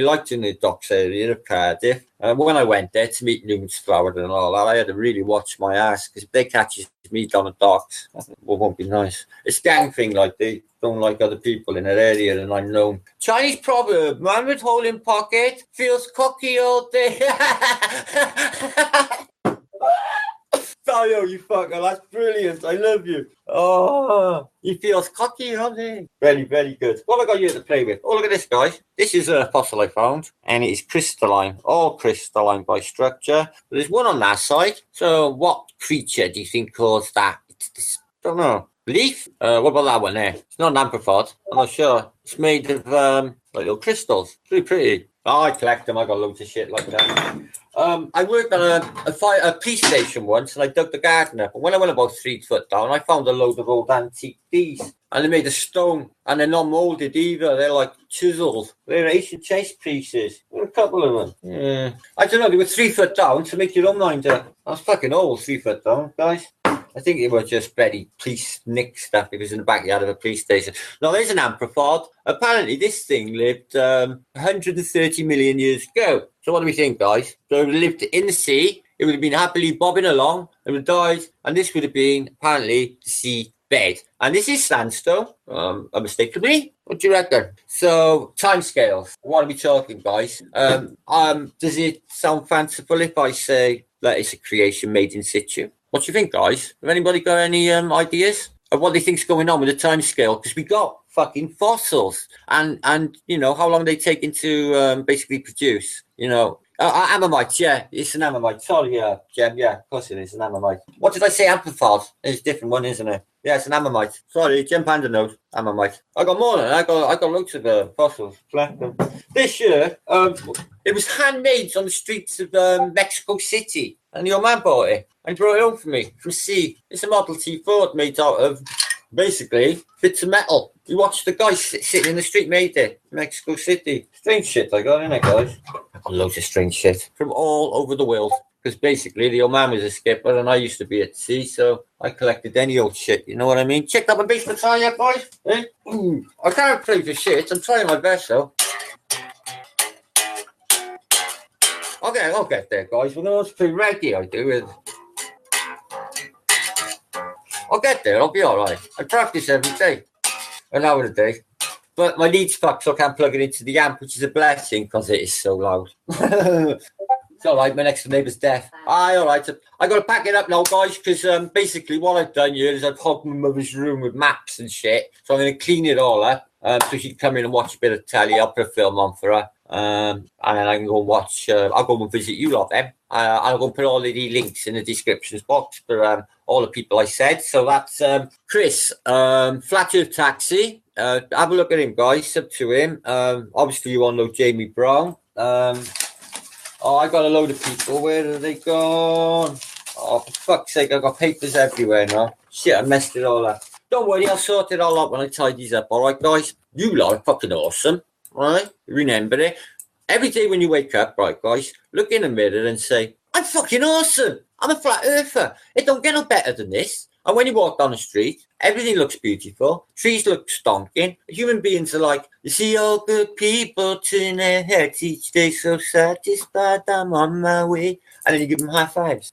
liking the docks area of Cardiff. When I went there to meet Newman's Flower and all that, I had to really watch my ass, because if they catches me down the docks, it won't be nice. It's a gang thing, like they don't like other people in that area, and I'm known. Chinese proverb: man with hole in pocket feels cocky all day. Tayo, you fucker, that's brilliant. I love you. Oh, he feels cocky, all day. Very, very good. What have I got you to play with? Oh, look at this, guys. This is a fossil I found, and it is crystalline. All crystalline by structure. But there's one on that side. So what creature do you think caused that? It's this, don't know. Leaf? What about that one there? It's not an amphipod. I'm not sure. It's made of like little crystals. It's really pretty. Oh, I collect them. I got loads of shit like that. I worked on a police station once, and I dug the garden up. And when I went about 3 foot down, I found a load of old antique bees. And they made of stone, and they're not molded either. They're like chiseled. They're ancient chase pieces. There were a couple of them. Yeah. I don't know. They were 3 foot down, so make your own mind up. I was fucking old, 3 foot down, guys. I think it was just bloody police nick stuff. It was in the backyard of a police station. Now, there's an amphipod. Apparently, this thing lived 130 million years ago. So what do we think, guys? So it lived in the sea. It would have been happily bobbing along. It would have died. And this would have been, apparently, the sea bed. And this is sandstone, unmistakably. What do you reckon? So, timescales. What are we talking, guys? Does it sound fanciful if I say that it's a creation made in situ? What do you think, guys? Have anybody got any ideas of what they think's going on with the time scale? Because we got fucking fossils, and you know how long they taken to basically produce. You know, ammonite. Yeah, it's an ammonite. Sorry, Jem. Yeah, of course it is an ammonite. What did I say? Amphipod. It's a different one, isn't it? Yeah, it's an ammonite. Sorry, Jem Panda knows. Ammonite. I got more than that. I got loads of fossils. This year, it was handmade on the streets of Mexico City, and your man bought it. And brought it home for me from sea. It's a Model T Ford made out of, basically, bits of metal. You watch the guy sitting in the street made it. Mexico City. Strange shit I got, innit, guys? I got loads of strange shit from all over the world. Because basically, the old man was a skipper, and I used to be at sea, so I collected any old shit. You know what I mean? Check out my basement tire yet, guys? Eh? I can't play for shit. I'm trying my best, though. Okay, I'll get there, guys. We're going to play reggae, I do. I'll get there. I'll be all right. I practice every day, an hour a day. But my lead's fucked, so I can't plug it into the amp, which is a blessing because it is so loud. It's all right. My next neighbour's deaf. Aye, all right. I got to pack it up now, guys, because basically what I've done here is I've hogged my mother's room with maps and shit. So I'm going to clean it all up so she can come in and watch a bit of telly. I'll put a film on for her. And then I can go and watch. I'll go and visit you lot then. I'll go and put all of the links in the descriptions box for all the people I said. So that's Chris, Flat Earth Taxi. Have a look at him, guys. Up to him. Obviously, you all know Jamie Brown. Oh, I got a load of people. Where have they gone? Oh, for fuck's sake, I've got papers everywhere now. Shit, I messed it all up. Don't worry, I'll sort it all out when I tidy these up. All right, guys? You lot are fucking awesome. Right? Remember it. Every day when you wake up, right, guys, look in the mirror and say, I'm fucking awesome. I'm a flat earther. It don't get no better than this. And when you walk down the street, everything looks beautiful. Trees look stonking. Human beings are like, you see all good people turn their heads each day so satisfied I'm on my way. And then you give them high fives.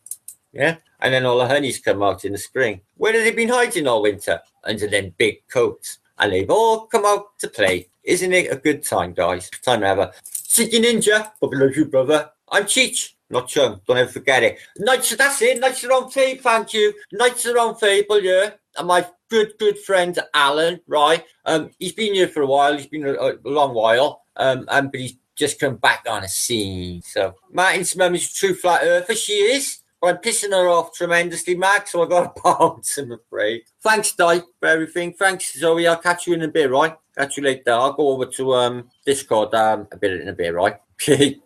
Yeah? And then all the honeys come out in the spring. Where have they been hiding all winter? Under them big coats. And they've all come out to play. Isn't it a good time, guys? Time ever. City Ninja, fucking love you, brother. I'm Cheech, not Chung. Don't ever forget it. Nights, that's it. Nights are on fable, thank you. Nights are on fable, yeah. And my good friend Alan, right? He's been here for a while. He's been a long while. But he's just come back on the scene. So Martin's mum is a true flat earther. She is. But I'm pissing her off tremendously, Max, so I got to bounce, I'm afraid. Thanks, Di, for everything. Thanks, Zoe. I'll catch you in a bit, right? Catch you later. I'll go over to Discord a bit, right? Okay.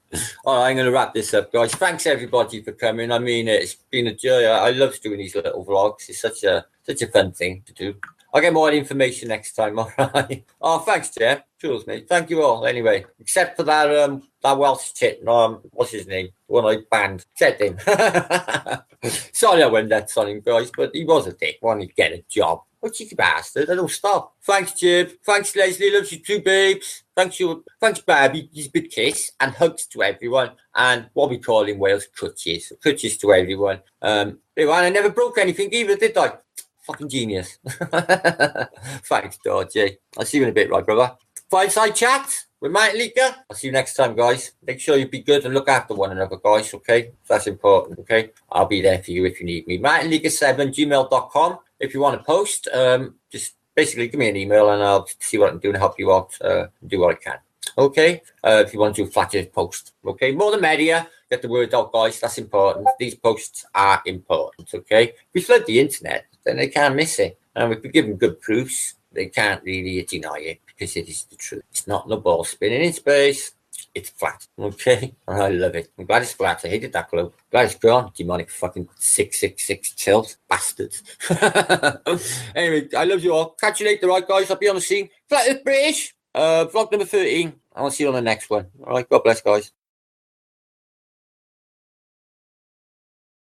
All right, I'm going to wrap this up, guys. Thanks, everybody, for coming. I mean, it's been a joy. I love doing these little vlogs. It's such a fun thing to do. I'll get more information next time, all right? Oh, thanks, Jeff. Cheers, mate. Thank you all, anyway. Except for that Welsh chit. What's his name? The one I banned. Checked him. Sorry I went nuts on him, guys, but he was a dick. Wanted to get a job. Oh, cheeky bastard. I don't stop. Thanks, Jib. Thanks, Leslie. Loves you too, babes. Thanks, Barbie. He's a big kiss and hugs to everyone. And what we call in Wales, crutches. Crutches to everyone. I never broke anything either, did I? Fucking genius. Thanks, Dodgy. I'll see you in a bit, right, brother? Fireside chat with Matt and Lika. I'll see you next time, guys. Make sure you be good and look after one another, guys, okay? That's important, okay? I'll be there for you if you need me. Matt and Lika7gmail.com. If you want to post, just basically give me an email and I'll see what I can do to help you out, do what I can. Okay? If you want to do a flat earth post. Okay? More the merrier. Get the word out, guys. That's important. These posts are important, okay? If we flood the internet, then they can't miss it. And if we give them good proofs, they can't really deny it because it is the truth. It's not no ball spinning in space. It's flat, okay? And I love it. I'm glad it's flat. I hated that globe. Glad it's gone. Demonic fucking 666 tilt. Bastards. Anyway, I love you all. Catch you later, right, guys? I'll be on the scene. Flat Earth British. Vlog number 13. I'll see you on the next one. All right, God bless, guys.